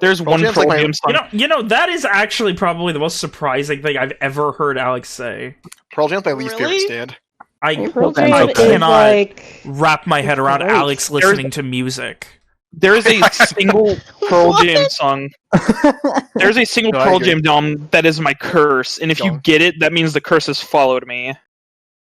There's one Pearl Jam song. You know, that is actually probably the most surprising thing I've ever heard Alex say. Pearl Jam's my least favorite stand. I Jam cannot wrap my head around Alex listening to music. There is a single Pearl Jam song. There's a single Pearl Jam song that is my curse, and if you get it, that means the curse has followed me.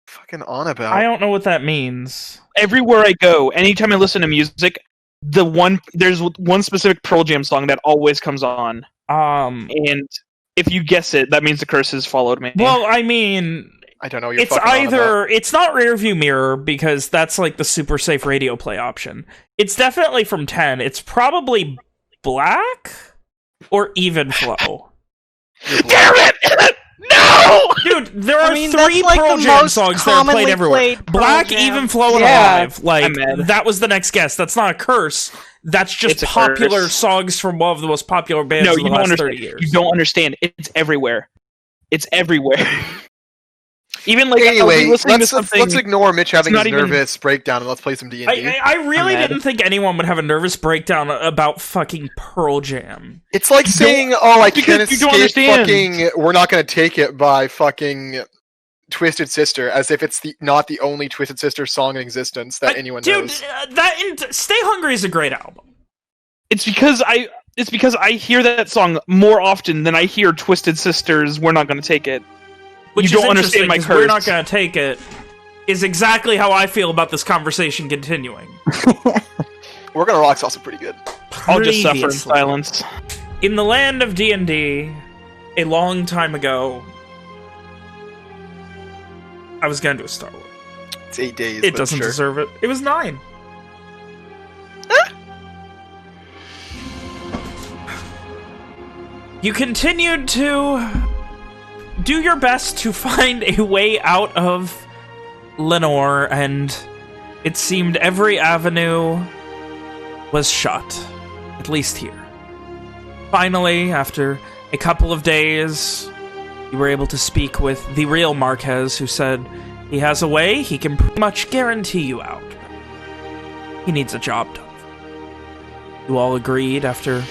Fucking on about. I don't know what that means. Everywhere I go, anytime I listen to music, there's one specific Pearl Jam song that always comes on. And if you guess it, that means the curse has followed me. Well, I mean, I don't know. What you're it's either it's not Rearview Mirror because that's like the super safe radio play option. It's definitely from 10. It's probably Black or Even Flow. Damn it! No! Dude, there are 3 Pearl Jam songs that are played everywhere. Black, Even Flow, and Alive. Like, that was the next guess. That's not a curse. That's just popular songs from one of the most popular bands in the last 30 years. You don't understand. It's everywhere. It's everywhere. Even like anyway, let's ignore Mitch having his nervous breakdown and let's play some D&D. I really didn't think anyone would have a nervous breakdown about fucking Pearl Jam. It's like saying, "Oh, I can't escape fucking. We're not going to take it by fucking Twisted Sister," as if it's not the only Twisted Sister song in existence that anyone knows. Dude, Stay Hungry is a great album. It's because I hear that song more often than I hear Twisted Sister's "We're Not Going to Take It." Which you don't understand my curse. We're not going to take it is exactly how I feel about this conversation continuing. We're going to rock's also pretty good. I'll just suffer in silence. In the land of D&D, a long time ago, I was going to do a Star Wars. It's 8 days. It doesn't deserve it. It was 9. You continued to do your best to find a way out of Lenore, and it seemed every avenue was shut, at least here. Finally, after a couple of days, you were able to speak with the real Marquez, who said he has a way he can pretty much guarantee you out. He needs a job done. You all agreed after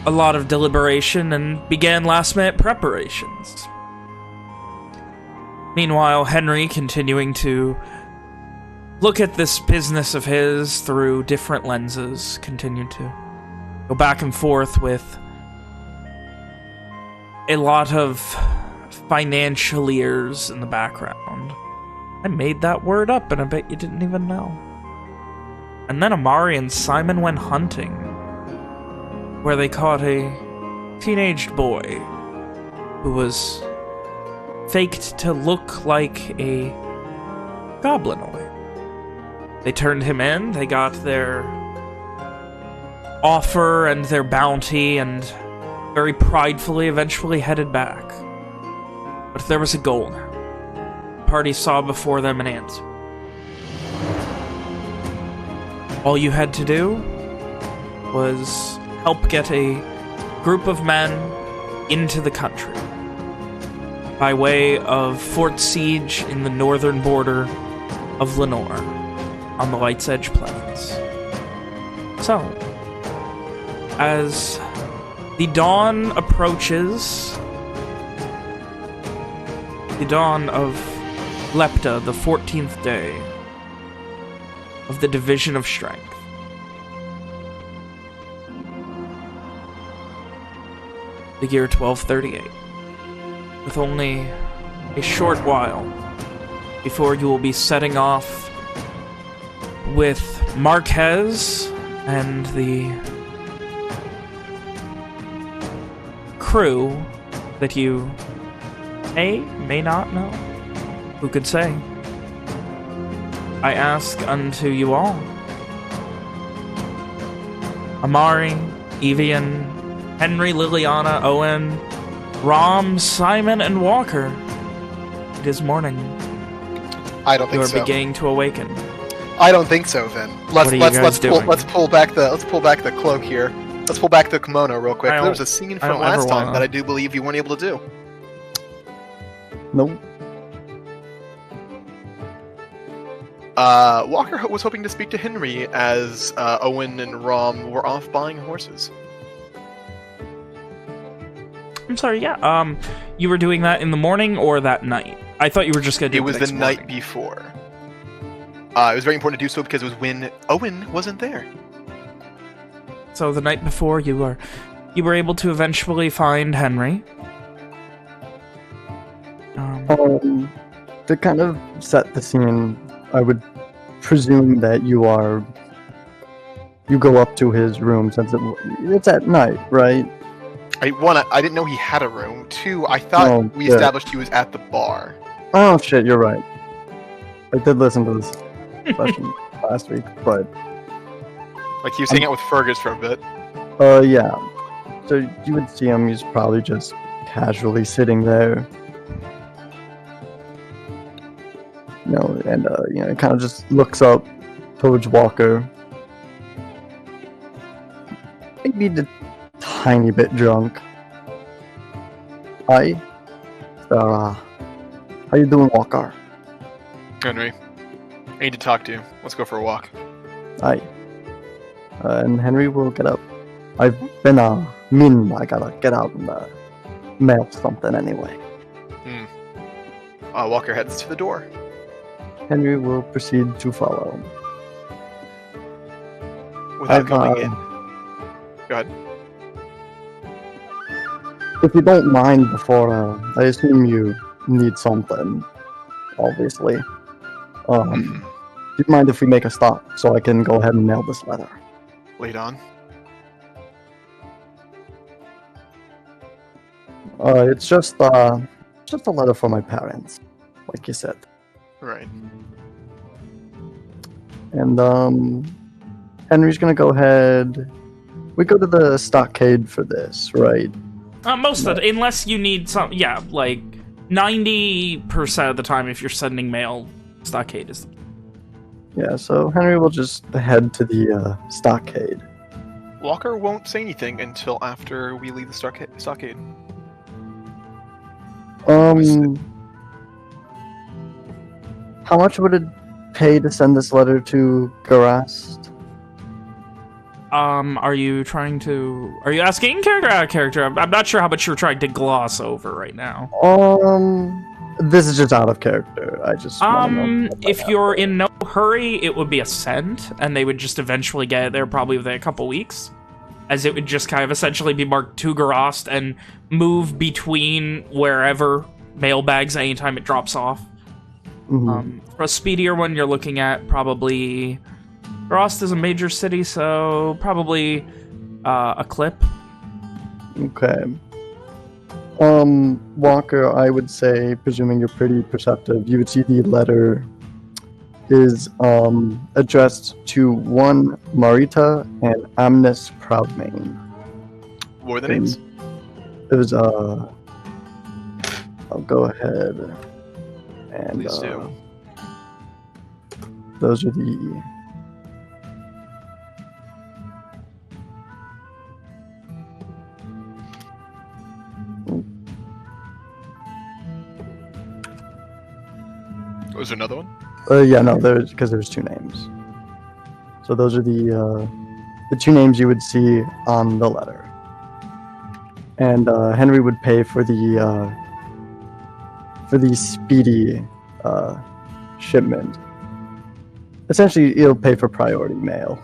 a lot of deliberation and began last-minute preparations. Meanwhile, Henry, continuing to look at this business of his through different lenses, continued to go back and forth with a lot of financiers in the background. I made that word up, and I bet you didn't even know. And then Amari and Simon went hunting, where they caught a teenaged boy who was faked to look like a goblinoid. They turned him in, they got their offer and their bounty, and very pridefully eventually headed back. But there was a goal now. The party saw before them an answer. All you had to do was help get a group of men into the country by way of Fort Siege in the northern border of Lenore on the Light's Edge Plains. So, as the dawn approaches, the dawn of Lepta, the 14th day of the Division of Strength, the year 1238, with only a short while before you will be setting off with Marquez and the crew that you may not know. Who could say? I ask unto you all. Amari, Evian, Henry, Liliana, Owen, Rom, Simon, and Walker. It is morning. I don't think so. You are beginning to awaken. I don't think so. Then let's pull back the cloak here. Let's pull back the kimono real quick. There was a scene from last time that I do believe you weren't able to do. Nope. Walker was hoping to speak to Henry as Owen and Rom were off buying horses. I'm sorry, yeah. You were doing that in the morning or that night? I thought you were just going to do it the night before. It was very important to do so because it was when Owen wasn't there. So the night before, you were able to eventually find Henry. To kind of set the scene, I would presume that you go up to his room since it's at night, right? I didn't know he had a room. 2, I thought we established he was at the bar. Oh shit, you're right. I did listen to this session last week, but like he was hanging out with Fergus for a bit. Yeah. So you would see him. He's probably just casually sitting there. And he kind of just looks up towards Walker. Maybe a tiny bit drunk. Hi. How you doing, Walker? Henry, I need to talk to you. Let's go for a walk. Hi. And Henry will get up. I've been I gotta get out and mail something anyway. Walker heads to the door. Henry will proceed to follow. Without coming in. Go ahead. If you don't mind, before I assume you need something, obviously. Do you mind if we make a stop so I can go ahead and mail this letter? Wait on. It's just a letter for my parents, like you said. Right. And Henry's gonna go ahead. We go to the stockade for this, right? Most of it, unless you need some. Yeah, like 90% of the time, if you're sending mail, stockade is. Yeah, so Henry will just head to the stockade. Walker won't say anything until after we leave the stockade. How much would it pay to send this letter to Garast? Are you asking character out of character? I'm not sure how much you're trying to gloss over right now. This is just out of character. I just wanna know if you're in no hurry, it would be a send, and they would just eventually get it there probably within a couple weeks, as it would just kind of essentially be marked to Garast and move between wherever mailbags anytime it drops off. Mm-hmm. For a speedier one, you're looking at probably... Garast is a major city, so probably a clip. Okay. Walker, I would say, presuming you're pretty perceptive, you would see the letter is addressed to one Marita and Amnes Proudmane. What were the names? It was, I'll go ahead and, please do. Those are the... Was there another one? Yeah, no, there's 2 names. So those are the 2 names you would see on the letter. And Henry would pay for the speedy shipment. Essentially, he'll pay for priority mail.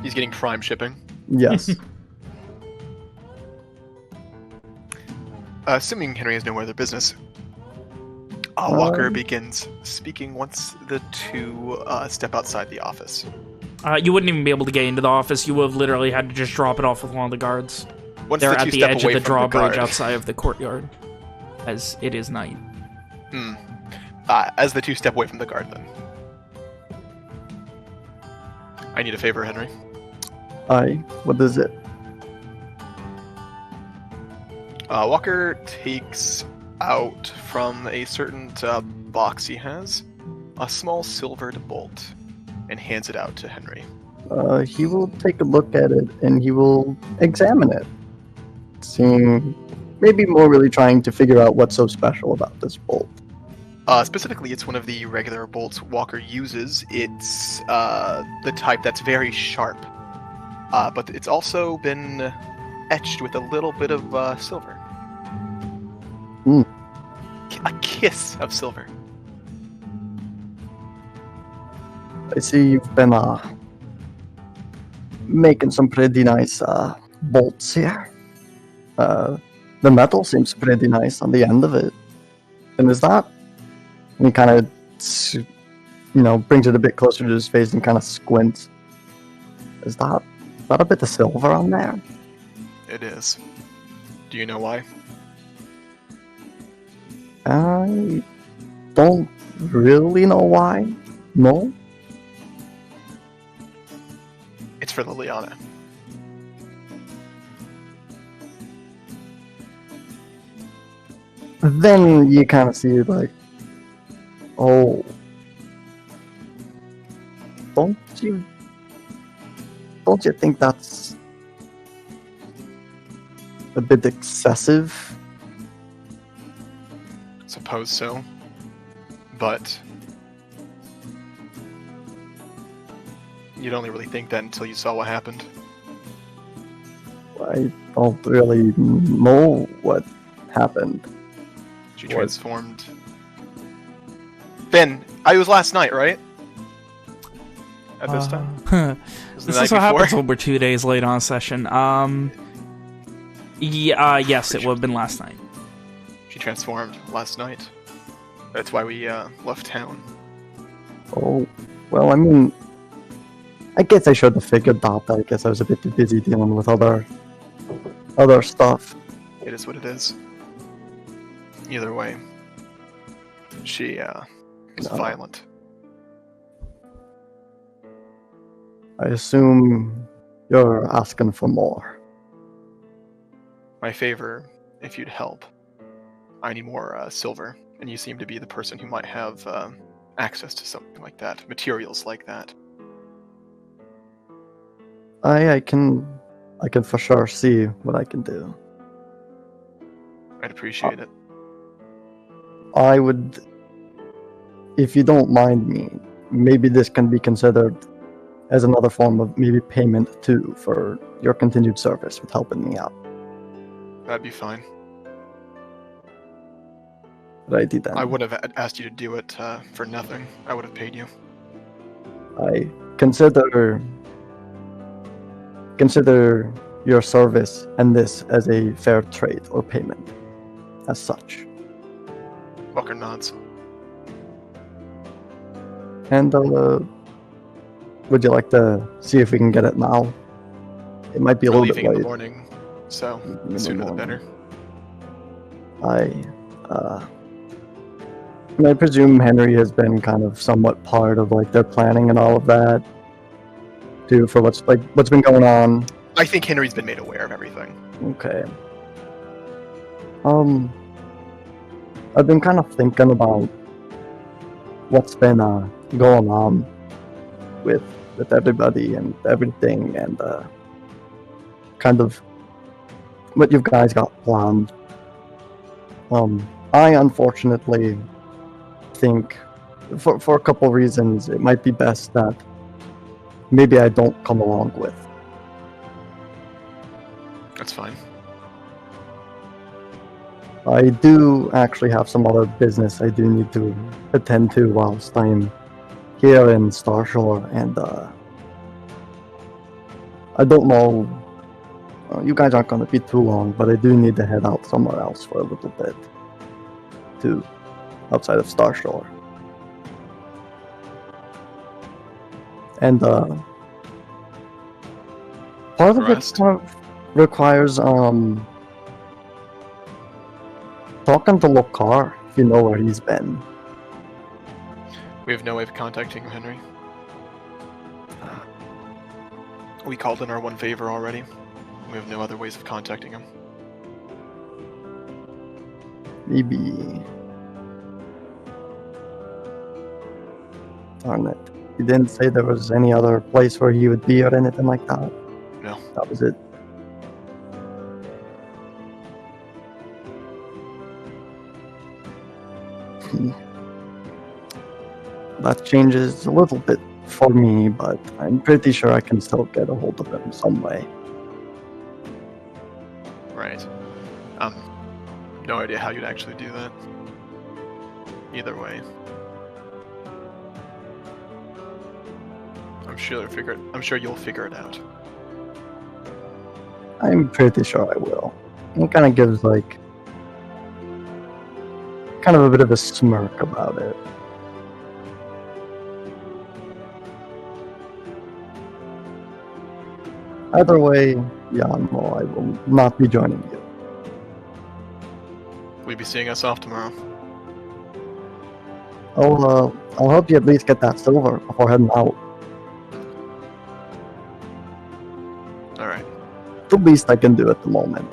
He's getting prime shipping. Yes. Assuming Henry has no other business. Walker begins speaking once the 2 step outside the office. You wouldn't even be able to get into the office. You would have literally had to just drop it off with one of the guards. Once They're the at two the step edge away of the from the drawbridge guard. outside of the courtyard, as it is night. As the 2 step away from the guard, then. I need a favor, Henry. What is it? Walker takes out from a certain box he has a small silvered bolt and hands it out to Henry. He will take a look at it and he will examine it, seeing, maybe more really trying to figure out what's so special about this bolt. Specifically, it's one of the regular bolts Walker uses. It's the type that's very sharp, but it's also been etched with a little bit of silver. Mm. A kiss of silver. I see you've been making some pretty nice bolts here. The metal seems pretty nice on the end of it. And is that? And he kind of, brings it a bit closer to his face and kind of squints. Is that a bit of silver on there? It is. Do you know why? I don't really know why. No? It's for Liliana. Then you kind of see like, oh, don't you think that's a bit excessive? Suppose so. But you'd only really think that until you saw what happened. I don't really know what happened. She transformed. Ben, it was last night, right? At this time? This is what happens when we're 2 days late on a session. Yes, it would have been last night. She transformed last night. That's why we left town. Oh, well, I mean, I guess I should have figured that. I guess I was a bit too busy dealing with other stuff. It is what it is. Either way, she is violent. I assume you're asking for more. My favor, if you'd help. I need more silver, and you seem to be the person who might have access to something like that, materials like that. I can for sure see what I can do. I'd appreciate it. I would, if you don't mind me, maybe this can be considered as another form of maybe payment too for your continued service with helping me out. That'd be fine. Righty then. I would have asked you to do it for nothing. I would have paid you. I consider your service and this as a fair trade or payment as such. Walker nods. And would you like to see if we can get it now? It might be a little bit late. Leaving in the morning, so sooner the better. I presume Henry has been kind of somewhat part of like their planning and all of that, too, for what's been going on. I think Henry's been made aware of everything. Okay. I've been kind of thinking about what's been going on with everybody and everything, and kind of what you guys got planned. I unfortunately think, for a couple reasons, it might be best that maybe I don't come along with. That's fine. I do actually have some other business I do need to attend to whilst I'm here in Starshore, and I don't know, you guys aren't going to be too long, but I do need to head out somewhere else for a little bit, too, outside of Starshore. And part of it kind of requires talking to Lokar, if you know where he's been. We have no way of contacting Henry. We called in our one favor already. We have no other ways of contacting him. Maybe. Darn it. He didn't say there was any other place where he would be or anything like that. No. That was it. That changes a little bit for me, but I'm pretty sure I can still get a hold of him some way. Right. No idea how you'd actually do that. Either way. I'm sure you'll figure it out. I'm pretty sure I will. He kind of gives, like, kind of a bit of a smirk about it. Either way, Yanmo, I will not be joining you. Will you be seeing us off tomorrow? I'll help you at least get that silver before heading out. Alright. The least I can do at the moment.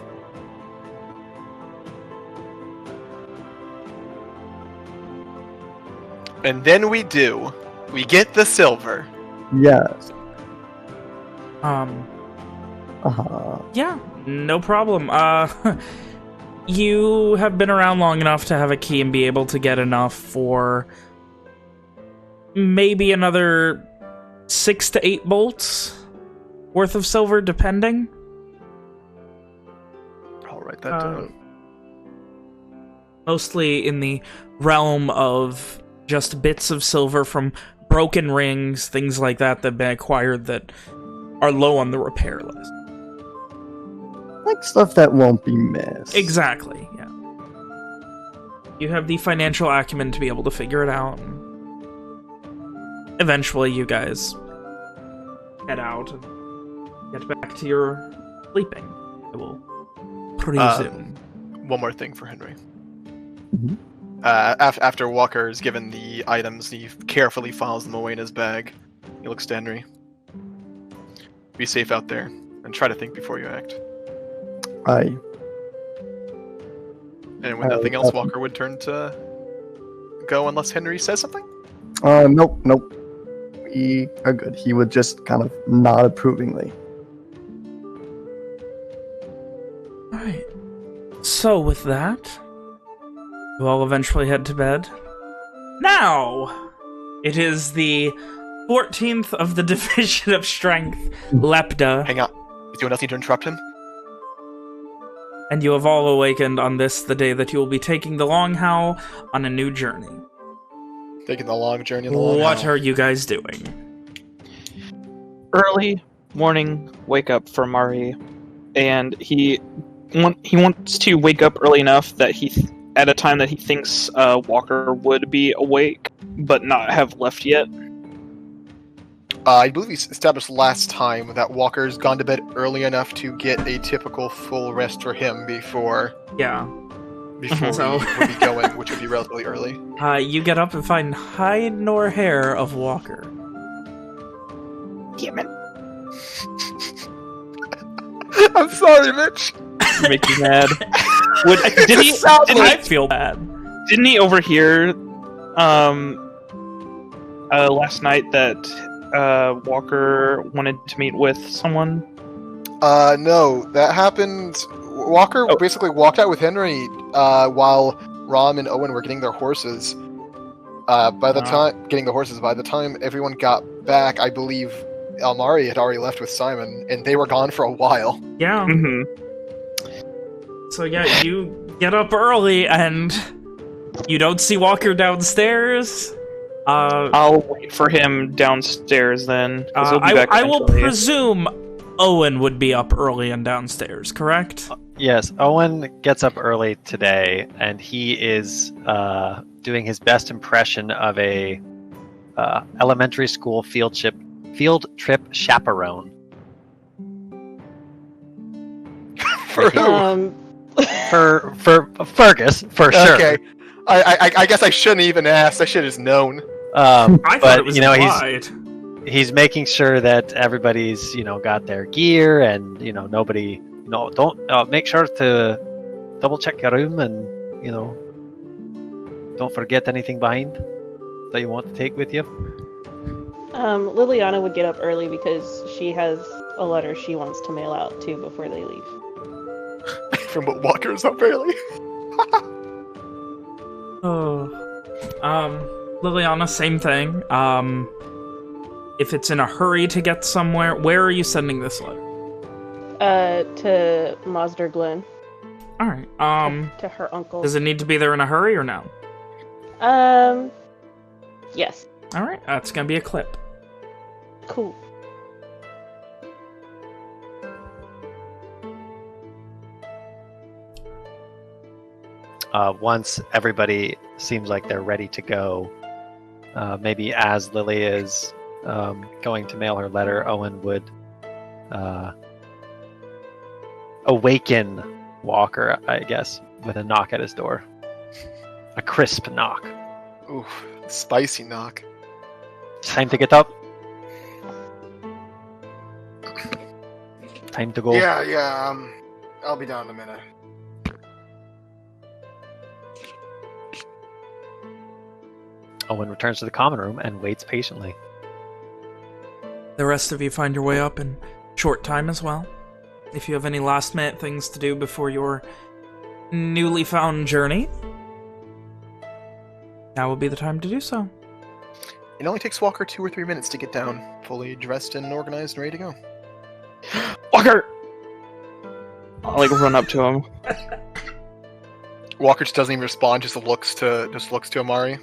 And then we do. We get the silver. Yes. Yeah, no problem. You have been around long enough to have a key and be able to get enough for maybe another 6 to 8 bolts worth of silver, depending. I'll write that down. Mostly in the realm of just bits of silver from broken rings, things like that have been acquired that are low on the repair list. Like stuff that won't be missed. Exactly, yeah. You have the financial acumen to be able to figure it out. Eventually, you guys head out and get back to your sleeping. I will presume. One more thing for Henry. Mm-hmm. After Walker is given the items, he carefully files them away in his bag. He looks to Henry. Be safe out there, and try to think before you act. Aye. And with nothing else, Walker would turn to go unless Henry says something? Nope. We are good. He would just kind of nod approvingly. Alright. So with that, you all eventually head to bed. Now, it is the 14th of the Division of Strength, Lepta. Hang on. Is anyone else need to interrupt him? And you have all awakened on this, the day that you will be taking the Long Howl on a new journey. Taking the long journey in the Long Howl. What are you guys doing? Early morning wake up for Mari, and he wants to wake up early enough that at a time that he thinks Walker would be awake, but not have left yet. I believe we established last time that Walker's gone to bed early enough to get a typical full rest for him before we would be going, which would be relatively early. You get up and find hide nor hair of Walker. Damn it. I'm sorry, Mitch. Make me mad. I feel bad. Didn't he overhear last night that Walker wanted to meet with someone? No, that happened. Walker basically walked out with Henry while Rom and Owen were getting their horses. By the time everyone got back, I believe Almari had already left with Simon, and they were gone for a while. Yeah. Mm-hmm. So yeah, you get up early and you don't see Walker downstairs. I'll wait for him downstairs then. He'll be back I will presume Owen would be up early and downstairs, correct? Yes, Owen gets up early today, and he is doing his best impression of a elementary school field trip chaperone. For who? For Fergus, for sure. Okay. I guess I shouldn't even ask. I should have just known. I thought it was implied. He's making sure that everybody's got their gear, and nobody don't make sure to double check your room, and don't forget anything behind that you want to take with you. Liliana would get up early because she has a letter she wants to mail out too before they leave. From what Walker's up early. Liliana, same thing. If it's in a hurry to get somewhere, where are you sending this letter? To Mazder Glen. All right. To her uncle. Does it need to be there in a hurry or no? Yes. All right. That's gonna be a clip. Cool. Once everybody seems like they're ready to go, maybe as Lily is going to mail her letter, Owen would awaken Walker, I guess, with a knock at his door. A crisp knock. Ooh, spicy knock. Time to get up. Time to go. Yeah, I'll be down in a minute. Owen returns to the common room and waits patiently. The rest of you find your way up in short time as well. If you have any last-minute things to do before your newly found journey, now would be the time to do so. It only takes Walker 2 or 3 minutes to get down, fully dressed and organized and ready to go. Walker! I'll like run up to him. Walker just doesn't even respond, just looks to Amari.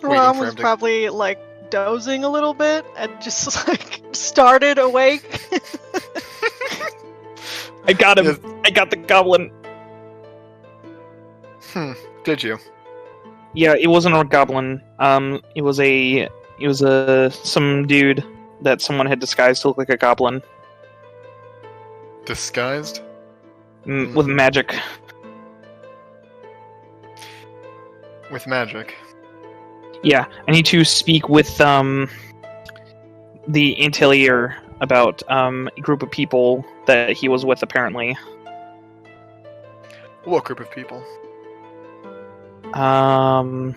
Rom was probably like dozing a little bit and just like started awake. I got him. I got the goblin. Did you? Yeah, it wasn't a goblin. It was some dude that someone had disguised to look like a goblin. Disguised? With magic. With magic. Yeah, I need to speak with the Intellier about a group of people that he was with, apparently. What group of people? 1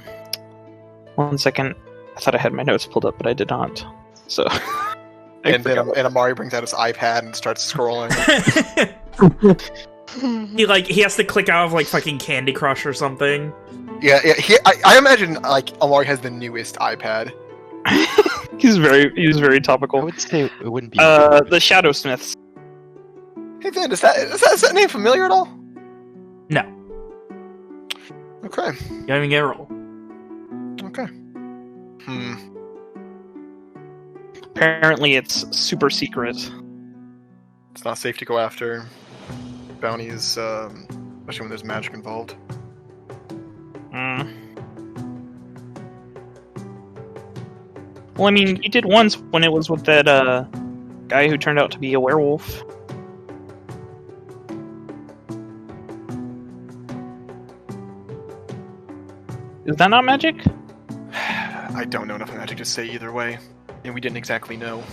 second. I thought I had my notes pulled up, but I did not. So. And Amari brings out his iPad and starts scrolling. He has to click out of like fucking Candy Crush or something. Yeah. I imagine like Amari has the newest iPad. He's very topical. I would say it wouldn't be. The Shadowsmiths. Hey Van, is that name familiar at all? No. Okay. You don't even get a roll. Okay. Apparently it's super secret. It's not safe to go after bounties, especially when there's magic involved. Well, I mean, you did once when it was with that guy who turned out to be a werewolf. Is that not magic? I don't know enough magic to say either way, and we didn't exactly know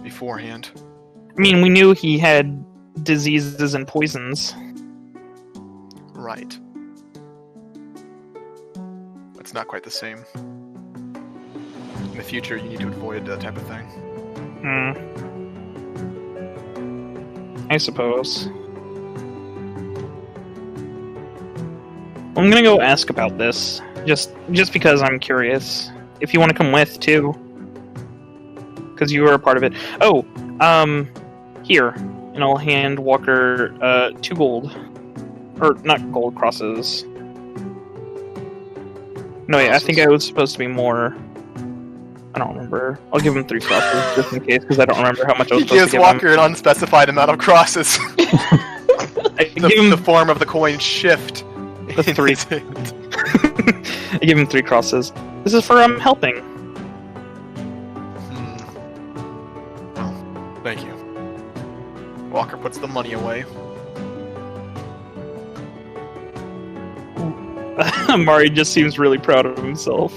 beforehand. I mean, we knew he had diseases and poisons. Right. It's not quite the same. In the future, you need to avoid that type of thing. I suppose. I'm gonna go ask about this, just because I'm curious. If you want to come with, too. Because you were a part of it. Oh, here. And I'll hand Walker, 2 gold. Or, not gold, crosses. No, wait, I think I was supposed to be more. I don't remember. I'll give him 3 crosses, just in case, because I don't remember how much I was supposed to give him. He gives Walker an unspecified amount of crosses. The form of the coin shift. The 3. I give him 3 crosses. This is for helping. Well, thank you. Walker puts the money away. Mari just seems really proud of himself.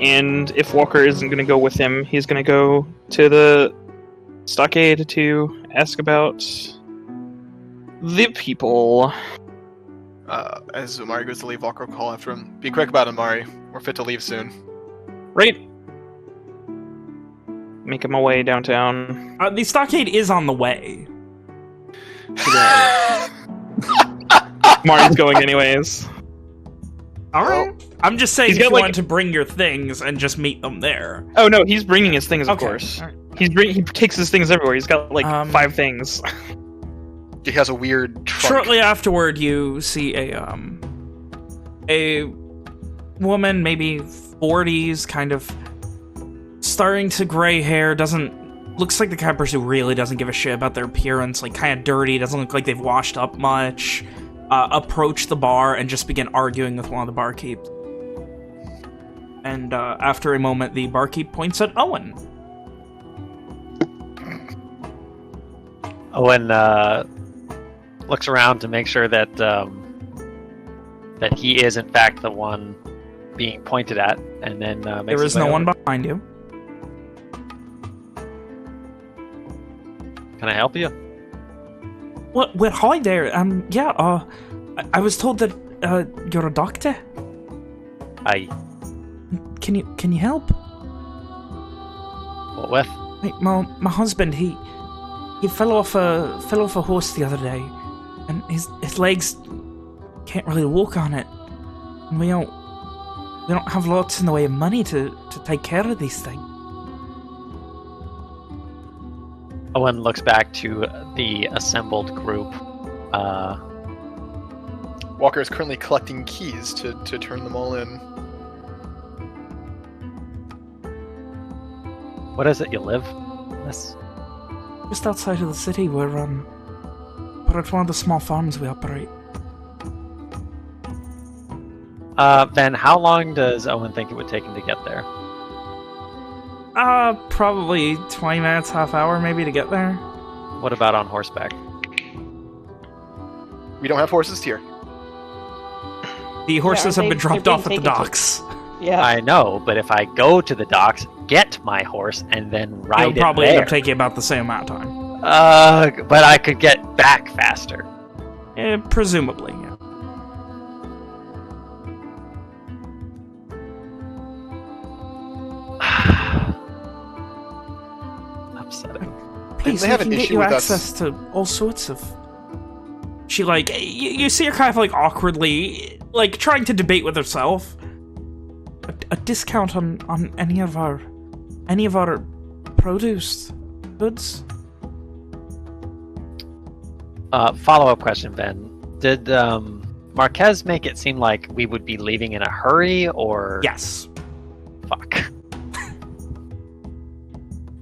And if Walker isn't going to go with him, he's going to go to the stockade to ask about the people. As Amari goes to leave, Walker will call after him. Be quick about it, Amari. We're fit to leave soon. Right. Make him away downtown. The stockade is on the way. Mari's going anyways. All right. I'm just saying He's if got, you like- wanted to bring your things and just meet them there. Oh no, he's bringing his things, of Okay, course. alright. He takes his things everywhere. He's got like 5 things. He has a weird trunk. Shortly afterward, you see a woman, maybe 40s, kind of starting to gray hair. Looks like the kind of person who really doesn't give a shit about their appearance. Like kind of dirty. Doesn't look like they've washed up much. Approach the bar and just begin arguing with one of the barkeeps. And after a moment, the barkeep points at Owen. Owen looks around to make sure that that he is in fact the one being pointed at, and then makes There his is way no over. one behind you. Can I help you? Well, hi there. Yeah, I was told that you're a doctor. Aye. Can you help? What with? Right, my husband, he fell off a horse the other day, and his legs can't really walk on it. And we don't have lots in the way of money to take care of these things. Owen looks back to the assembled group. Walker is currently collecting keys to turn them all in. What is it? You live? Yes. Just outside of the city, we're at one of the small farms we operate. Then how long does Owen think it would take him to get there? Probably 20 minutes, half hour maybe to get there. What about on horseback? We don't have horses here. The horses Yeah, have been they're dropped being off at the taken to- docks. Yeah. I know, but if I go to the docks, get my horse, and then ride It'll it probably there, end up taking about the same amount of time. but I could get back faster. Presumably, yeah. Upsetting. Please, they we have an can get issue you with us. access to all sorts of... She, like, you see her kind of, like, awkwardly, like, trying to debate with herself. A discount on any of our produce goods? Follow-up question, Ben. Did Marquez make it seem like we would be leaving in a hurry, or... Yes. Fuck.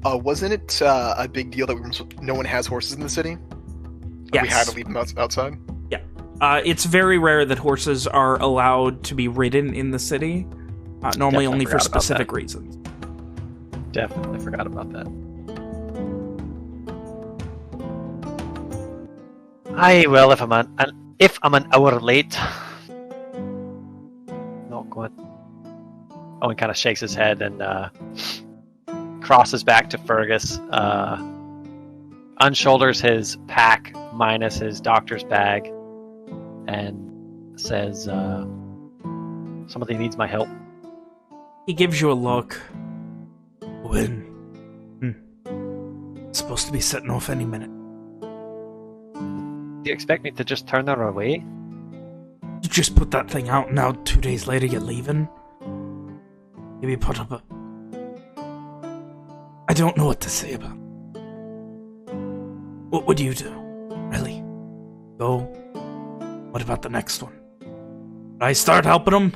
Wasn't it a big deal that no one has horses in the city? Yes. We had to leave them outside? Yeah. It's very rare that horses are allowed to be ridden in the city. Normally Definitely only for forgot about specific that. reasons. Definitely forgot about that. Aye, well, if I'm an hour late... Not good. Owen kind of shakes his head and crosses back to Fergus, unshoulders his pack minus his doctor's bag, and says, somebody needs my help. He gives you a look. When? Supposed to be setting off any minute. Do you expect me to just turn her away? You just put that thing out, and now 2 days later you're leaving? Maybe put up a... I don't know what to say about it. What would you do? Really? Go? What about the next one? Would I start helping him?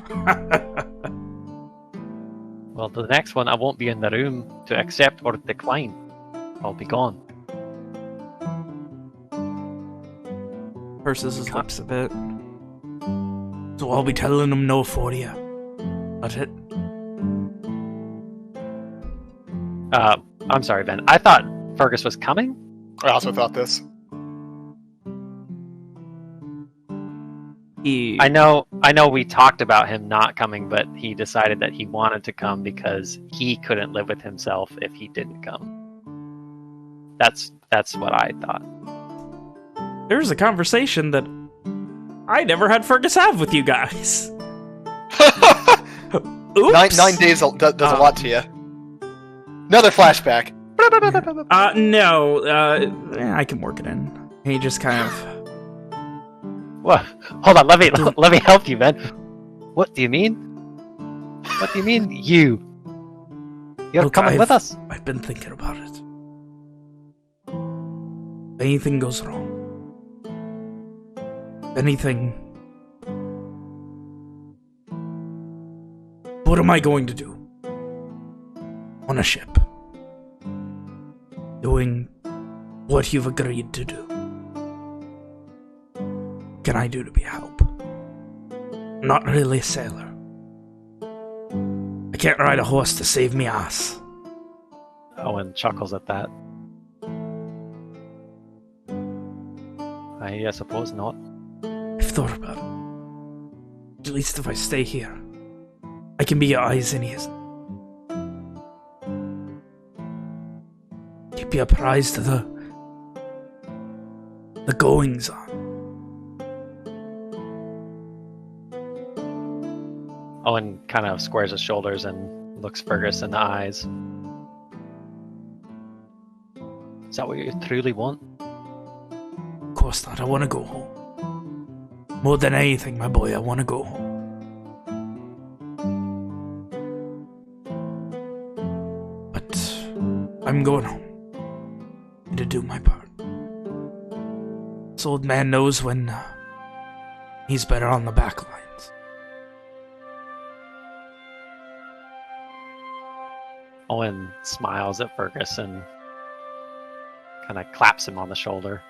Well, the next one I won't be in the room to accept or decline. I'll be gone. Purses his lips a bit. So I'll be telling him no for you. That's it. I'm sorry, Ben. I thought Fergus was coming. I also thought this. I know we talked about him not coming, but he decided that he wanted to come because he couldn't live with himself if he didn't come. That's what I thought. There's a conversation that I never had Fergus have with you guys. Oops. 9 days does a lot to you. Another flashback. No. I can work it in. He just kind of... Well, hold on. Let me help you, Ben. What do you mean? What do you mean, you? You're Look, coming with us. I've been thinking about it. If anything goes wrong, if anything, what am I going to do? On a ship. Doing what you've agreed to do. What can I do to be a help? I'm not really a sailor. I can't ride a horse to save me ass. Owen chuckles at that. I suppose not. I've thought about it. At least if I stay here, I can be your eyes and ears. Keep you apprised of the goings on. Owen kind of squares his shoulders and looks Fergus in the eyes. Is that what you truly want? Of course not. I want to go home. More than anything, my boy, I want to go home. But I'm going home. To do my part. This old man knows when he's better on the back lines. Owen smiles at Fergus and kind of claps him on the shoulder.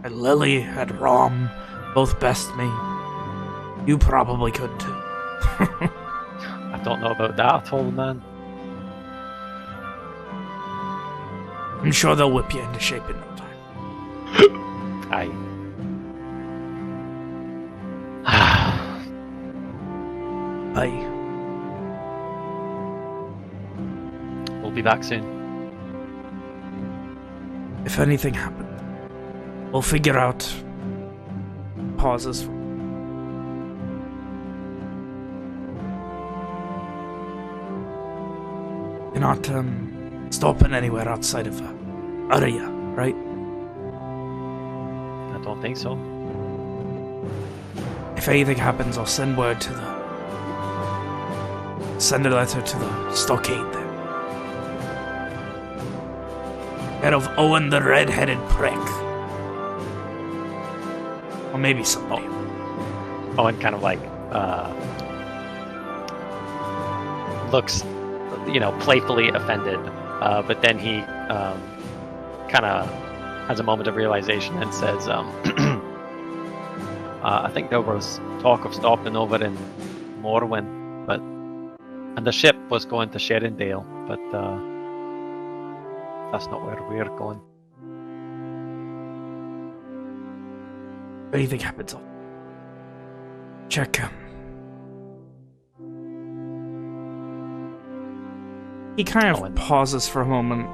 And Lily and Rom both best me. You probably could too. I don't know about that, I told the man. I'm sure they'll whip you into shape in no time. Aye. Aye. We'll be back soon. If anything happened, we'll figure out pauses. You're not stopping anywhere outside of Arya, right? I don't think so. If anything happens, I'll send word to send a letter to the stockade there. Head of Owen the red-headed prick. Or maybe somebody. Owen kind of like looks, playfully offended. But then he kind of has a moment of realization and says, I think there was talk of stopping over in Morwen, and the ship was going to Sherindale, but that's not where we're going. If anything happens, I'll check him. He kind of pauses for a moment.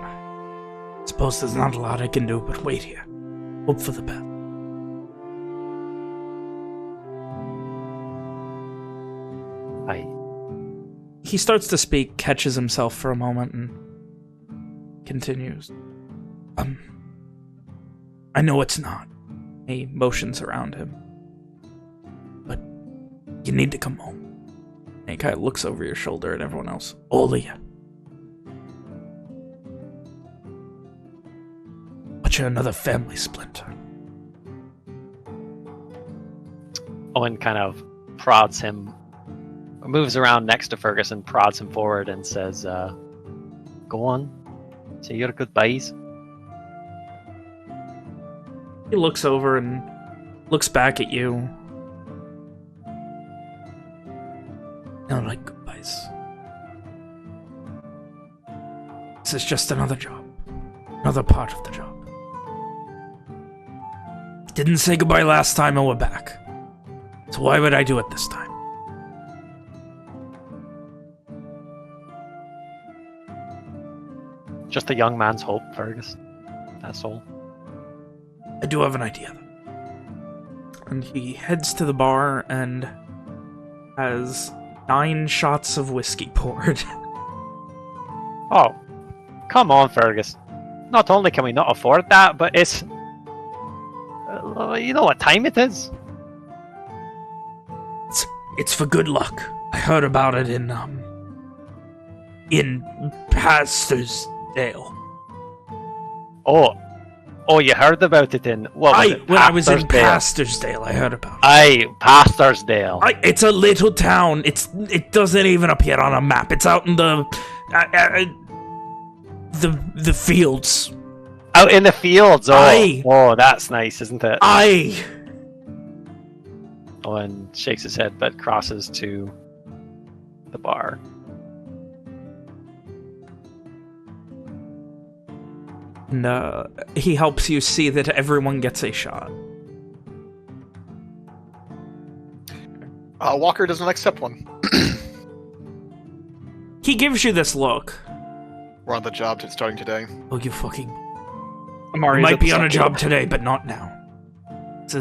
Suppose there's not a lot I can do but wait here. Hope for the best. Aye. He starts to speak, catches himself for a moment, and continues. I know it's not. He motions around him. But you need to come home. And he kind of looks over your shoulder at everyone else. All of you. But you're another family splinter. Owen kind of prods him, moves around next to Fergus and prods him forward and says, go on, say your goodbyes. He looks over and looks back at you. No, like goodbyes. This is just another job. Another part of the job. Didn't say goodbye last time and we're back. So why would I do it this time? Just a young man's hope, Fergus. That's all. I do have an idea. And he heads to the bar and has 9 shots of whiskey poured. Oh, come on, Fergus. Not only can we not afford that, but it's... you know what time it is? It's for good luck. I heard about it in Pastorsdale. Oh, you heard about it in... What was it? When I was in Pastorsdale. Pastorsdale, I heard about it. Pastorsdale. It's a little town. It doesn't even appear on a map. It's out in the fields. Out in the fields. Oh, that's nice, isn't it? Owen shakes his head, but crosses to the bar. And he helps you see that everyone gets a shot. Walker does not accept one. He gives you this look. We're on the job starting today. Oh, you fucking... Amari's might at the be on a side. job today, but not now. This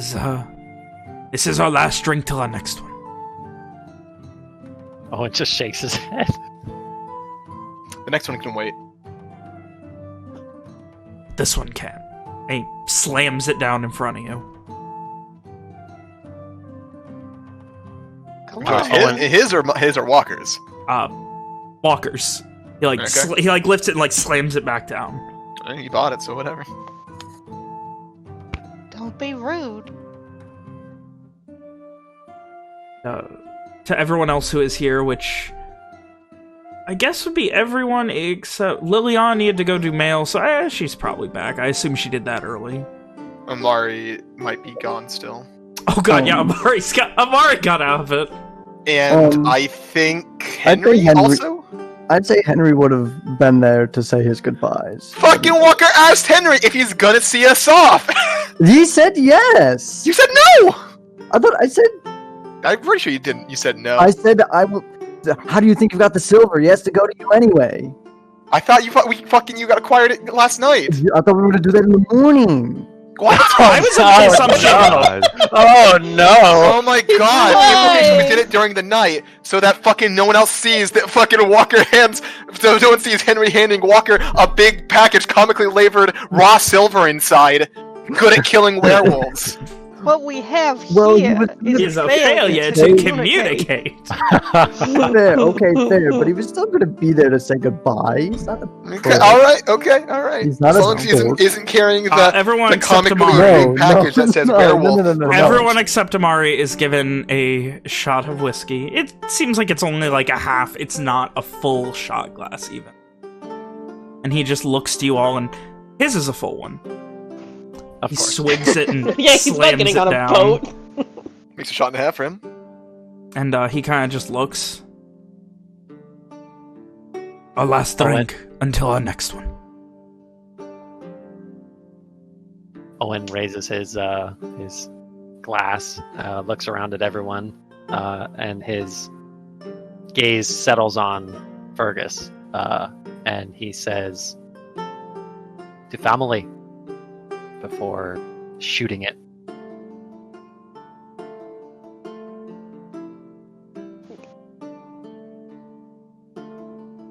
is our last drink till our next one. Owen just shakes his head. The next one can wait. This one can. And he slams it down in front of you. Come on. His or Walker's? Walker's. He like Okay. he like lifts it and like slams it back down. You bought it, so whatever. Don't be rude. To everyone else who is here, which I guess would be everyone except Lilian needed to go do mail, so she's probably back. I assume she did that early. Amari might be gone still. Oh god, yeah, Amari got out of it. And I think Henry also? I'd say Henry would have been there to say his goodbyes. Fucking Walker asked Henry if he's gonna see us off! He said yes! You said no! I said... I'm pretty sure you didn't. You said no. I said I will... How do you think you got the silver? He has to go to you anyway. I thought you got acquired it last night. I thought we were going to do that in the morning. What? I was under the assumption. Oh no! Oh my god! The implication we did it during the night, so that fucking no one else sees that fucking Walker hands. So no one sees Henry handing Walker a big package, comically labeled raw silver inside. Good at killing werewolves. What we have Well, here Is a failure to to communicate. Fair, okay, fair, but he was still going to be there to say goodbye. He's not a Okay, alright. He's not As a long as he dork. isn't carrying the, everyone the except comically Amari. big package that says werewolf. No. Everyone except Amari is given a shot of whiskey. It seems like it's only like a half. It's not a full shot glass even. And he just looks to you all, and his is a full one. He swigs it and Yeah, he's not slams getting it on a down. boat. Makes a shot and a half for him. And he kind of just looks. Our last drink until our next one. Owen raises his glass, looks around at everyone, and his gaze settles on Fergus, and he says, "To family," before shooting it.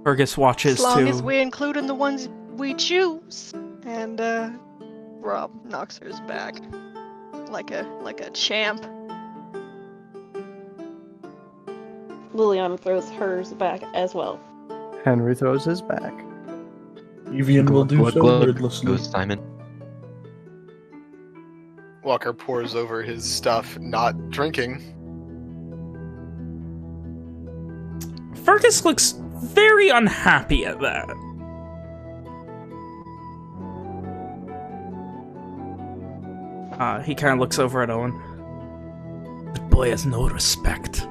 Fergus watches As long too. as we include in the ones we choose. And Rob knocks hers back like a champ. Liliana throws hers back as well. Henry throws his back. Evian will do What so glove wordlessly. goes Simon? Walker pours over his stuff, not drinking. Fergus looks very unhappy at that. He kind of looks over at Owen. The boy has no respect.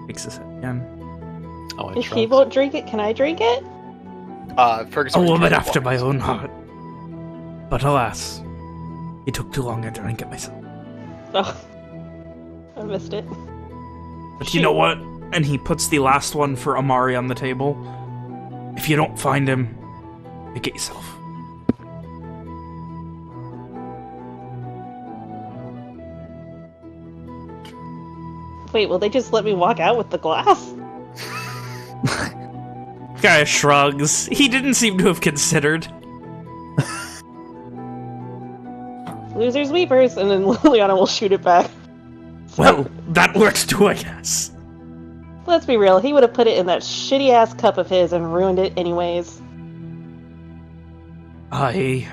Shakes his head again. Owen If he shrugs. won't drink it, can I drink it? Fergus A already woman drank after it my once. own heart. But alas, he took too long to drink it myself. Oh, I missed it. But you know what? And he puts the last one for Amari on the table. If you don't find him, make it yourself. Wait, will they just let me walk out with the glass? Guy shrugs. He didn't seem to have considered. losers weepers, and then Liliana will shoot it back. Well, that works too, I guess. Let's be real, he would have put it in that shitty ass cup of his and ruined it anyways. I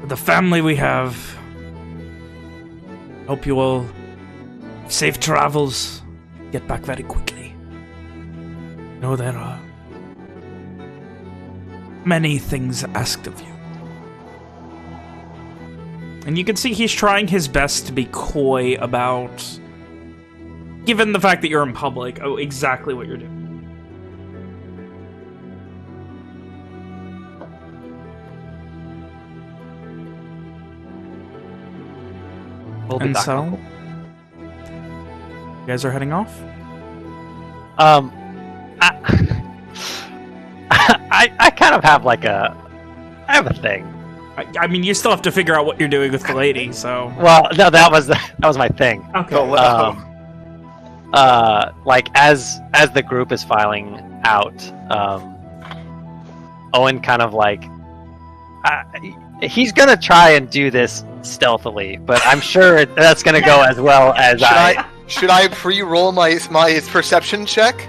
the family we have, hope you all have safe travels. Get back very quickly. Know there are many things asked of you. And you can see he's trying his best to be coy about, given the fact that you're in public, exactly what you're doing. We'll be And back, so, Uncle. you guys are heading off? I kind of have like I have a thing. I mean, you still have to figure out what you're doing with the lady, so... Well, no, that was my thing. Okay. Like as the group is filing out, Owen kind of like he's gonna try and do this stealthily, but I'm sure that's gonna go as well as Should I pre-roll my perception check?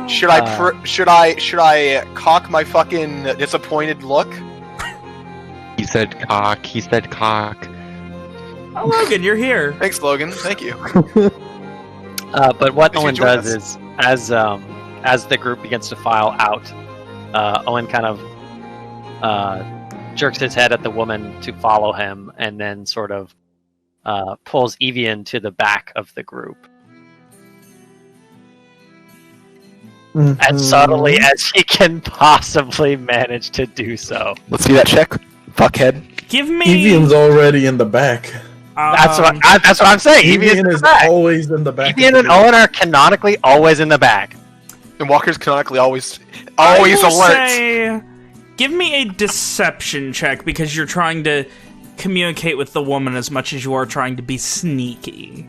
Should I cock my fucking disappointed look? He said cock. He said cock. Oh, Logan, you're here. Thanks, Logan. Thank you. But what Thanks for Owen joining does is, as the group begins to file out, Owen kind of jerks his head at the woman to follow him, and then sort of pulls Evian to the back of the group. As subtly as he can possibly manage to do so. Let's see that check, fuckhead. Give me... Evian's already in the back. That's what I'm saying. Evian Evian's is always in the back. Evian and Owen are canonically always in the back. And Walker's canonically always I will alert. say, give me a deception check, because you're trying to communicate with the woman as much as you are trying to be sneaky.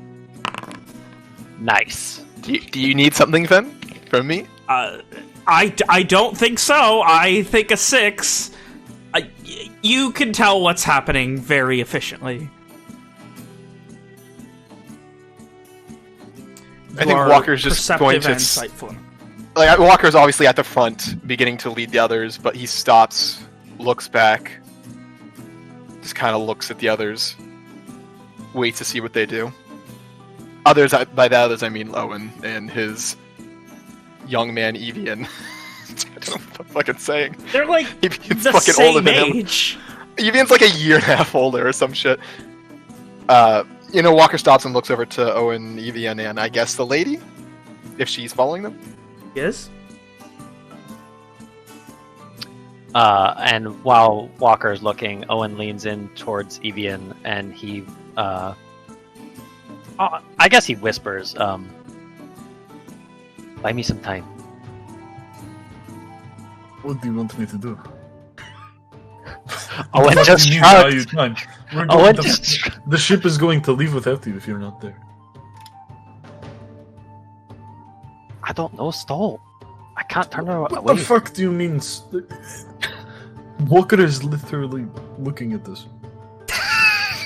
Nice. Do you need something then from me? I don't think so. I think a 6. You can tell what's happening very efficiently. I think Walker's just going to... insightful. Like, Walker's obviously at the front, beginning to lead the others, but he stops, looks back, just kind of looks at the others, waits to see what they do. Others, by the others, I mean Owen and his young man Evian. I don't know what I'm fucking saying. They're like Evian's the fucking same older than age. him. Evian's like a year and a half older or some shit. Walker stops and looks over to Owen, Evian, and I guess the lady, if she's following them. Yes. And while Walker is looking, Owen leans in towards Evian, and he, I guess he whispers, buy me some time. What do you want me to do? Owen What just do you mean, buy you shrugs. time? Owen just... The ship is going to leave without you if you're not there. I don't know, stall. I can't turn her What away. the fuck do you mean? Walker is literally looking at this.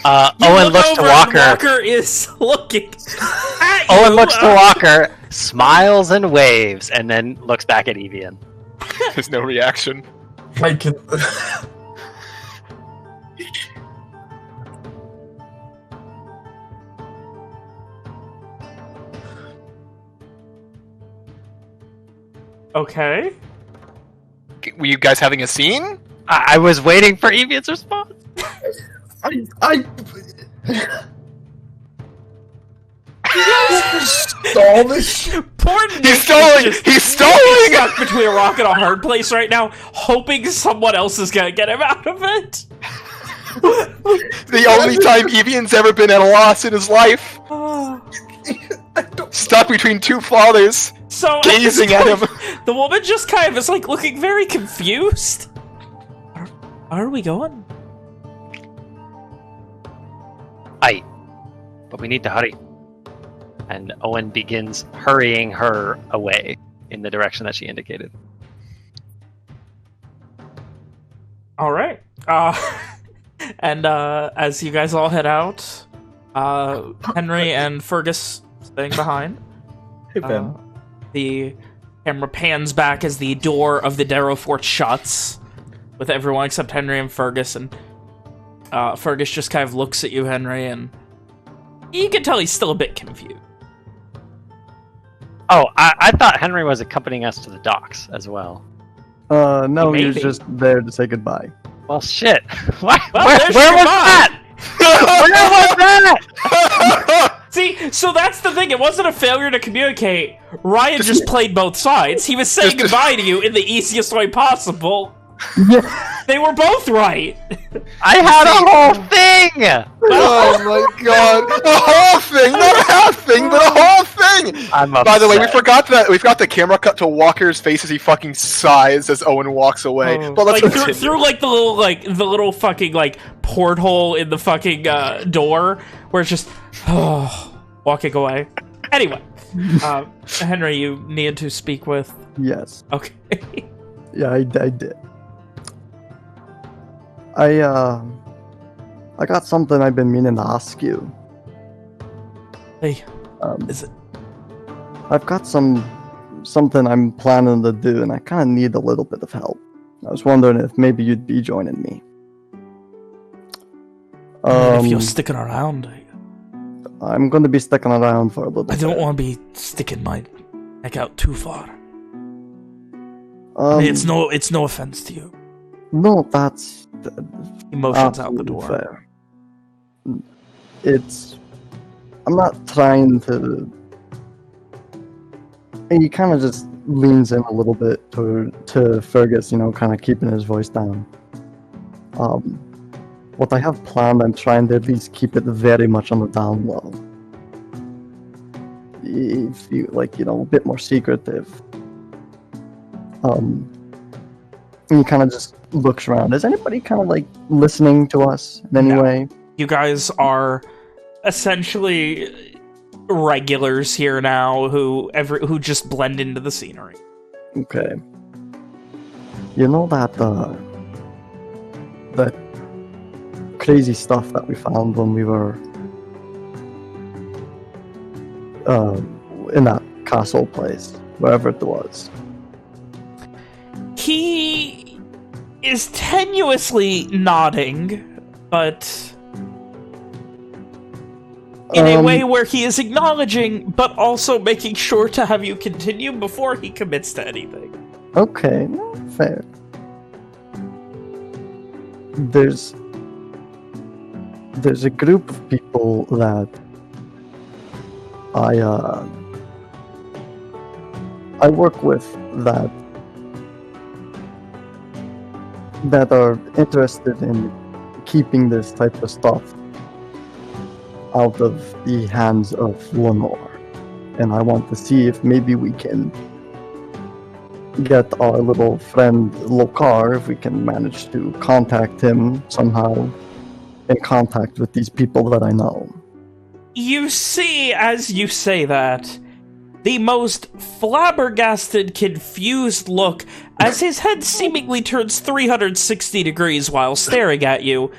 Owen looks to Walker. Walker is looking at you. Owen looks to Walker, smiles and waves, and then looks back at Evian. There's no reaction. I can. Okay. Were you guys having a scene? I was waiting for Evian's response. I stall this. Poor Nick He's stalling! is just He's stalling! stuck between a rock and a hard place right now, hoping someone else is gonna get him out of it. The only time Evian's ever been at a loss in his life. Stuck between two fathers, So gazing at him. the woman just kind of is like looking very confused. Are we going? Aye. But we need to hurry. And Owen begins hurrying her away in the direction that she indicated. All right. And as you guys all head out, Henry and Fergus staying behind. Hey, Ben. The camera pans back as the door of the Darrow Fort shuts, with everyone except Henry and Fergus. And Fergus just kind of looks at you, Henry, and you can tell he's still a bit confused. Oh, I thought Henry was accompanying us to the docks as well. No, he was Maybe. just there to say goodbye. Well, shit. Where there's was your that? Where was that? See, so that's the thing. It wasn't a failure to communicate. Ryan just played both sides. He was saying goodbye to you in the easiest way possible. Yeah. They were both right. I had a whole thing! Oh my god! A whole thing, not a half thing, but a whole thing. I'm By the way, we upset. forgot that we've got the camera cut to Walker's face as he fucking sighs as Owen walks away. But let's Like continue. through like the little fucking like porthole in the fucking door where it's just walking away. Anyway, Henry, you need to speak with. Yes. Okay. Yeah, I did. I got something I've been meaning to ask you. Hey, Um, is it? I've got something I'm planning to do, and I kind of need a little bit of help. I was wondering if maybe you'd be joining me. If you're sticking around, I'm going to be sticking around for a little bit. I don't want to be sticking my neck out too far. Um, It's no offense to you. No, that's Emotions out the absolutely door. fair. I'm not trying to. And he kind of just leans in a little bit to Fergus, kind of keeping his voice down. What I have planned, I'm trying to at least keep it very much on the down low. If you a bit more secretive. And he kind of just looks around. Is anybody kind of listening to us in any No. way? You guys are essentially regulars here now who just blend into the scenery. Okay. You know that crazy stuff that we found when we were in that castle place, wherever it was. He is tenuously nodding, but in a way where he is acknowledging, but also making sure to have you continue before he commits to anything. Okay, no, fair. There's a group of people that I work with that are interested in keeping this type of stuff out of the hands of Lenore. And I want to see if maybe we can get our little friend Lokar, if we can manage to contact him somehow, in contact with these people that I know. You see, as you say that, the most flabbergasted, confused look as his head seemingly turns 360 degrees while staring at you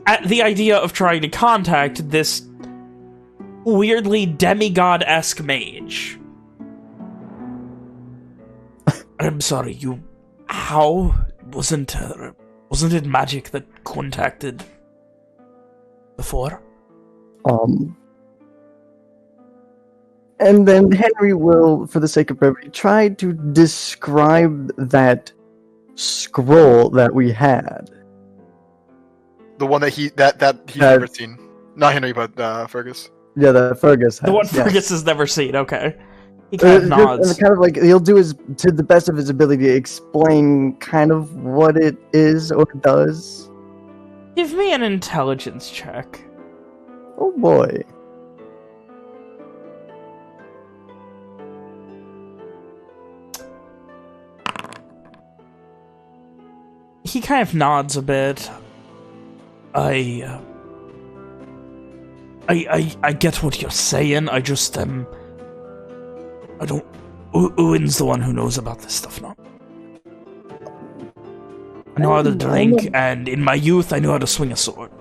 at the idea of trying to contact this weirdly demigod-esque mage. I'm sorry, how? Wasn't it magic that contacted before? And then Henry will, for the sake of brevity, try to describe that scroll that we had. The one that he's never seen. Not Henry, but Fergus. Yeah, that Fergus has. The one yes. Fergus has never seen, okay. He kind of nods. And kind of he'll do his, to the best of his ability, to explain kind of what it is or does. Give me an intelligence check. Oh boy. He kind of nods a bit. I get what you're saying. I just am I don't... Owen's the one who knows about this stuff now. I know how to drink, and in my youth, I knew how to swing a sword.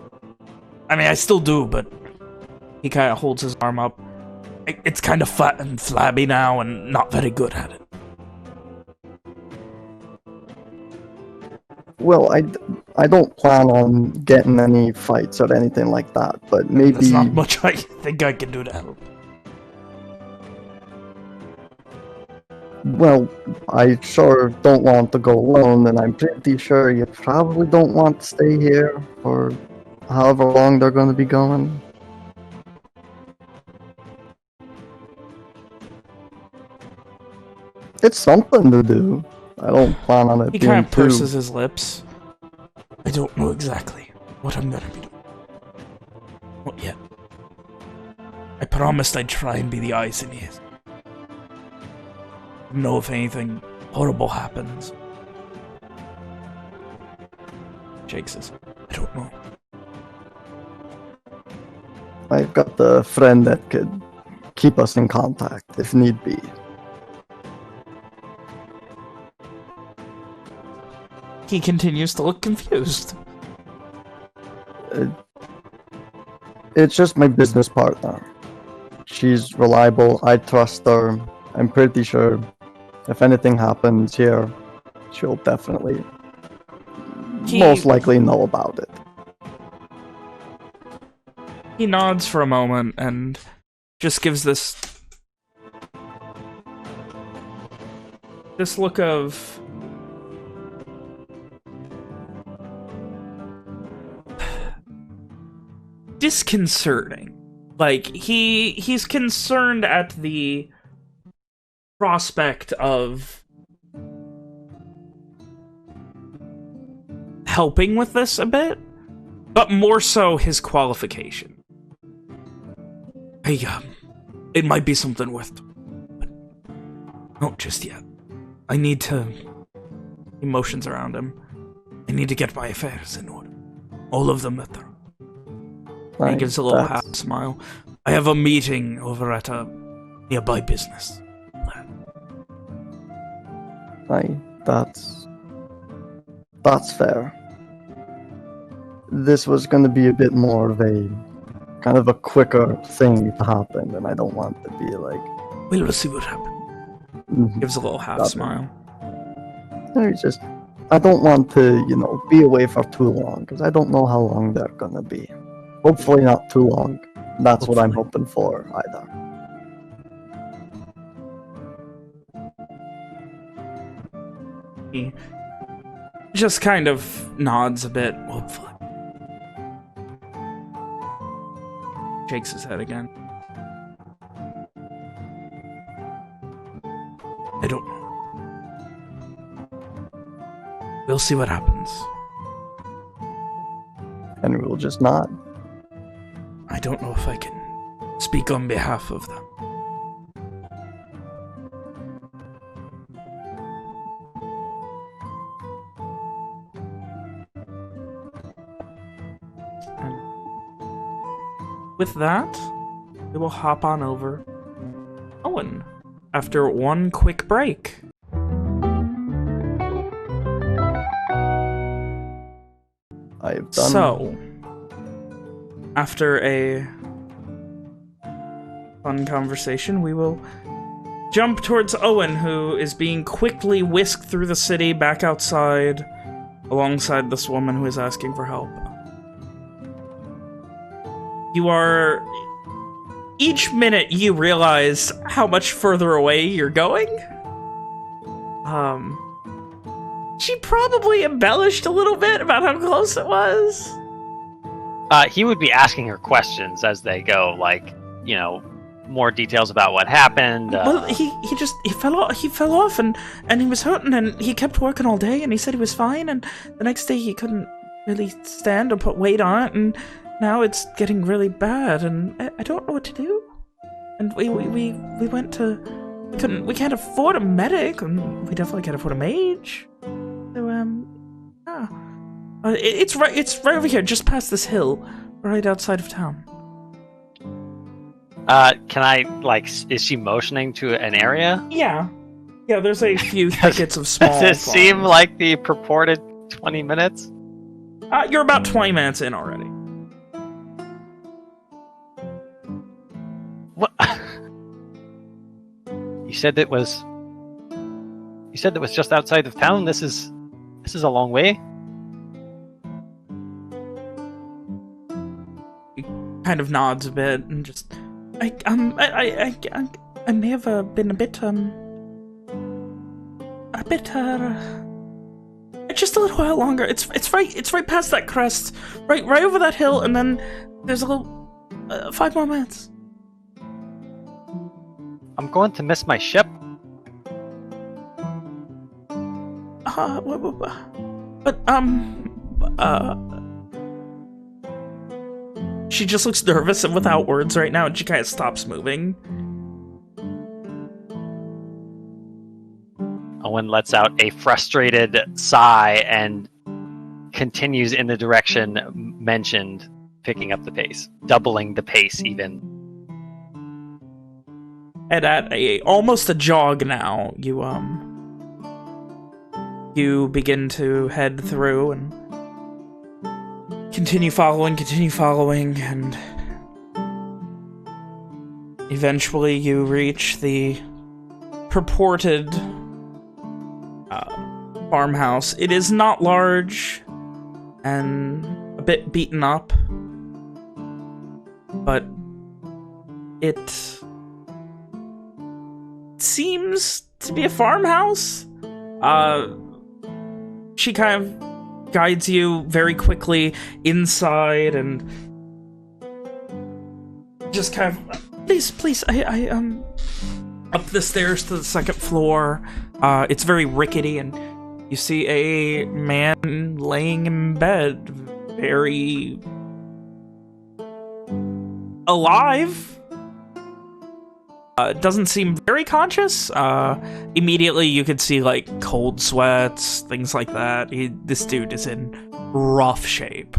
I mean, I still do, but he kind of holds his arm up. It's kind of fat and flabby now, and not very good at it. Well, I don't plan on getting any fights or anything like that, but maybe... There's not much I think I can do to help. Well, I sure don't want to go alone, and I'm pretty sure you probably don't want to stay here for however long they're going to be going. It's something to do. I don't plan on it He being kind of too... purses his lips. I don't know exactly what I'm gonna be doing. Not yet. I promised I'd try and be the eyes and ears. Know if anything horrible happens. Jake says, I don't know. I've got the friend that could keep us in contact if need be. He continues to look confused. It's just my business partner. She's reliable, I trust her. I'm pretty sure if anything happens here, she'll definitely most likely know about it. He nods for a moment and just gives this look of disconcerting. Like, he's concerned at the prospect of helping with this a bit, but more so his qualification. Hey, it might be something worth it, but not just yet. I need to... Emotions around him. I need to get my affairs in order. All of them that they're... He gives a little half smile. I have a meeting over at a nearby business. That's fair. This was going to be a bit more of a kind of a quicker thing to happen, and I don't want to be like... We'll see what happens. Gives a little half smile. I don't want to, be away for too long, because I don't know how long they're going to be. Hopefully not too long. That's what I'm hoping for, either. He just kind of nods a bit, hopefully. Shakes his head again. I don't know. We'll see what happens. And we'll just nod. I don't know if I can speak on behalf of them. And with that, we will hop on over Owen after one quick break. I've done... So, after a fun conversation, we will jump towards Owen, who is being quickly whisked through the city back outside alongside this woman who is asking for help. You are... Each minute you realize how much further away you're going. She probably embellished a little bit about how close it was. He would be asking her questions as they go, like, more details about what happened. Well, he fell off and he was hurting, and he kept working all day, and he said he was fine, and the next day he couldn't really stand or put weight on it, and now it's getting really bad, and I don't know what to do. And we went to... We can't afford a medic, and we definitely can't afford a mage. So, yeah. It's right over here, just past this hill, right outside of town. Can I, like, is she motioning to an area? Yeah. Yeah, there's a few thickets of small Does it seem farms. like the purported 20 minutes? You're about 20 minutes in already. What? You said it was just outside of town. This is a long way. He kind of nods a bit and just, I may have been a bit just a little while longer. It's right past that crest, right over that hill, and then there's a little 5 more minutes. I'm going to miss my ship. She just looks nervous and without words right now, and she kind of stops moving. Owen lets out a frustrated sigh and continues in the direction mentioned, picking up the pace, doubling the pace even. And at almost a jog now, you begin to head through and continue following, and eventually you reach the purported farmhouse. It is not large and a bit beaten up, but it seems to be a farmhouse. She kind of guides you very quickly inside and just kind of, please, I up the stairs to the second floor. It's very rickety, and you see a man laying in bed, very alive. Doesn't seem very conscious. Immediately you could see, like, cold sweats, things like that. This dude is in rough shape.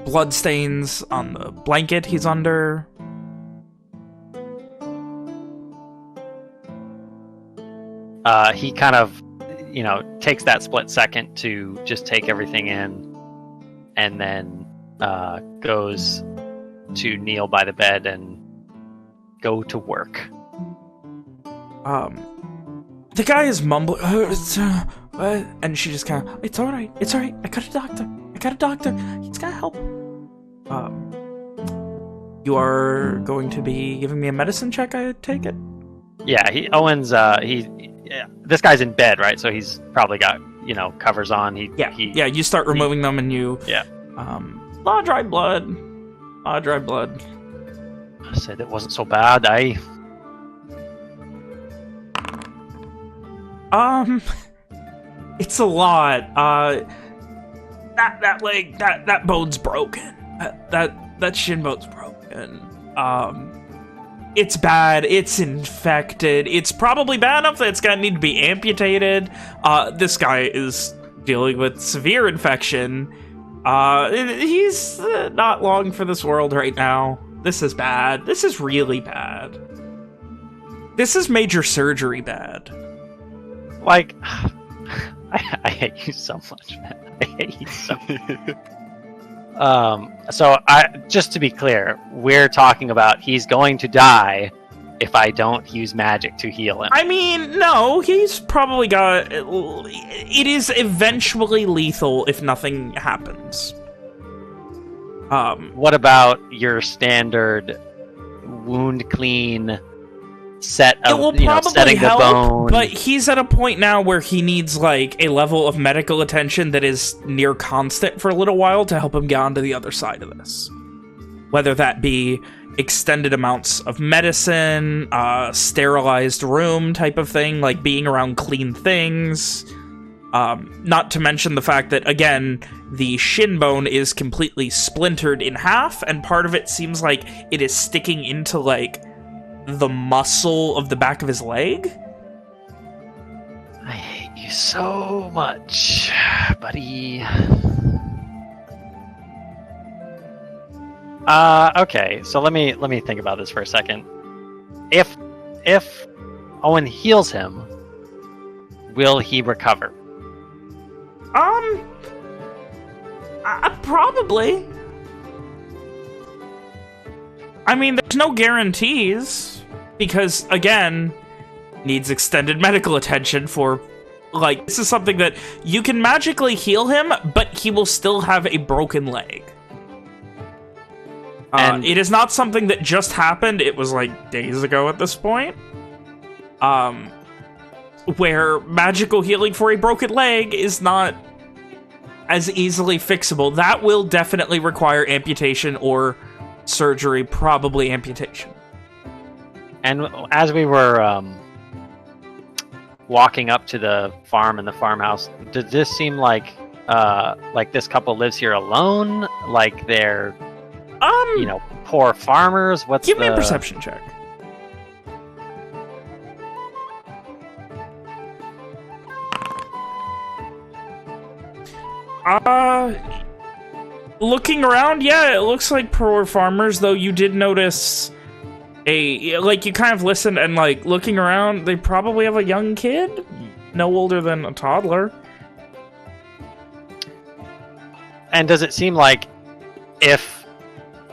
Bloodstains on the blanket he's under. He kind of, takes that split second to just take everything in, and then goes to kneel by the bed and go to work. The guy is mumbling, and she just kind of, it's all right, I got a doctor, he's gonna help. You are going to be giving me a medicine check, I take it? Yeah, Owen's, this guy's in bed, right? So he's probably got, covers on. Yeah, you start removing them and you... Yeah. A lot of dry blood. I said it wasn't so bad, It's a lot. That leg, that bone's broken. That shin bone's broken. It's bad. It's infected. It's probably bad enough that it's gonna need to be amputated. This guy is dealing with severe infection. He's not long for this world right now. This is bad. This is really bad. This is major surgery bad. Like, I hate you so much, man. I hate you so much. So just to be clear, we're talking about he's going to die if I don't use magic to heal him. I mean, no, he's probably got... It is eventually lethal if nothing happens. What about your standard wound clean set of, it will probably setting help, the bone? But he's at a point now where he needs, like, a level of medical attention that is near constant for a little while to help him get onto the other side of this. Whether that be extended amounts of medicine, sterilized room type of thing, like being around clean things. Not to mention the fact that, again, the shin bone is completely splintered in half, and part of it seems like it is sticking into, like, the muscle of the back of his leg. I hate you so much, buddy. Okay, so let me think about this for a second. If Owen heals him, will he recover? Probably. I mean, there's no guarantees because, again, needs extended medical attention for, like, this is something that you can magically heal him, but he will still have a broken leg. And it is not something that just happened. It was, like, days ago at this point. Where magical healing for a broken leg is not as easily fixable. That will definitely require amputation or surgery, probably amputation. And as we were walking up to the farm and the farmhouse, did this seem like this couple lives here alone? Like they're, poor farmers? Give me a perception check. Looking around, yeah, it looks like poor farmers, though you did notice you kind of listened and, like, looking around, they probably have a young kid, no older than a toddler. And does it seem like if,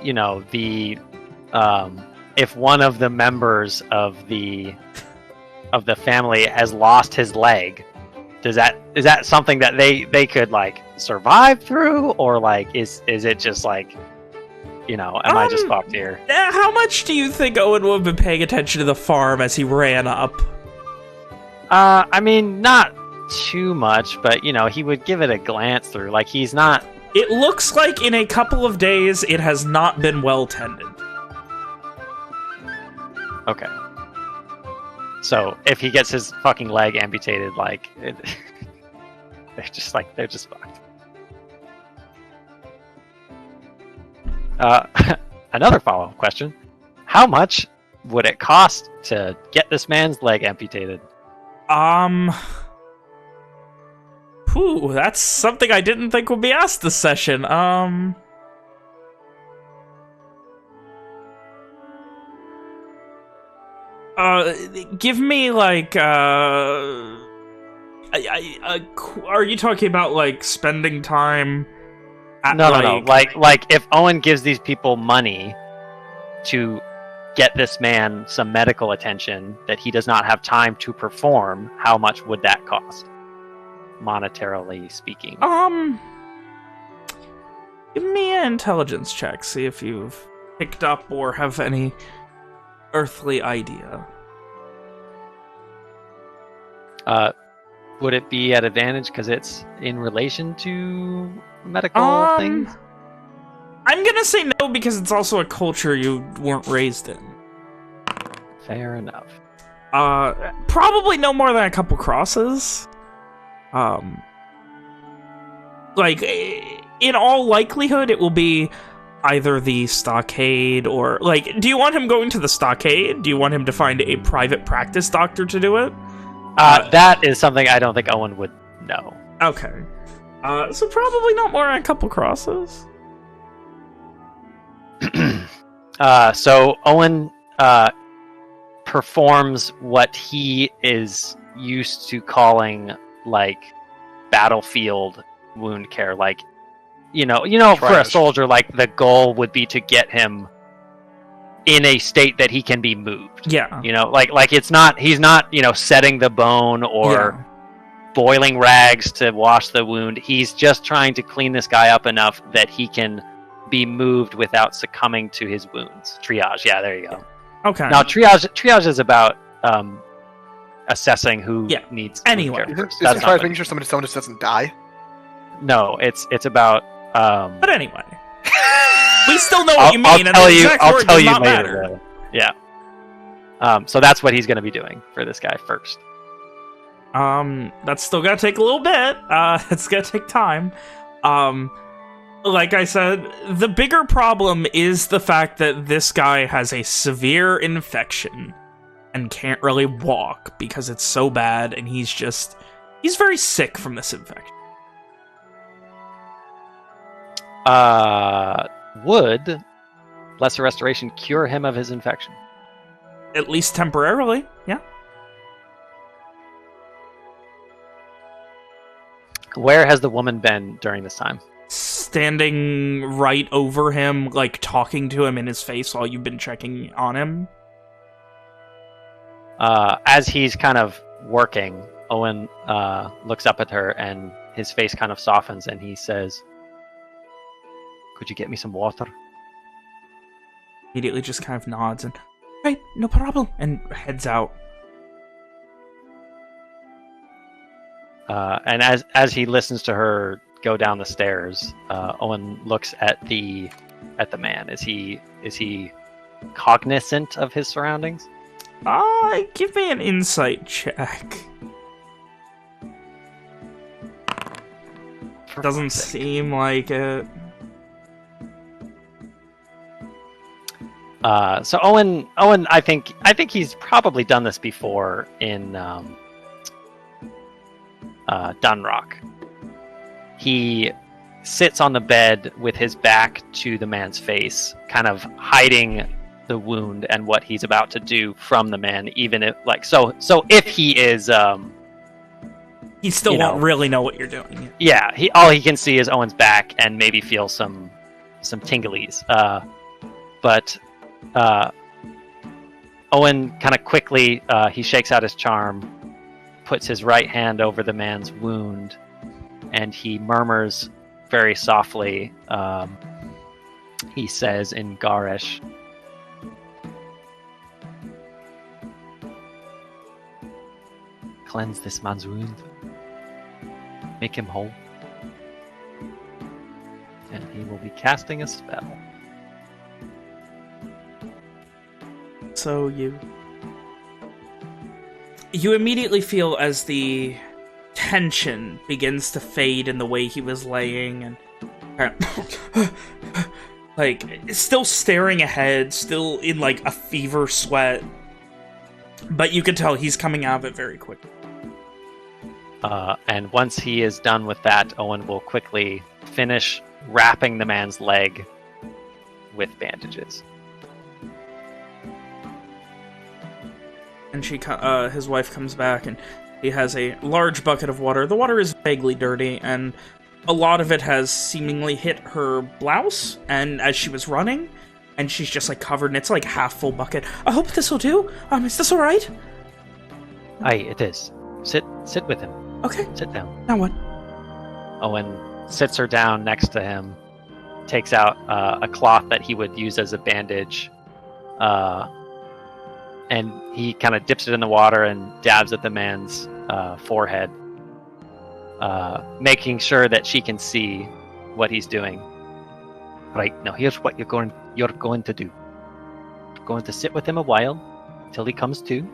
if one of the members of the family has lost his leg, is that something that they could, like, survive through, or, like, is it just, like, am I just fucked here? How much do you think Owen would have been paying attention to the farm as he ran up? I mean, not too much, but, he would give it a glance through. Like, he's not... It looks like in a couple of days it has not been well tended. Okay. So, if he gets his fucking leg amputated, like, they're just fucked. Another follow-up question. How much would it cost to get this man's leg amputated? That's something I didn't think would be asked this session. Give me, like, are you talking about, like, spending time at, No. Like, if Owen gives these people money to get this man some medical attention that he does not have time to perform, how much would that cost? Monetarily speaking. Give me an intelligence check, see if you've picked up or have any earthly idea. Would it be at advantage because it's in relation to medical things? I'm gonna say no because it's also a culture you weren't raised in. Fair enough. Probably no more than a couple crosses. Like, in all likelihood, it will be either the stockade or, like, do you want him going to the stockade? Do you want him to find a private practice doctor to do it? That is something I don't think Owen would know. Okay. So probably not more than a couple crosses. So Owen performs what he is used to calling, like, battlefield wound care. Like, for a soldier, like, the goal would be to get him in a state that he can be moved. Yeah. Like he's not, setting the bone or boiling rags to wash the wound. He's just trying to clean this guy up enough that he can be moved without succumbing to his wounds. Triage. Yeah, there you go. Okay. Now, triage is about assessing who needs anyway. It's about making sure someone just doesn't die. No, it's about. But anyway, we still know what you mean. I'll tell you later. Yeah. So that's what he's going to be doing for this guy first. That's still gonna take a little bit. It's gonna take time. Like I said, the bigger problem is the fact that this guy has a severe infection and can't really walk because it's so bad, and he's very sick from this infection. Would lesser restoration cure him of his infection? At least temporarily, yeah. Where has the woman been during this time? Standing right over him, like talking to him in his face while you've been checking on him. As he's kind of working, Owen looks up at her and his face kind of softens and he says, "Could you get me some water?" Immediately just kind of nods and, right, no problem, and heads out. And as he listens to her go down the stairs, Owen looks at the man. Is he cognizant of his surroundings? Give me an insight check. Doesn't seem like it. So Owen, I think he's probably done this before in Dunrock. He sits on the bed with his back to the man's face, kind of hiding the wound and what he's about to do from the man, even if so if he is he still won't really know what you're doing. Yeah, all he can see is Owen's back and maybe feel some tinglies. But Owen kind of quickly he shakes out his charm, puts his right hand over the man's wound, and he murmurs very softly. He says in Garish, "Cleanse this man's wound. Make him whole. And he will be casting a spell." So you immediately feel as the tension begins to fade in the way he was laying, and like still staring ahead, still in like a fever sweat, but you can tell he's coming out of it very quickly. And once he is done with that, Owen will quickly finish wrapping the man's leg with bandages. And his wife comes back, and he has a large bucket of water. The water is vaguely dirty, and a lot of it has seemingly hit her blouse, and as she was running, and she's just like covered, and it's like half full bucket. I hope this will do. Is this all right? Aye, it is. Sit with him. Okay. Sit down. Now what? Owen sits her down next to him, takes out a cloth that he would use as a bandage, and he kind of dips it in the water and dabs at the man's forehead, making sure that she can see what he's doing. Right, now here's what you're going to do. You're going to sit with him a while till he comes to.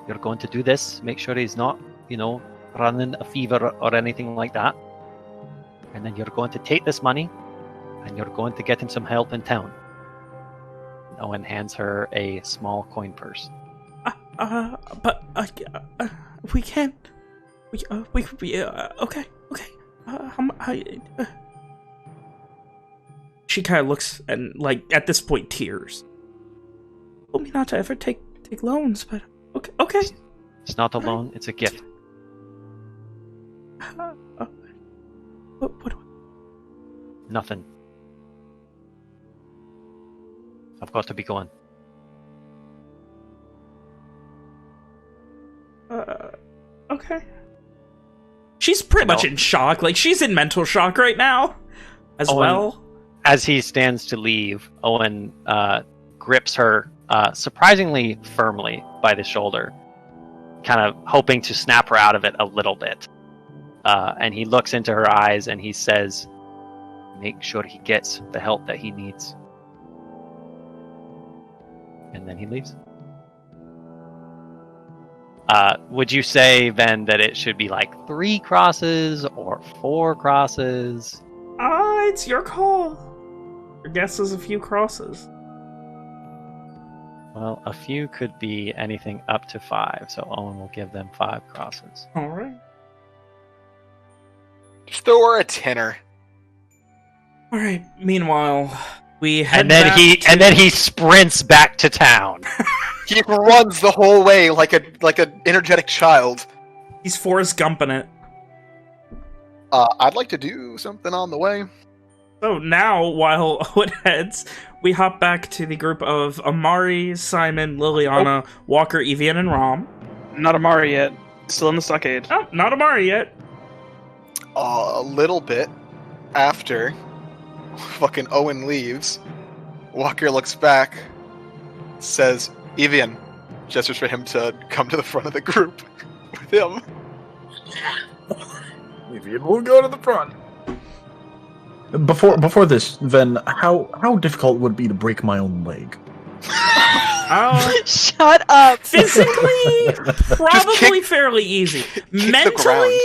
You're going to do this, make sure he's not, running a fever or anything like that. And then you're going to take this money and you're going to get him some help in town. Owen hands her a small coin purse. But we can't. We could be. Okay. She kind of looks and, like, at this point, tears. Told me not to ever take loans, but okay. It's not a loan; it's a gift. What? Nothing. I've got to be going. Okay. She's pretty much in shock. Like, she's in mental shock right now, as well. As he stands to leave, Owen grips her surprisingly firmly by the shoulder, kind of hoping to snap her out of it a little bit. And he looks into her eyes and he says, "Make sure he gets the help that he needs." And then he leaves. Would you say then that it should be like 3 crosses or 4 crosses? It's your call. Your guess is a few crosses. Well, a few could be anything up to 5, so Owen will give them 5 crosses. All right. Just throw her a tenner. All right. Meanwhile, We head And then he sprints back to town. He runs the whole way like an energetic child. He's Forrest Gumping it. I'd like to do something on the way. So now, while Owen heads, we hop back to the group of Amari, Simon, Liliana, Walker, Evian, and Rom. Not Amari yet. Still in the stockade. Oh, not Amari yet. A little bit after fucking Owen leaves, Walker looks back, says, Evian, gestures for him to come to the front of the group with him. Evian will go to the front. Before this, then, how difficult would it be to break my own leg? Shut up. Physically, probably fairly easy. Mentally,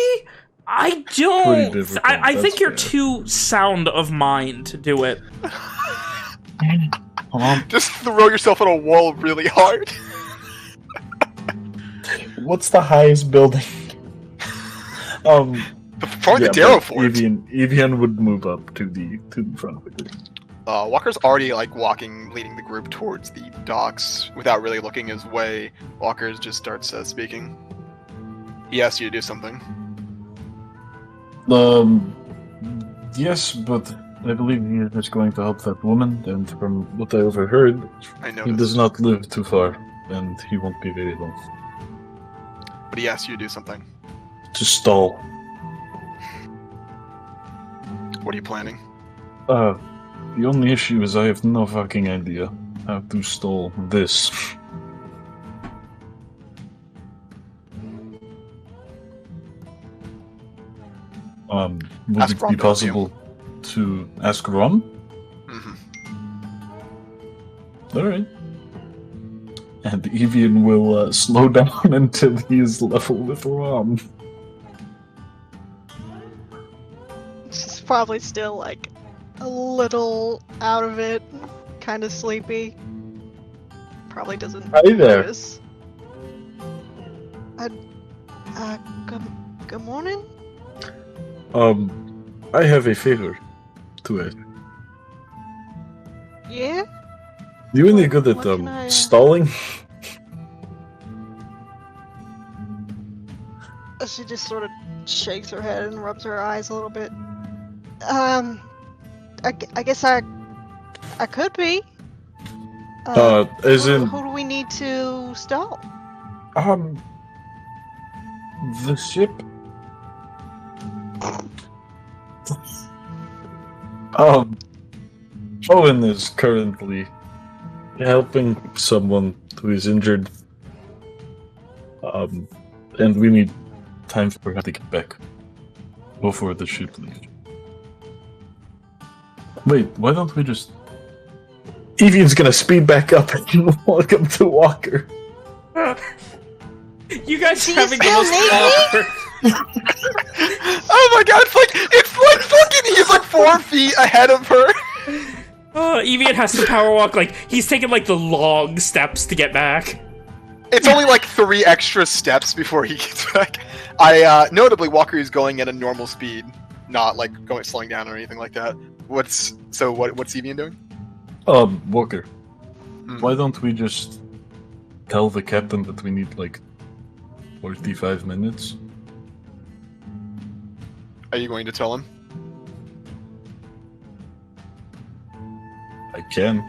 I don't. I think you're too sound of mind to do it. Just throw yourself on a wall really hard. What's the highest building? Probably the Darrow Fort. Evian would move up to the front of the group. Walker's already leading the group towards the docks without really looking his way. Walker just starts speaking. He asks you to do something. Yes, but I believe he is going to help that woman, and from what I overheard, he does not live too far, and he won't be very long. But he asks you to do something. To stall. What are you planning? The only issue is I have no fucking idea how to stall this. Would it be possible to ask Ron? Mm-hmm. Alright. And Evian will slow down until he is level with Ron. She's probably still, a little out of it, kind of sleepy. Probably doesn't Hi there. notice. Good morning? I have a favor to ask. Yeah? You any good at, What can I, stalling? She just sort of shakes her head and rubs her eyes a little bit. I guess I could be. As in... Who do we need to stall? The ship... Owen is currently helping someone who is injured. And we need time for her to get back before the ship leaves. Wait, why don't we just... Evian's gonna speed back up and welcome to Walker. You guys are having the most awkward... Oh my god, it's like fucking, he's 4 feet ahead of her. Evian has to power walk, he's taking, the long steps to get back. It's only 3 extra steps before he gets back. Notably, Walker is going at a normal speed, not slowing down or anything like that. What's Evian doing? Walker, why don't we just tell the captain that we need 45 minutes? Are you going to tell him? I can.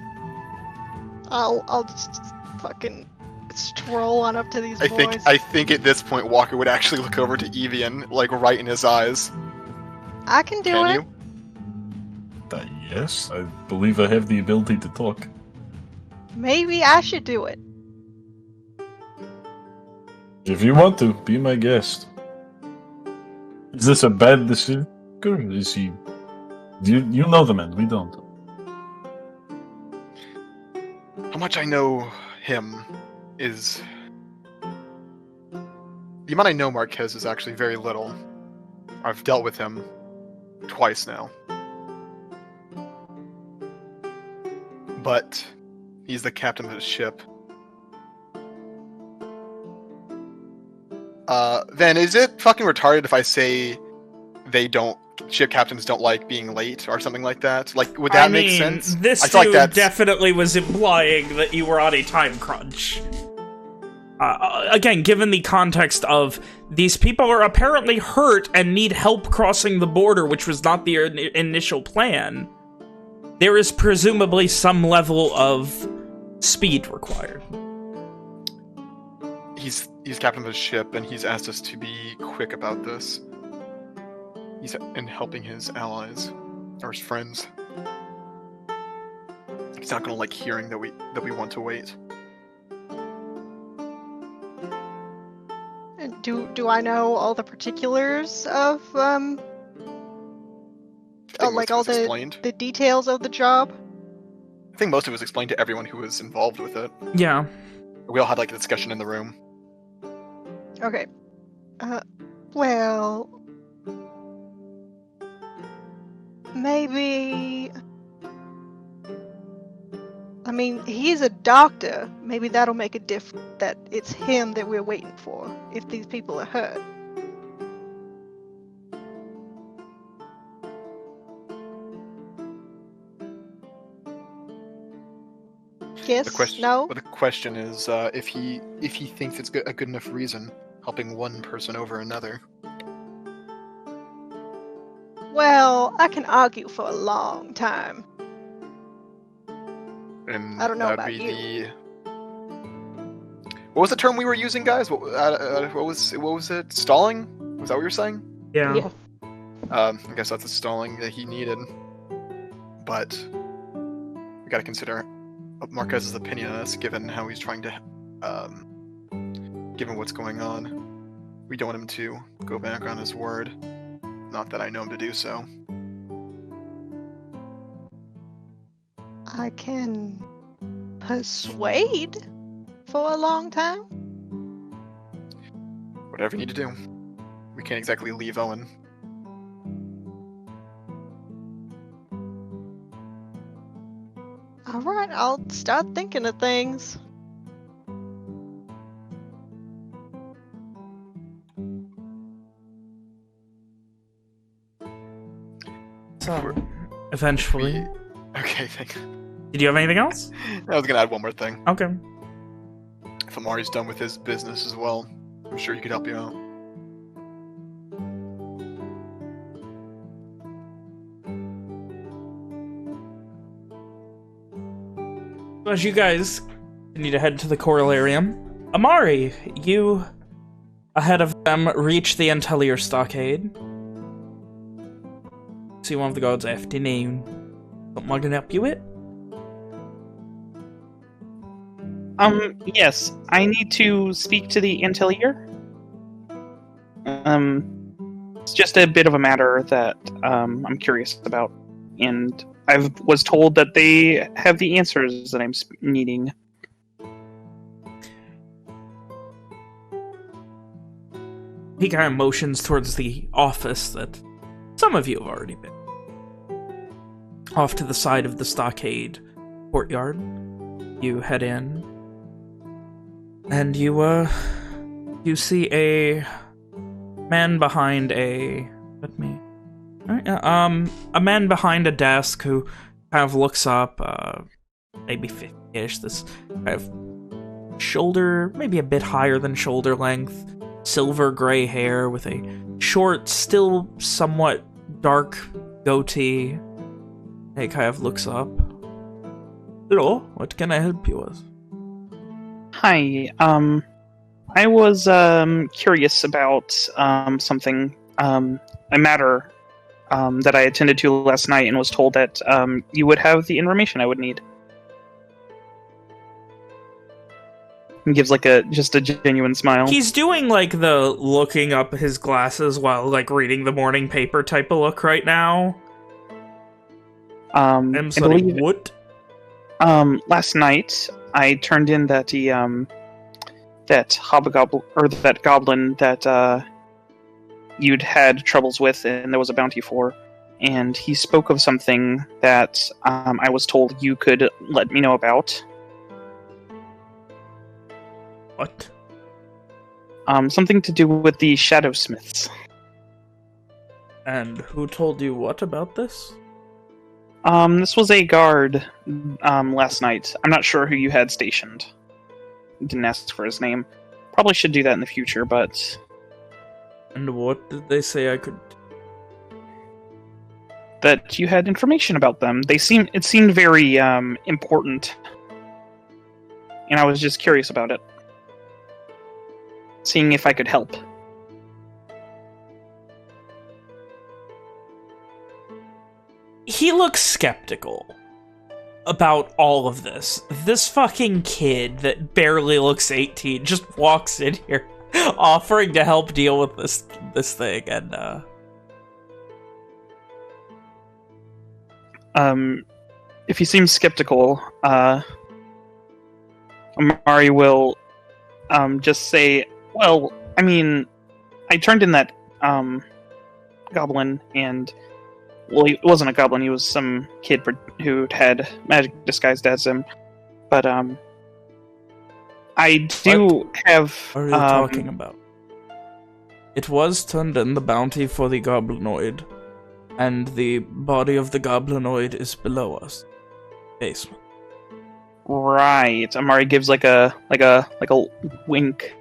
I'll just fucking stroll on up to these boys. I think at this point Walker would actually look over to Evian, right in his eyes. I can do it. Yes, I believe I have the ability to talk. Maybe I should do it. If you want to, be my guest. Is this a bad decision? Or is he... You know the man, we don't. How much I know him is... The amount I know Marquez is actually very little. I've dealt with him twice now. But he's the captain of the ship. Then is it fucking retarded if I say they don't ship captains don't like being late or something like that. Like, would that make sense? This I feel dude like that's... definitely was implying that you were on a time crunch. Again, given the context of these people are apparently hurt and need help crossing the border, which was not the initial plan, there is presumably some level of speed required. He's captain of the ship, and he's asked us to be quick about this. He's in helping his allies or his friends. He's not gonna like hearing that we want to wait. Do I know all the particulars of like all the details of the job? I think most of it was explained to everyone who was involved with it. Yeah. We all had like a discussion in the room. Okay. Well, maybe. I mean, he's a doctor. Maybe that'll make a difference that it's him that we're waiting for if these people are hurt. Yes? No? But the question is if he thinks it's a good enough reason helping one person over another. Well, I can argue for a long time. And I don't know that would about be you. What was the term we were using, guys? What was it? Stalling? Was that what you were saying? Yeah. I guess that's the stalling that he needed. But we gotta consider Marquez's opinion on this, given how he's trying to, given what's going on. We don't want him to go back on his word. Not that I know him to do so. I can persuade for a long time. Whatever you need to do. We can't exactly leave Owen. Alright, I'll start thinking of things. So, eventually. Okay, thank you. Did you have anything else? I was gonna add one more thing. Okay. If Amari's done with his business as well, I'm sure he could help you out. As you guys need to head to the Coralarium, Amari, you, ahead of them, reach the Intellier Stockade. See one of the guards afternoon. Something I can help you with? Yes. I need to speak to the Intellier. It's just a bit of a matter that I'm curious about, and I was told that they have the answers that I'm needing. He kind of motions towards the office that some of you have already been. Off to the side of the stockade courtyard, you head in, and you see a man behind a... a man behind a desk who kind of looks up, maybe 50-ish, this kind of shoulder, maybe a bit higher than shoulder length, silver gray hair with a short, still somewhat dark goatee. He kind of looks up. Hello, what can I help you with? Hi, I was curious about something, a matter that I attended to last night and was told that you would have the information I would need. He gives like just a genuine smile. He's doing like the looking up his glasses while like reading the morning paper type of look right now. I'm sorry, I believe, what? Last night I turned in that that hobgoblin or that goblin that you'd had troubles with, and there was a bounty for. And he spoke of something that I was told you could let me know about. What? Something to do with the Shadowsmiths. And who told you what about this? This was a guard, last night. I'm not sure who you had stationed. Didn't ask for his name. Probably should do that in the future, but... And what did they say I could... That you had information about them. It seemed very, important. And I was just curious about it. Seeing if I could help. He looks skeptical about all of this. This fucking kid that barely looks 18 just walks in here offering to help deal with this thing, and if he seems skeptical, Amari will just say, well, I mean, I turned in that goblin, and well, he wasn't a goblin, he was some kid who had magic disguised as him, but I do have... What are you talking about? It was turned in, the bounty for the goblinoid, and the body of the goblinoid is below us. Basement. Right. Amari gives like a wink.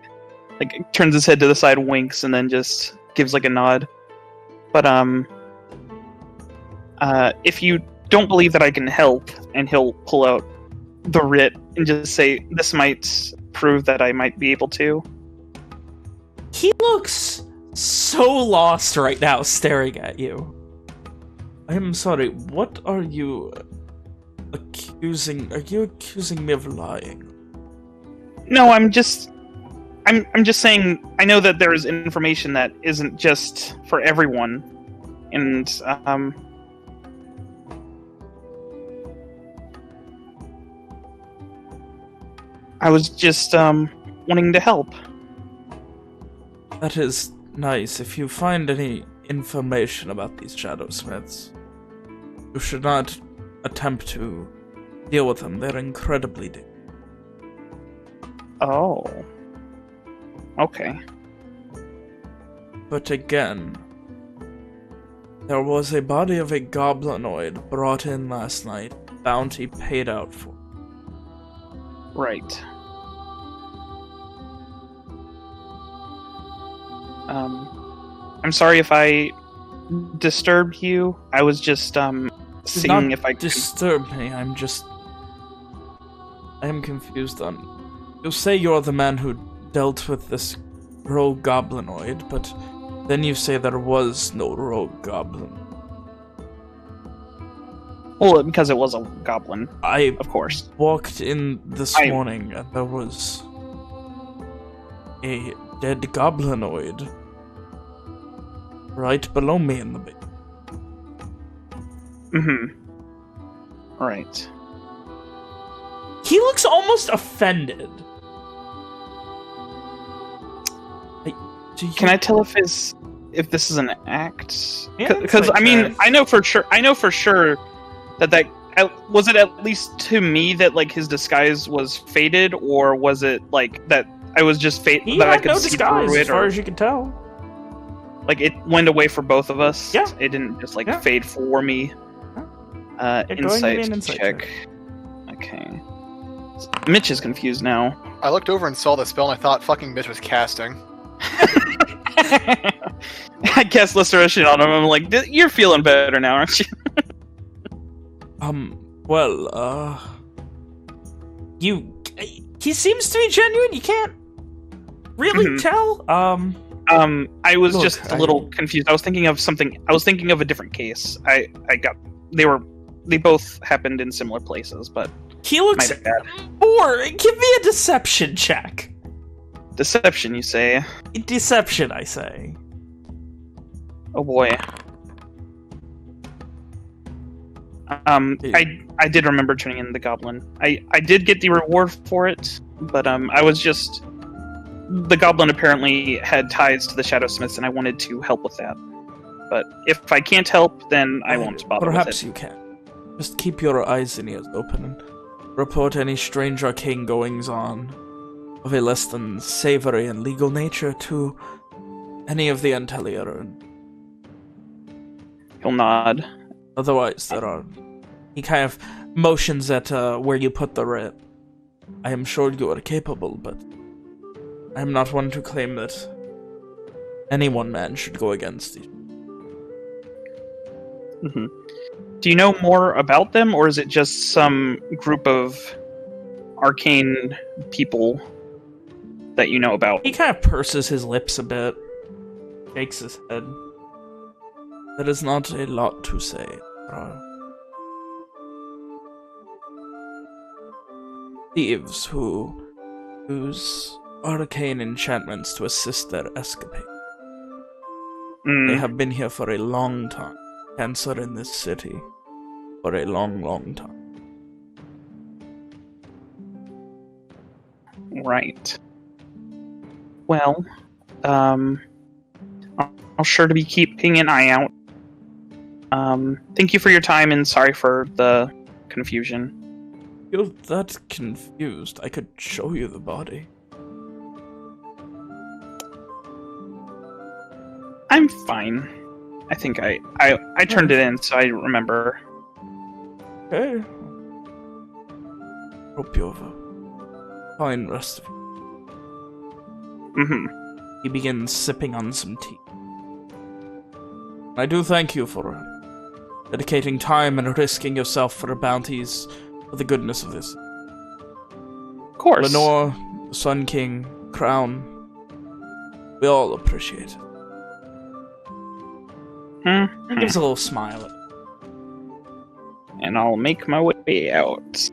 Like turns his head to the side, winks, and then just gives like a nod. But if you don't believe that I can help, and he'll pull out the writ and just say, this might prove that I might be able to. He looks so lost right now, staring at you. I'm sorry, what are you accusing? Are you accusing me of lying? No, I'm just saying, I know that there is information that isn't just for everyone, and I was just wanting to help. That is nice. If you find any information about these Shadowsmiths, you should not attempt to deal with them. They're incredibly dangerous. Oh. Okay. But again, there was a body of a goblinoid brought in last night, bounty paid out for. Right. I'm sorry if I disturbed you. I was just seeing if I could... disturb me. I am confused on... You say you're the man who dealt with this rogue goblinoid, but then you say there was no rogue goblin. Well, because it was a goblin, of course. Walked in this morning, and there was a dead goblinoid right below me in the bed. Right. He looks almost offended. Can I tell if this is an act? Yeah, Because like I mean, that. I know for sure that was it, at least to me, that like his disguise was faded, or was it like that I was just He that I had could no see disguise, through it, as far or as you can tell. like it went away for both of us? Yeah. It didn't just like Yeah. fade for me. Yeah, go ahead and give me Insight an insight check. Okay. Mitch is confused now. I looked over and saw the spell, and I thought fucking Mitch was casting. I cast Restoration on him. I'm like, you're feeling better now, aren't you? He seems to be genuine. You can't really tell. I was Look, just a little confused. I was thinking of something. I was thinking of a different case. They both happened in similar places, but he looks might have bad. Or give me a deception check. Deception, you say? Deception, I say. Oh boy. I did remember turning in the goblin. I did get the reward for it, but I was just... The goblin apparently had ties to the Shadowsmiths, and I wanted to help with that. But if I can't help, then I won't bother with it. Perhaps you can. Just keep your eyes and ears open and report any strange arcane goings-on of a less than savory and legal nature to any of the Intellier. He'll nod. Otherwise, there are... He kind of motions at where you put the rat. I am sure you are capable, but I am not one to claim that any one man should go against you. Mm-hmm. Do you know more about them, or is it just some group of arcane people that you know about? He kind of purses his lips a bit, shakes his head. There is not a lot to say. Thieves who use arcane enchantments to assist their escapade. They have been here for a long time. Cancer in this city for a long, long time. Right. Well, I'll sure to be keeping an eye out. Thank you for your time, and sorry for the confusion. You're that confused. I could show you the body. I'm fine. I think I turned it in, so I remember. Okay. Hope you have a fine rest of you. Mm-hmm. He begins sipping on some tea. I do thank you for dedicating time and risking yourself for bounties for the goodness of this. Of course. Lenore, the Sun King, Crown, we all appreciate it. Mm-hmm. He gives a little smile. And I'll make my way out.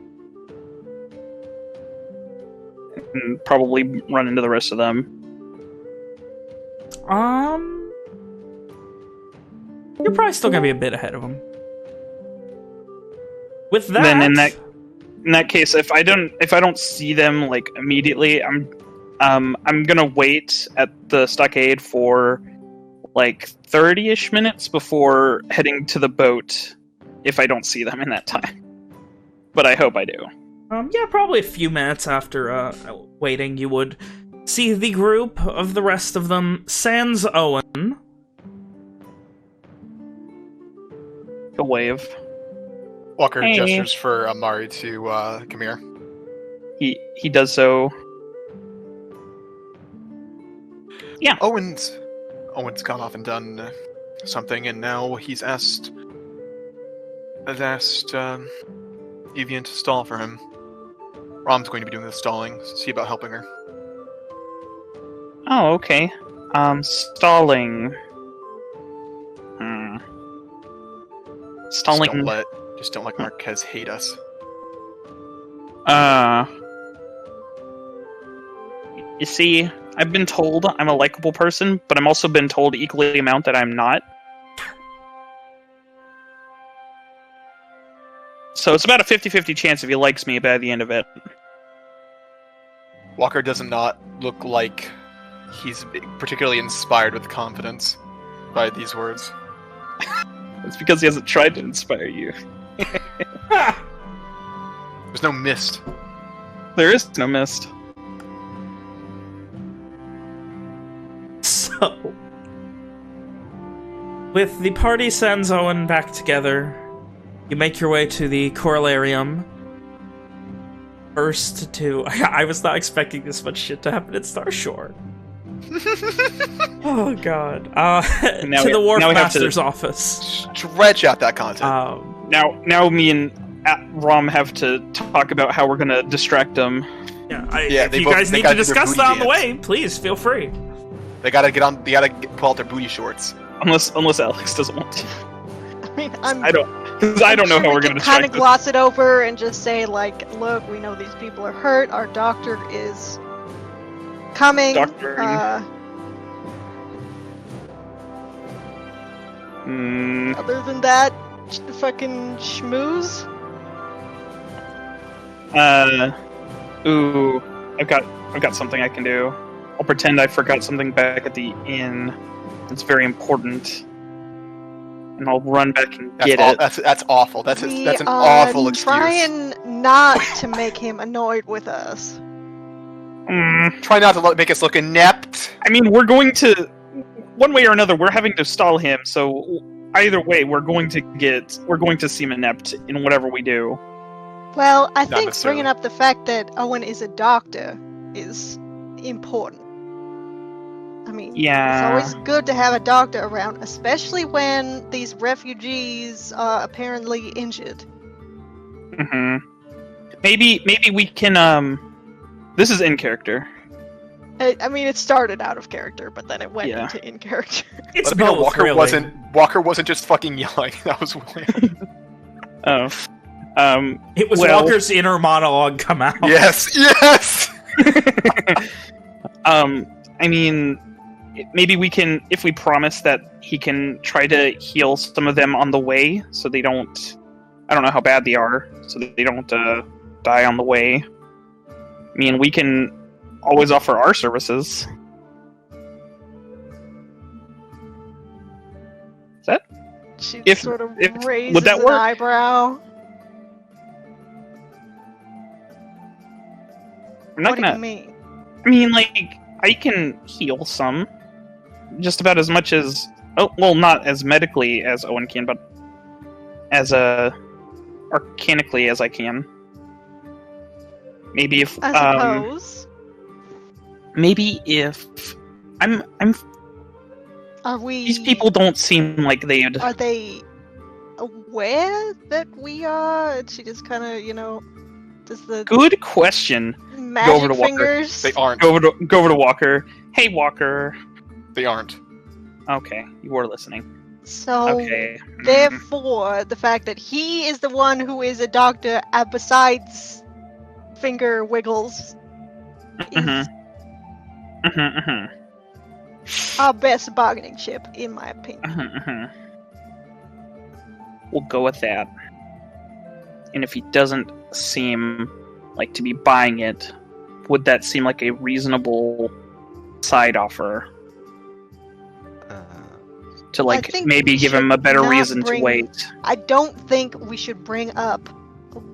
And probably run into the rest of them. You're probably still gonna be a bit ahead of him. With that, then in that case, if I don't see them like immediately, I'm gonna wait at the stockade for like 30-ish minutes before heading to the boat. If I don't see them in that time, but I hope I do. Yeah, probably a few minutes after waiting, you would see the group of the rest of them, sans Owen. He'll wave. Walker gestures for Mari to come here. He does so. Yeah. Owen's gone off and done something, and now he's asked Evian to stall for him. Rom's going to be doing the stalling. See about helping her. Oh, okay. Stalling. Stalling. Just don't let Marquez hate us. You see, I've been told I'm a likable person, but I'm also been told equally amount that I'm not. So it's about a 50-50 chance if he likes me by the end of it. Walker does not look like he's particularly inspired with confidence by these words. It's because he hasn't tried to inspire you. There's no mist. There is no mist. So, with the party sans Owen back together, you make your way to the Corallarium. First to... I was not expecting this much shit to happen at Starshore. Oh, God. To the Wharf Master's office. Stretch out that content. Now me and Rom have to talk about how we're going to distract them. If you guys need to discuss that on the way, please, feel free. They gotta pull out their booty shorts. Unless Alex doesn't want to. I mean, I don't know how we're going to distract kind of gloss it over and just say, like, look, we know these people are hurt. Our doctor is coming. Other than that, fucking schmooze. Ooh, I've got something I can do. I'll pretend I forgot something back at the inn. It's very important. And I'll run back and get it. That's awful. That's an awful excuse. Trying not to make him annoyed with us. Try not to make us look inept. I mean, we're going to... One way or another, we're having to stall him, so either way, we're going to seem inept in whatever we do. Well, I Not think necessarily. bringing up the fact that Owen is a doctor is important. I mean, Yeah. it's always good to have a doctor around, especially when these refugees are apparently injured. Maybe we can. This is in character. I mean, it started out of character, but then it went Yeah. into in character. It's Let me know both, Walker really. wasn't just fucking yelling. That was William. Oh. It was well- Walker's inner monologue come out. Yes. I mean, maybe we can, if we promise that he can try to heal some of them on the way, so they don't. I don't know how bad they are, so that they don't die on the way. I mean, we can always offer our services. Is that? She If- sort of if- raises would that an work? eyebrow. I'm not What do gonna. you mean? I mean, like, I can heal some, just about as much as. Oh, well, not as medically as Owen can, but as arcanically as I can. Maybe if I suppose. maybe if I'm Are we? these people don't seem like they'd. Are they aware that we are? And she just kind of, does the Good question. magic over to Walker. fingers? They aren't. Go over to Walker. Hey, Walker. They aren't. Okay, you were listening. So, Okay. therefore, the fact that he is the one who is a doctor, besides finger wiggles, Mhm. is our best bargaining chip, in my opinion. We'll go with that. And if he doesn't seem like to be buying it, would that seem like a reasonable side offer? To I think maybe we give him should a better not reason bring- to wait. I don't think we should bring up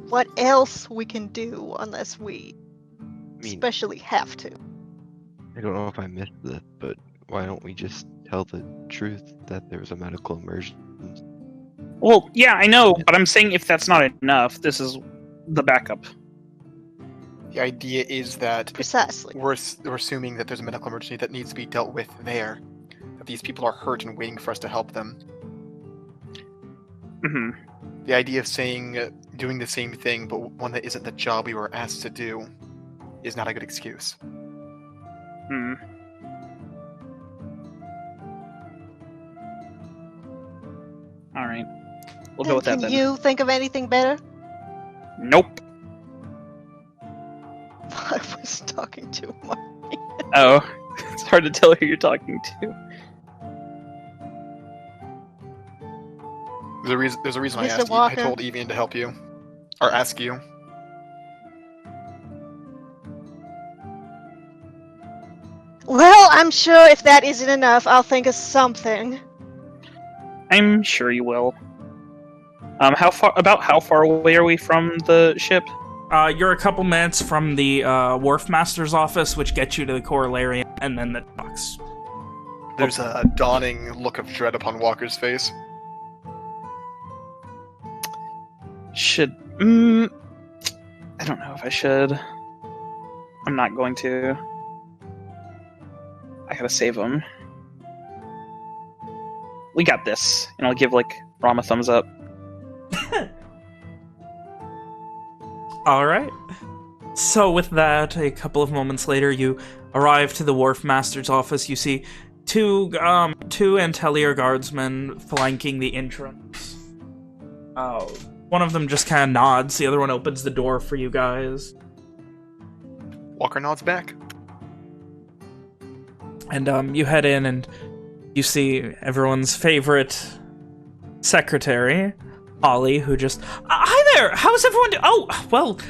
what else we can do unless we especially have to. I don't know if I missed this, but why don't we just tell the truth that there was a medical emergency? Well, yeah, I know, but I'm saying if that's not enough, this is the backup. The idea is that Precisely. we're assuming that there's a medical emergency that needs to be dealt with there. That these people are hurt and waiting for us to help them. hmm The idea of doing the same thing, but one that isn't the job we were asked to do, is not a good excuse. Hmm. All right, we'll go with that Can then. you think of anything better? Nope. I was talking to Mark. Oh, it's hard to tell who you're talking to. There's a reason I Mr. asked. I Walker. told Evian to help you, or ask you. Well, I'm sure if that isn't enough, I'll think of something. I'm sure you will. How far away are we from the ship? You're a couple minutes from the Wharf Master's office, which gets you to the Corollarium, and then the docks. There's a dawning look of dread upon Walker's face. Should I don't know if I should. I'm not going to. I gotta save him. We got this, and I'll give Rom a thumbs up. All right. So with that, a couple of moments later, you arrive to the Wharf Master's office. You see two Antelier guardsmen flanking the entrance. One of them just kind of nods. The other one opens the door for you guys. Walker nods back. And you head in and you see everyone's favorite secretary, Ollie, who just... hi there! How's everyone doing? Oh, well,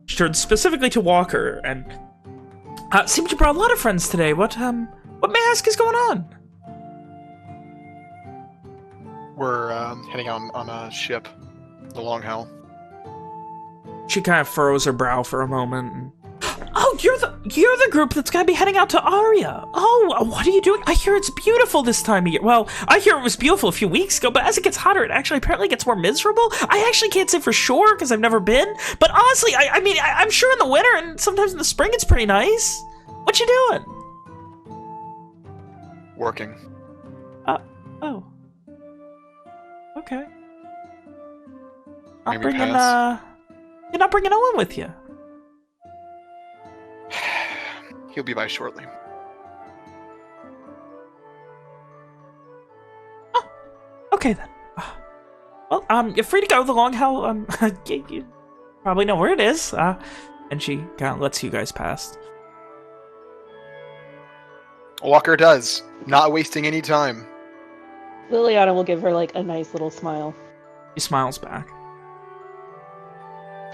turned specifically to Walker, and... seems you brought a lot of friends today. What may I ask is going on? We're heading out on a ship, the Long Howl. She kind of furrows her brow for a moment. And, oh, Oh, you're the group that's gonna be heading out to Aria. Oh, what are you doing? I hear it's beautiful this time of year. Well, I hear it was beautiful a few weeks ago, but as it gets hotter, it actually apparently gets more miserable. I actually can't say for sure because I've never been. But honestly, I mean, I'm sure in the winter and sometimes in the spring it's pretty nice. What you doing? Working. Oh. Okay. Maybe pass. You're not bringing Owen with you. He'll be by shortly. Oh, okay then. Well, you're free to go. The Long Howl, you probably know where it is. And she kind of lets you guys pass. Walker does, not wasting any time. Liliana will give her like a nice little smile. She smiles back.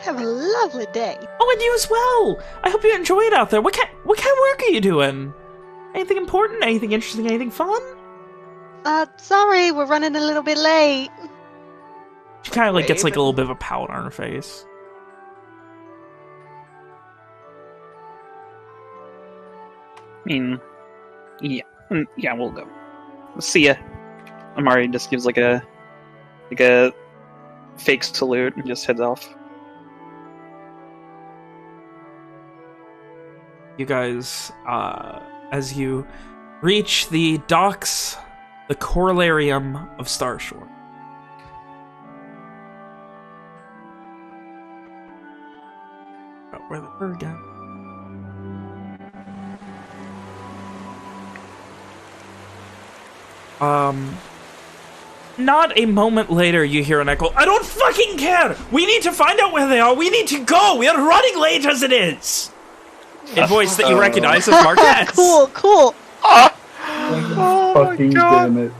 Have a lovely day. Oh, and you as well. I hope you enjoy it out there. What kind of work are you doing? Anything important? Anything interesting? Anything fun? Sorry, we're running a little bit late. She kind of like gets like a little bit of a pout on her face. I mean, yeah, we'll go. See ya. Amari just gives like a fake salute and just heads off. You guys, as you reach the docks, the corollarium of Starshore. Oh, where the bird go? Not a moment later, you hear an echo. I don't fucking care! We need to find out where they are! We need to go! We are running late as it is! A voice that you recognize as Marquez. Cool. Oh Fucking my god! damn it,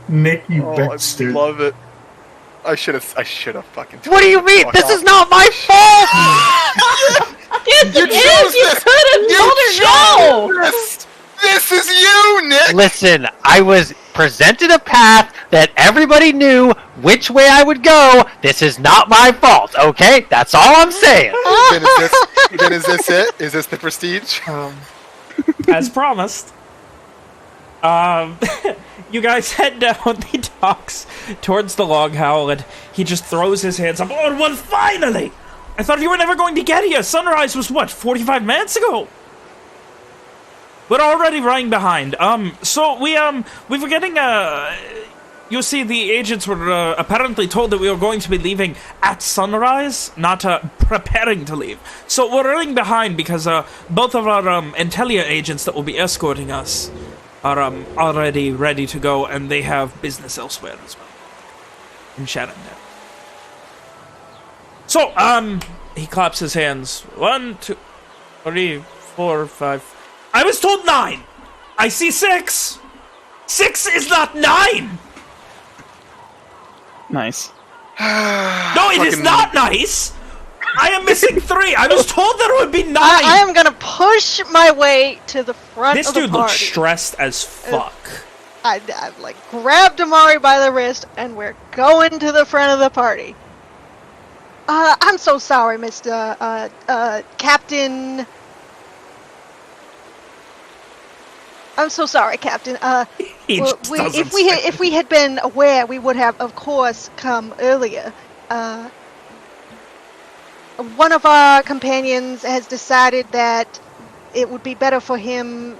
Nick, you I bastard! love it. I should have fucking. What do you mean? This is not my fault! Yes, You it is! You chose could have told her no! This is you, Nick. Listen, I was presented a path that everybody knew which way I would go. This is not my fault, okay? That's all I'm saying. Then is this it? Is this the prestige? As promised. You guys head down the docks towards the Long Howl, and he just throws his hands up. Oh, well, finally! I thought you were never going to get here. Sunrise was, what, 45 minutes ago? We're already running behind. So we were getting, you see, the agents were, apparently told that we were going to be leaving at sunrise, not, preparing to leave. So we're running behind because, both of our, Intellia agents that will be escorting us are, already ready to go, and they have business elsewhere as well. In Sharondale. So, he claps his hands. 1, 2, 3, 4, 5... I was told 9! I see 6! 6 is not 9! Nice. No, it is not nice! I am missing 3! I was told there would be 9! I am gonna push my way to the front This of the dude party. looks stressed as fuck. I've like grabbed Amari by the wrist and we're going to the front of the party. I'm so sorry, Mr. Captain. I'm so sorry, Captain. If we had been aware, we would have, of course, come earlier. One of our companions has decided that it would be better for him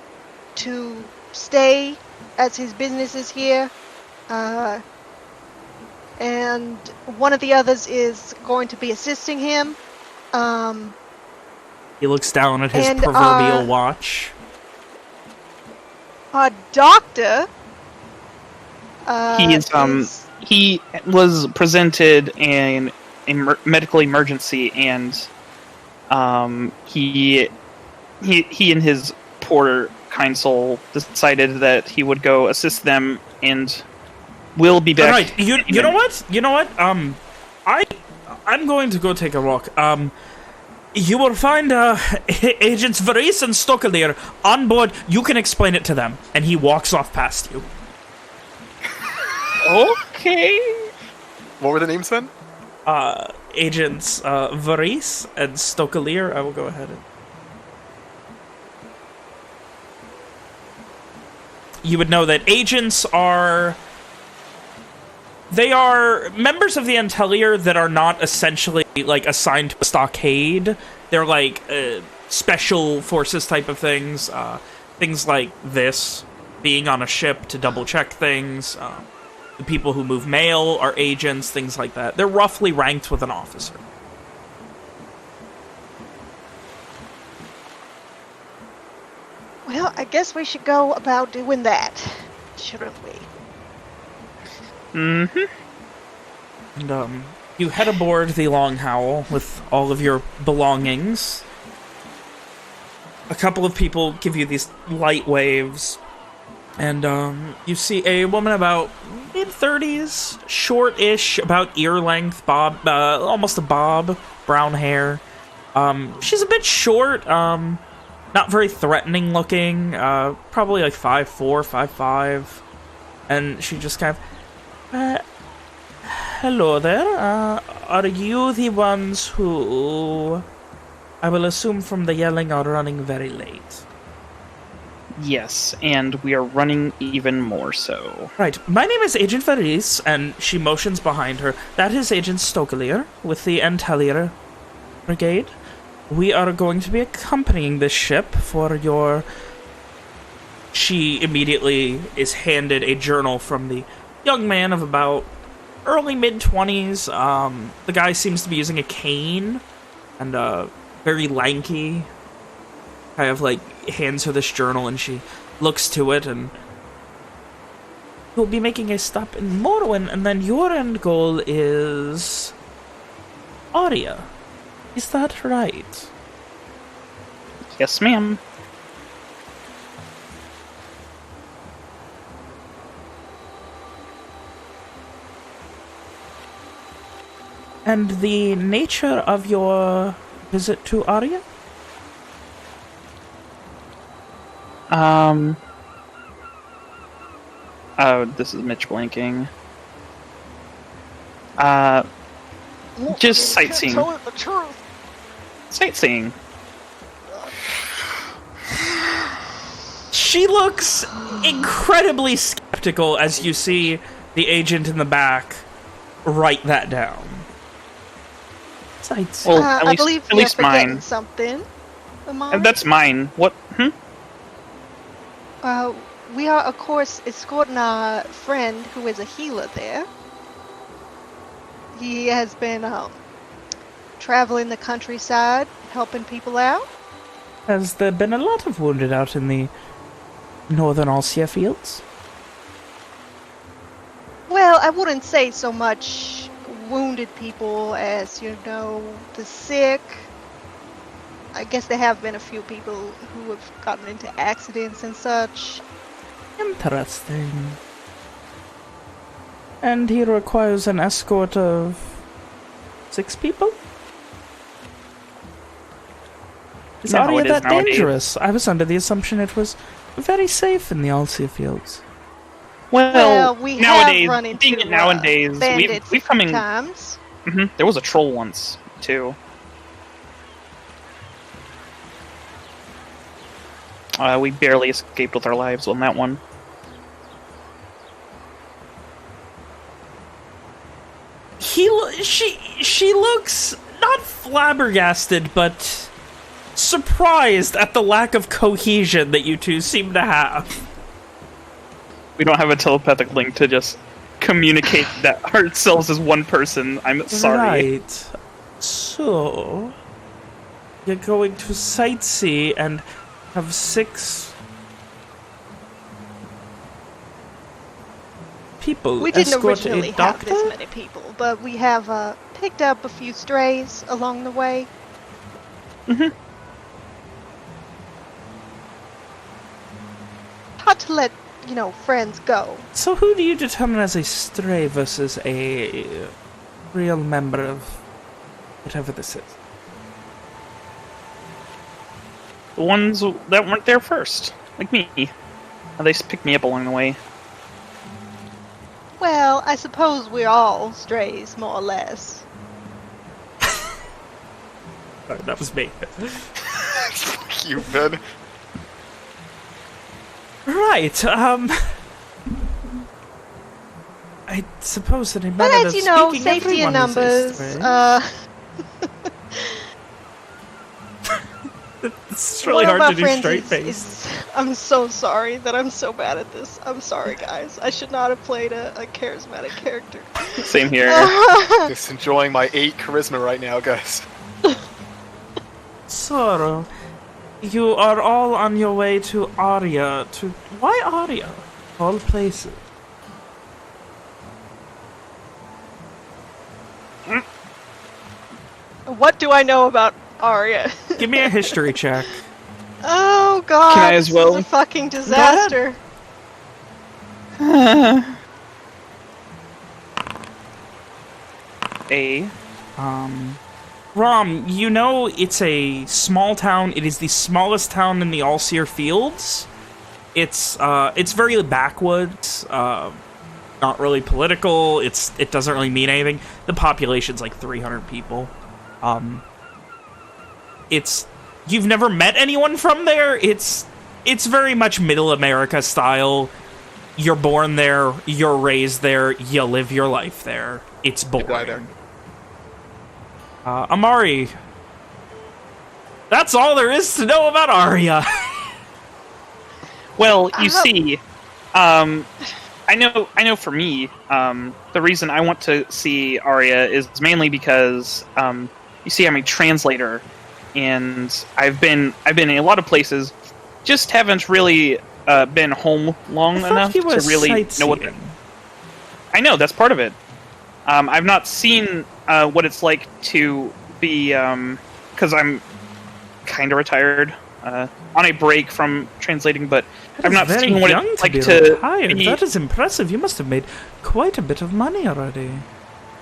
to stay as his business is here. And one of the others is going to be assisting him. He looks down at his proverbial watch. Our doctor. He was presented in a medical emergency, and he and his poor kind soul decided that he would go assist them and will be back. Right. You know what? You know what? I'm going to go take a walk. You will find Agents Varese and Stokelier on board. You can explain it to them. And he walks off past you. Okay. What were the names then? Agents Varese and Stokelier. I will go ahead and... you would know that agents are... They are members of the Intellier that are not essentially, like, assigned to a stockade. They're, like, special forces type of things. Things like this, being on a ship to double-check things. The people who move mail are agents, things like that. They're roughly ranked with an officer. Well, I guess we should go about doing that, shouldn't we? Mm-hmm. And, you head aboard the Long Howl with all of your belongings. A couple of people give you these light waves. And, you see a woman about mid-30s, short-ish, about ear length, bob, almost a bob, brown hair. She's a bit short, not very threatening looking, probably like 5'4", 5'5". And she just kind of, hello there, are you the ones who, I will assume from the yelling, are running very late? Yes, and we are running even more so. Right, my name is Agent Varese, and she motions behind her. That is Agent Stokelier with the Intellier Brigade. We are going to be accompanying this ship for your... She immediately is handed a journal from the young man of about early mid-20s. The guy seems to be using a cane and very lanky. Kind of like hands her this journal and she looks to it and you'll be making a stop in Morrowind and then your end goal is Aria. Is that right? Yes, ma'am. And the nature of your visit to Aria? Oh, this is Mitch blanking. Just sightseeing. Tell it the truth. Sightseeing. She looks incredibly skeptical as you see the agent in the back write that down. Sightseeing. Well, I believe at least you're forgetting mine. something. Amari? That's mine. What? We are, of course, escorting our friend who is a healer there. He has been traveling the countryside, helping people out. Has there been a lot of wounded out in the northern Alcia fields? Well, I wouldn't say so much wounded people as, you know, the sick. I guess there have been a few people who have gotten into accidents and such. Interesting. And he requires an escort of 6 people? Is No, Aria it is that nowadays. dangerous? I was under the assumption it was very safe in the Alcia fields. Well, we nowadays, have run into being it nowadays, bandits we've come in. times. There was a troll once too. We barely escaped with our lives on that one. She looks not flabbergasted, but surprised at the lack of cohesion that you two seem to have. We don't have a telepathic link to just communicate that ourselves as one person. I'm sorry. Right. So, you're going to sightsee and have 6 people. We didn't escort originally a have doctor? this many people, but we have picked up a few strays along the way. Hard to let, you know, friends go. So who do you determine as a stray versus a real member of whatever this is? The ones that weren't there first, like me. They picked me up along the way. Well, I suppose we're all strays, more or less. Sorry, that was me. Fuck you, Ben. Right, I suppose that a But method as of you know, speaking, safety in everyone is numbers. It's really One of hard my to do friends straight face. I'm so sorry that I'm so bad at this. I'm sorry, guys. I should not have played a charismatic character. Same here. Just enjoying my 8 charisma right now, guys. So, you are all on your way to Aria. Why Aria? All places. What do I know about Arya? Give me a history check. Oh god, Can I as well? This is a fucking disaster. A. Rom, you know it's a small town. It is the smallest town in the Allseer Fields. It's very backwoods. Not really political. It doesn't really mean anything. The population's like 300 people. You've never met anyone from there. It's very much Middle America style. You're born there. You're raised there. You live your life there. It's boring. Amari. That's all there is to know about Arya. Well, you see, I know for me, the reason I want to see Arya is mainly because, you see, I'm a translator, and I've been in a lot of places, just haven't really been home long enough to really know what. I know that's part of it. I've not seen what it's like to be, because I'm kind of retired, on a break from translating, but I've not seen what it's like to be... That is impressive. You must have made quite a bit of money already.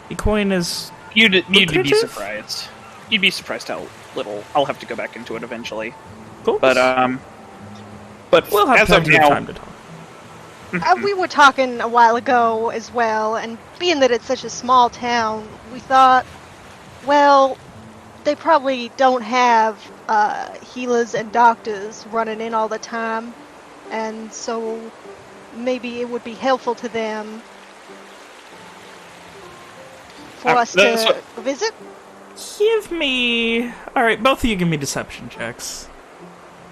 The coin is You'd be surprised. You'd be surprised how little. I'll have to go back into it eventually. Cool. But we'll have as of now, time to talk. We were talking a while ago as well, and being that it's such a small town, we thought, well, they probably don't have healers and doctors running in all the time, and so maybe it would be helpful to them for us to visit. Give me... Alright, both of you give me deception checks.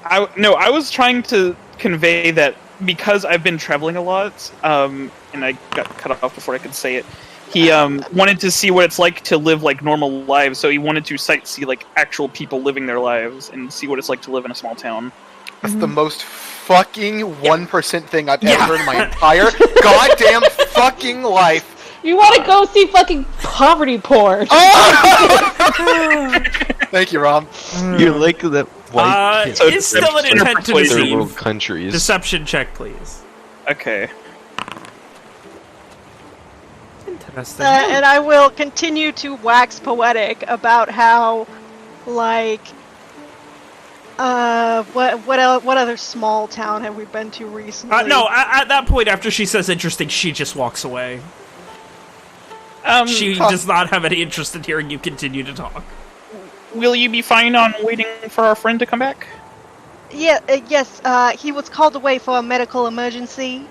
I was trying to convey that because I've been traveling a lot, and I got cut off before I could say it, he wanted to see what it's like to live like normal lives, so he wanted to sightsee like actual people living their lives and see what it's like to live in a small town. That's the most fucking 1% thing I've ever heard in my entire goddamn fucking life. You want to go see fucking poverty porn? Thank you, Rom. You're like that white kid. It's still an intent to third deceive. world countries. Deception check, please. Okay. Interesting. And I will continue to wax poetic about how, like, what other small town have we been to recently? No, at that point, after she says interesting, she just walks away. She does not have any interest in hearing you continue to talk. Will you be fine on waiting for our friend to come back? Yeah, yes, he was called away for a medical emergency.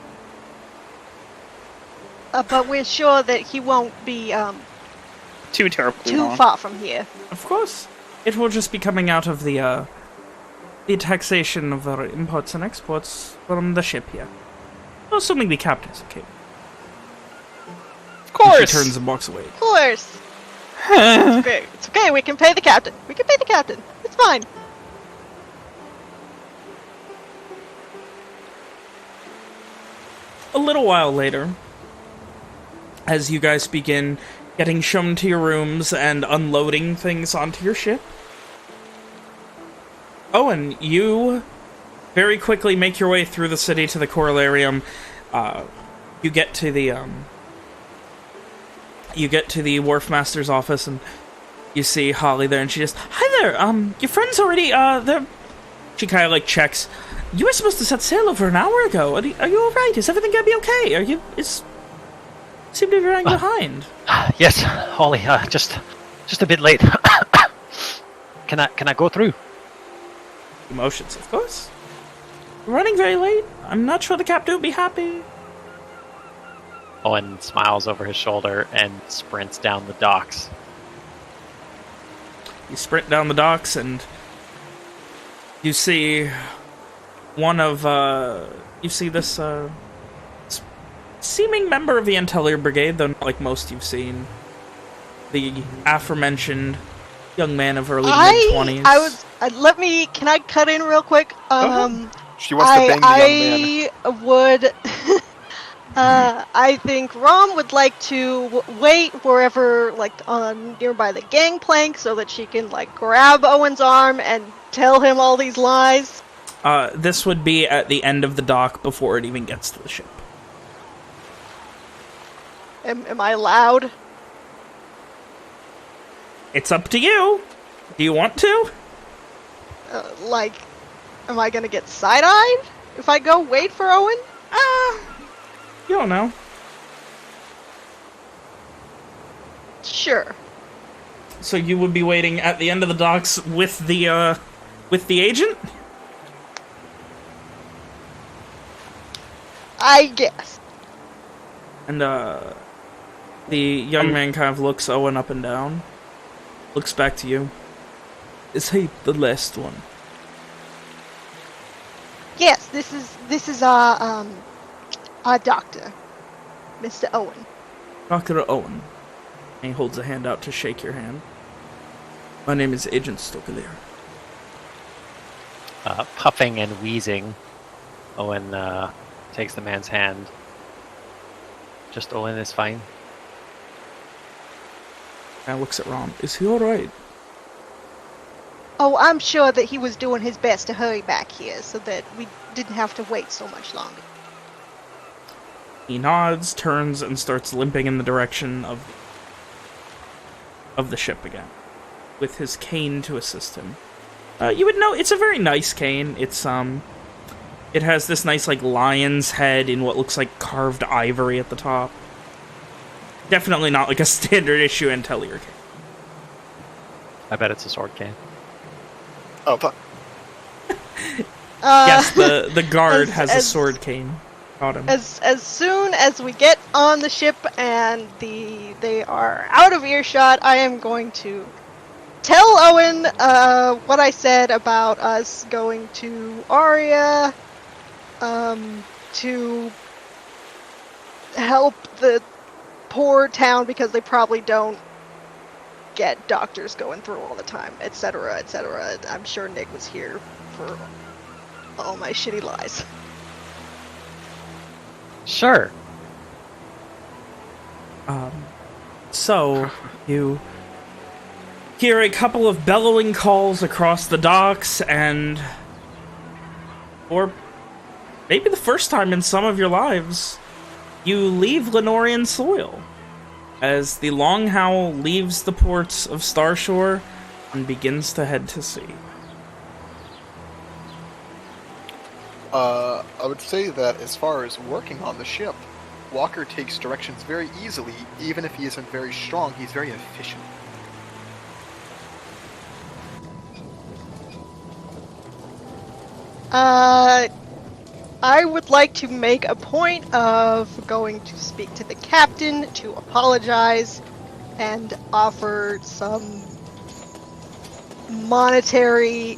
But we're sure that he won't be Too terribly too long. far from here. Of course. It will just be coming out of the taxation of our imports and exports from the ship here. Assuming the captain's okay. Of course! She turns and walks away. Of course. It's okay. It's okay. We can pay the captain. We can pay the captain. It's fine. A little while later, as you guys begin getting shown to your rooms and unloading things onto your ship, Owen, you very quickly make your way through the city to the Corolarium. You get to the wharf master's office, and you see Holly there, and she just, "Hi there, your friend's already, there." She kind of, like, checks. "You were supposed to set sail over an hour ago. Are you alright? Is everything gonna be okay? Seem to be running behind." Yes, Holly, just a bit late. Can I go through? Emotions, of course. Running very late. I'm not sure the captain would be happy. Owen smiles over his shoulder and sprints down the docks. You sprint down the docks and you see one of, you see this, seeming member of the Intellier Brigade, though not like most you've seen. The aforementioned young man of early mid-20s. Can I cut in real quick? She wants to bang the young man. Would... I think Rom would like to wait wherever, like, on nearby the gangplank so that she can, like, grab Owen's arm and tell him all these lies. This would be at the end of the dock before it even gets to the ship. Am I allowed? It's up to you. Do you want to? Am I gonna get side-eyed if I go wait for Owen? You don't know. Sure. So you would be waiting at the end of the docks with the agent? I guess. And, the young man kind of looks Owen up and down. Looks back to you. Is he the last one? Yes, this is our doctor, Mr. Owen. Dr. Owen. And he holds a hand out to shake your hand. My name is Agent Stokelier. Puffing and wheezing, Owen takes the man's hand. Just Owen is fine. And looks at Rom. Is he alright? Oh, I'm sure that he was doing his best to hurry back here so that we didn't have to wait so much longer. He nods, turns, and starts limping in the direction of the ship again, with his cane to assist him. You would know it's a very nice cane. It's it has this nice like lion's head in what looks like carved ivory at the top. Definitely not like a standard issue Intellier cane. I bet it's a sword cane. Oh, fuck. Yes, the guard has a sword cane. Got him. As soon as we get on the ship and they are out of earshot, I am going to tell Owen what I said about us going to Aria to help the poor town because they probably don't get doctors going through all the time, etc., etc. I'm sure Nick was here for all my shitty lies. Sure. So, you hear a couple of bellowing calls across the docks, and... or maybe the first time in some of your lives, you leave Lenorian soil. As the Long Howl leaves the ports of Starshore and begins to head to sea. I would say that as far as working on the ship, Walker takes directions very easily. Even if he isn't very strong, he's very efficient. I would like to make a point of going to speak to the captain to apologize and offer some monetary,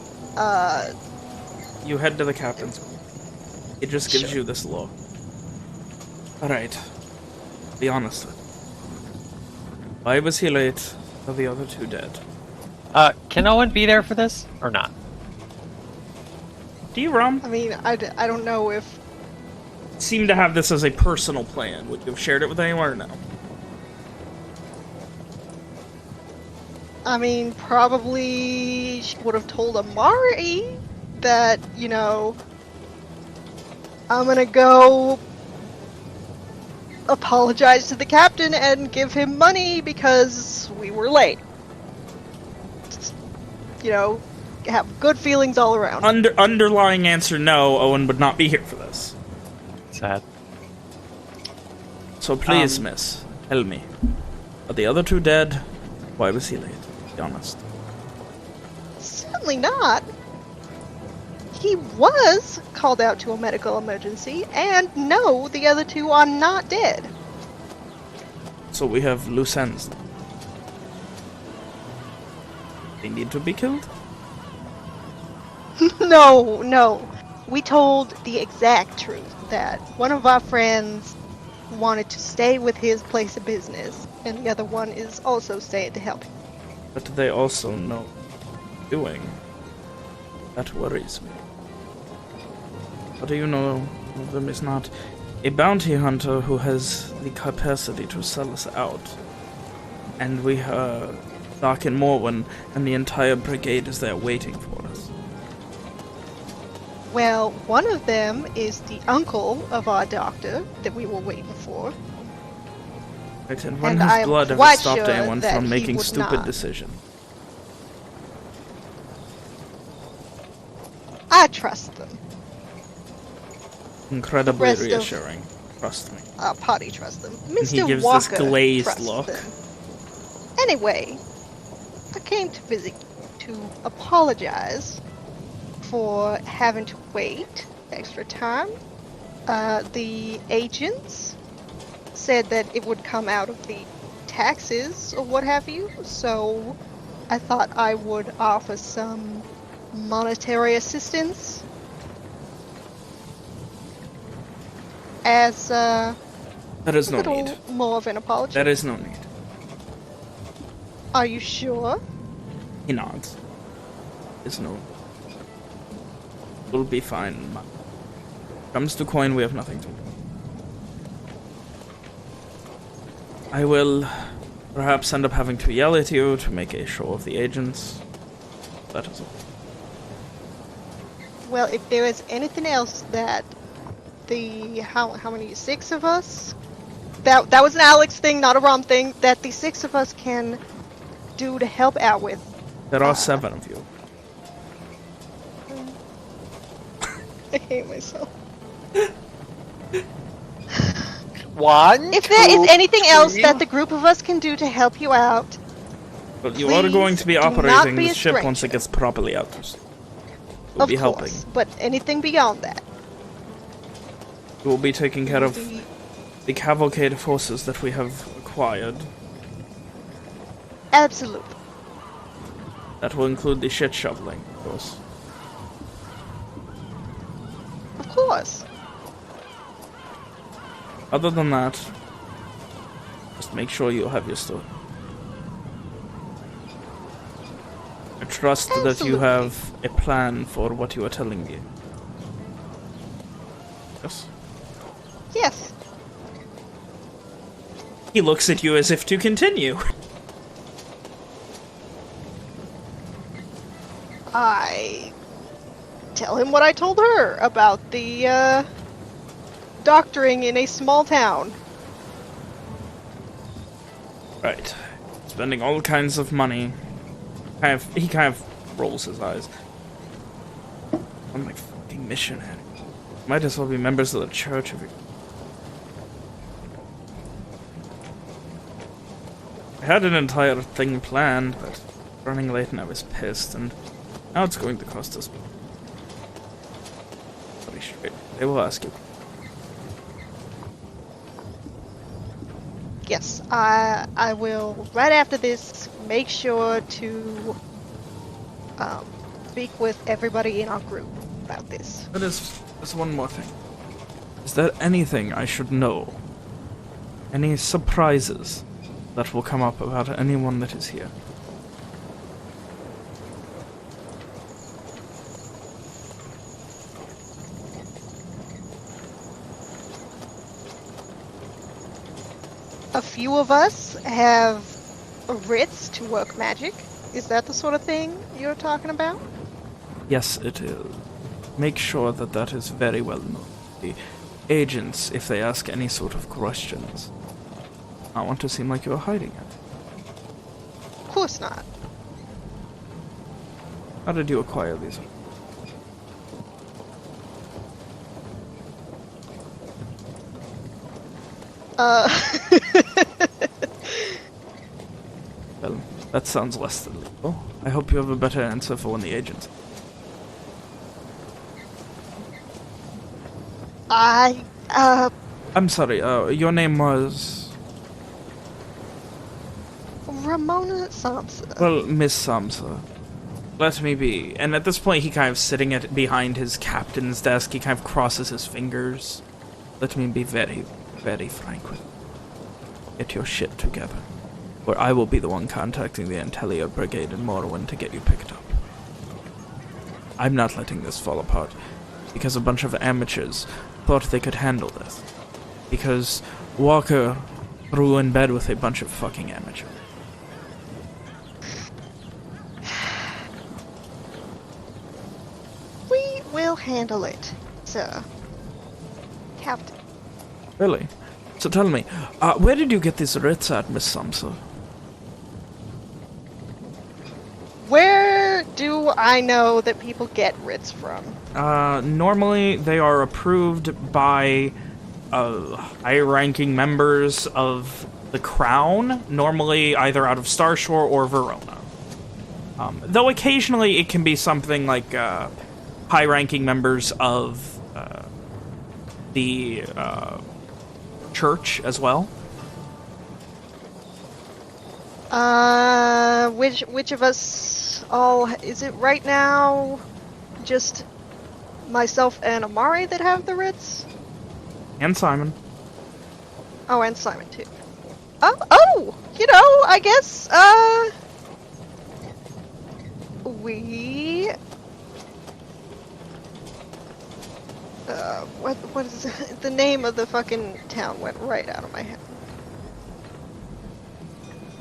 You head to the captain's quarters. It just gives you this look. Alright. Be honest with me. Why was he late? Are the other two dead? Can Owen be there for this, or not? Do you, Rom? I mean, I don't know if... Seem to have this as a personal plan. Would you have shared it with anyone or no? I mean, probably she would have told Amari that, you know, I'm gonna go apologize to the captain and give him money because we were late. Just, you know, have good feelings all around. Underlying answer, no, Owen would not be here for this. Sad. So please, miss, tell me. Are the other two dead? Why was he late? Be honest. Certainly not. he was called out to a medical emergency, and no, the other two are not dead. So we have loose ends. They need to be killed? No. We told the exact truth, that one of our friends wanted to stay with his place of business, and the other one is also staying to help him. But they also know what they're doing. That worries me. What do you know? One of them is not a bounty hunter who has the capacity to sell us out. And we are Dark in Morwen, and the entire brigade is there waiting for us. Well, one of them is the uncle of our doctor that we were waiting for. Right, and when And I has am blood ever quite stopped sure anyone that from he making would stupid not. decisions? I trust them. Incredibly Rest of- reassuring. Trust me. Our party trusts them. And he Mr. gives Walker this glazed trusts look. them. Anyway, I came to visit to apologize for having to wait extra time. The agents said that it would come out of the taxes or what have you, so I thought I would offer some monetary assistance as There is a no little need. more of an apology. There is no need. Are you sure? He nods. There's no... We'll be fine. Comes to coin, we have nothing to do. I will perhaps end up having to yell at you to make a show of the agents. That is all. Well, if there is anything else that the how many 6 of us? That was an Alex thing, not a Rom thing. That the 6 of us can do to help out with. There are 7 of you. I hate myself. One. If there is two, anything else three. that the group of us can do to help you out, But you are going to be Please do not operating be the a ship once it stranger. gets properly out to sea. We'll of be course. helping. But anything beyond that, We will be taking care of the- the cavalcade forces that we have acquired. absolutely. That will include the shit shoveling, of course. Of course. Other than that, just make sure you have your story. I trust that you Absolutely. have a plan for what you are telling me. Yes? Yes. He looks at you as if to continue. I tell him what I told her about the doctoring in a small town. Right. Spending all kinds of money. He kind of rolls his eyes. I'm like fucking missionary. Might as well be members of the church if you... I had an entire thing planned, but running late and I was pissed, and now it's going to cost us. Pretty straight. They will ask you. Yes, I will, right after this, make sure to speak with everybody in our group about this. There's one more thing. Is there anything I should know? Any surprises that will come up about anyone that is here? A few of us have writs to work magic. Is that the sort of thing you're talking about? Yes, it is. Make sure that that is very well known. The agents, if they ask any sort of questions, I want to seem like you're hiding it. Of course not. How did you acquire these? Well, that sounds less than legal. I hope you have a better answer for when the agents... I'm sorry, your name was... Ramona Samsa. Well, Miss Samsa. Let me be. And at this point, he kind of sitting behind his captain's desk, he kind of crosses his fingers. Let me be very, very frank with you. Get your shit together, or I will be the one contacting the Intellior Brigade in Morrowind to get you picked up. I'm not letting this fall apart, because a bunch of amateurs thought they could handle this. Because Walker grew in bed with a bunch of fucking amateurs. We will handle it, sir. Captain. Really? So tell me, where did you get these writs at, Miss Samsa? Where do I know that people get writs from? Normally they are approved by high-ranking members of the Crown, normally either out of Starshore or Verona. Though occasionally it can be something like high-ranking members of the church as well. Which of us all... Is it right now just myself and Amari that have the writs? And Simon. Oh, and Simon too. Oh! You know, I guess, we... what is it? The name of the fucking town went right out of my head.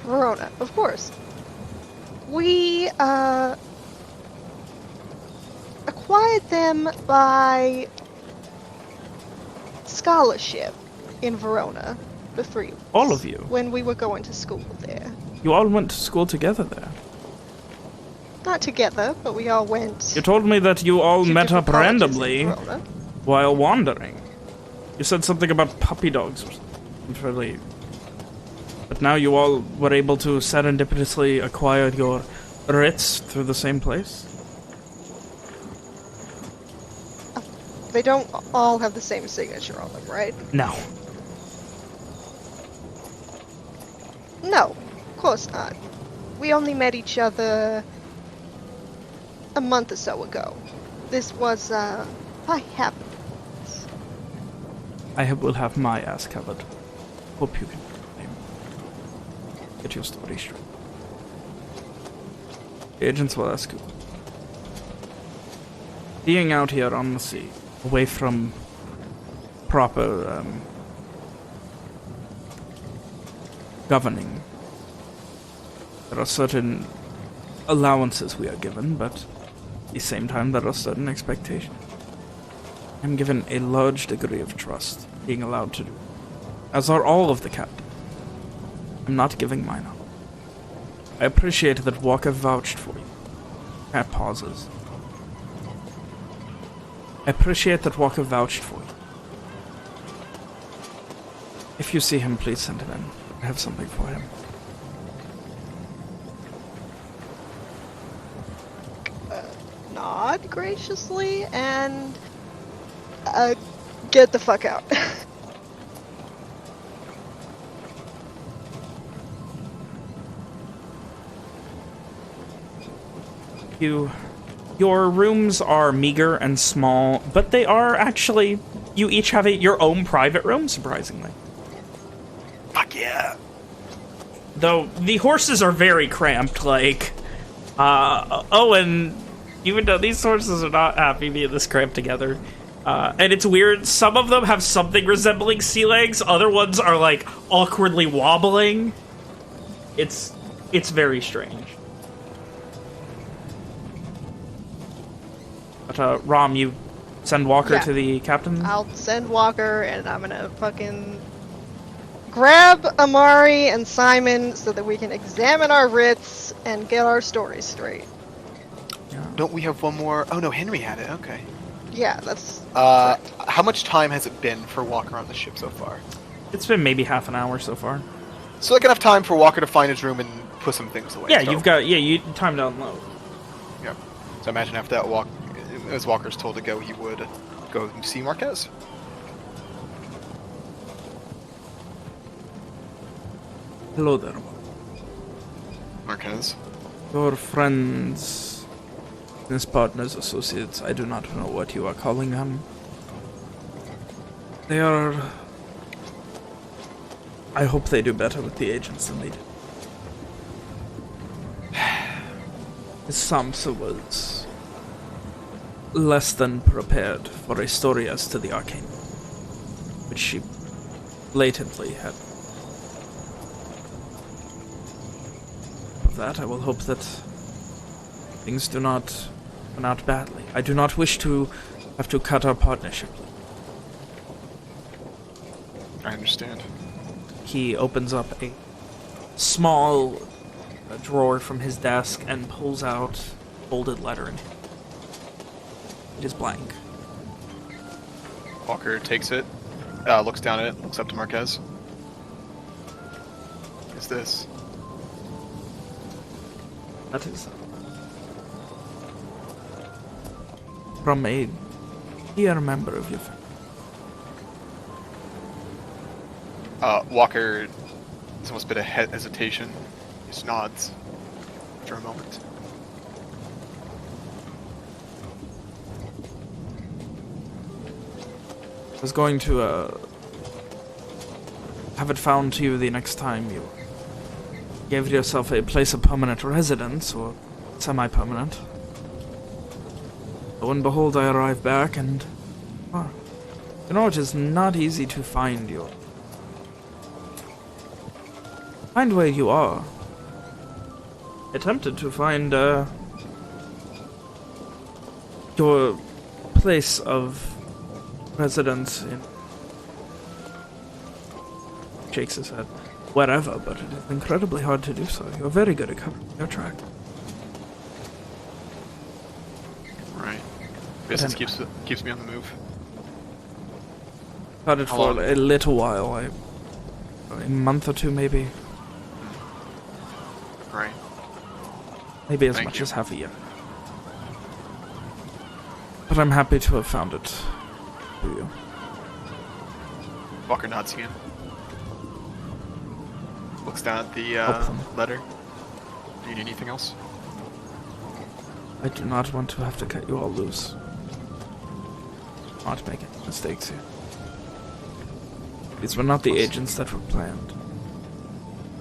Verona, of course. We, acquired them by scholarship in Verona, the three of us. All of you? When we were going to school there. You all went to school together there? Not together, but we all went... You told me that you all to met up different colleges randomly in Verona. while wandering. You said something about puppy dogs or something. Really. But now you all were able to serendipitously acquire your writs through the same place? They don't all have the same signature on them, right? No. No, of course not. We only met each other a month or so ago. This was, by happenstance. I will have my ass covered. Hope you can get your story straight. The agents will ask you. Being out here on the sea, away from proper governing, there are certain allowances we are given, but at the same time there are certain expectations. I'm given a large degree of trust, being allowed to do, as are all of the captains. I'm not giving mine up. I appreciate that Walker vouched for you. Cat pauses. I appreciate that Walker vouched for you. If you see him, please send him in. I have something for him. Nod graciously and get the fuck out. Your rooms are meager and small, but they are actually, you each have your own private room, surprisingly. Fuck yeah. Though the horses are very cramped, like, Owen, even though these horses are not happy being this cramped together, and it's weird, some of them have something resembling sea legs, other ones are, like, awkwardly wobbling. It's very strange. But, Rom, you send Walker to the captain? I'll send Walker, and I'm gonna fucking grab Amari and Simon so that we can examine our writs and get our story straight. Yeah. Don't we have one more? Oh no, Henry had it. Okay. Yeah, that's... how much time has it been for Walker on the ship so far? It's been maybe half an hour so far. So like enough time for Walker to find his room and put some things away. Yeah, so. you've got, you time to unload. Yeah. So imagine after that as Walker's told to go, he would go see Marquez. Hello there. Marquez. Your friends, business partners, associates, I do not know what you are calling them. They are... I hope they do better with the agents than they did. Samsa was less than prepared for a story as to the arcane, which she blatantly had. Of that, I will hope that things do not turn out badly. I do not wish to have to cut our partnership. I understand. He opens up a small drawer from his desk and pulls out folded lettering. It is blank. Walker takes it, looks down at it, looks up to Marquez. What is this? That is from a dear member of your family. Walker, there's almost a bit of hesitation. He just nods after a moment. I was going to have it found to you the next time you gave yourself a place of permanent residence, or semi-permanent. Lo and behold, I arrived back and... you know, it is not easy to find you. Find where you are. I attempted to find, your place of residence in... Shakes his head. Wherever, but it is incredibly hard to do so. You're very good at covering your track. Right. Business keeps me on the move. Started for a little while, a month or two maybe. Right. Maybe as Thank much you. as half a year. But I'm happy to have found it for you. Walker nods again. Looks down at the letter. Do you need anything else? I do not want to have to cut you all loose. Not make any mistakes here. These were not the agents that were planned.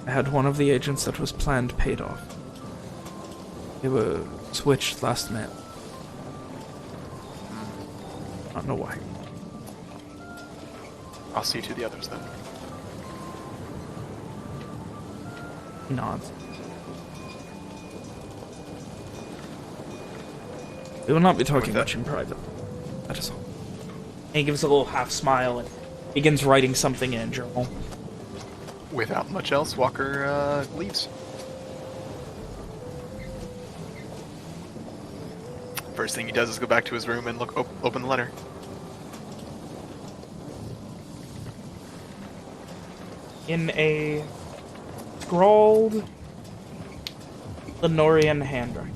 I had one of the agents that was planned paid off. They were switched last minute. I don't know why. I'll see to the others then. He nods. We will not be talking much in private. That is all. And he gives a little half smile and begins writing something in a journal. Without much else, Walker leaves. First thing he does is go back to his room and open the letter. In a scrawled Lenorian handwriting.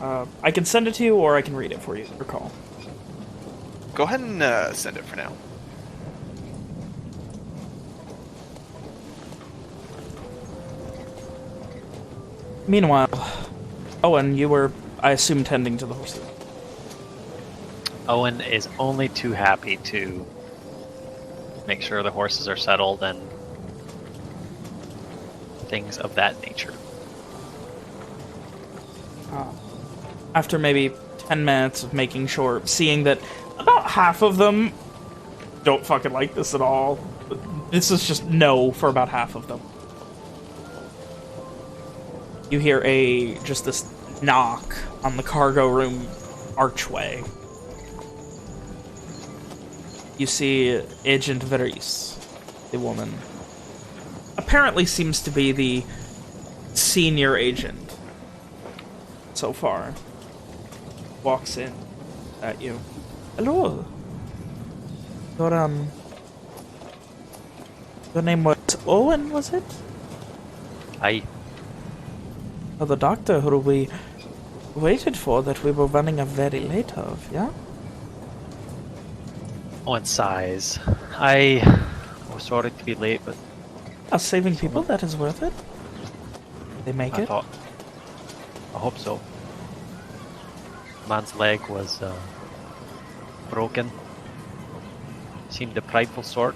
I can send it to you, or I can read it for you. Recall. Go ahead and send it for now. Meanwhile, Owen, you were, I assume, tending to the horses. Owen is only too happy to make sure the horses are settled and things of that nature. After maybe 10 minutes of making sure, seeing that about half of them don't fucking like this at all. This is just no for about half of them. You hear just this knock on the cargo room archway. You see Agent Veris, the woman. Apparently seems to be the senior agent so far. Walks in at you. Hello. Your name was Owen, was it? Aye. Oh, the doctor who we waited for that we were running a very late of, yeah? Owen sighs. I was sorry to be late, but Saving people, that is worth it. They make it. I hope so. Man's leg was broken. Seemed a prideful sort.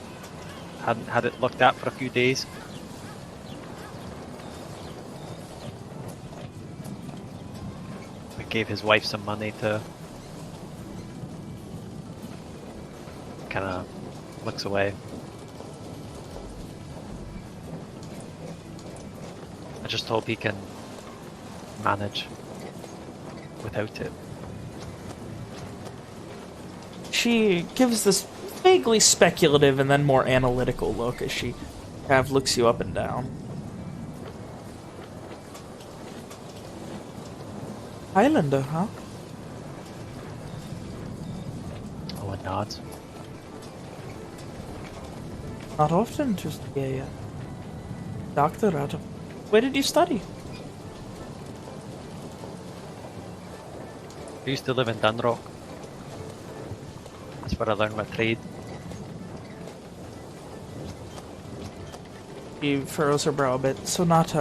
Hadn't had it looked at for a few days. I gave his wife some money to... kind of looks away. I just hope he can manage without it. She gives this vaguely speculative and then more analytical look as she kind of looks you up and down. Highlander, huh? Owen nods. Not often, just a doctor out of... Where did you study? I used to live in Dunrock. That's where I learned my trade. She furrows her brow a bit, so not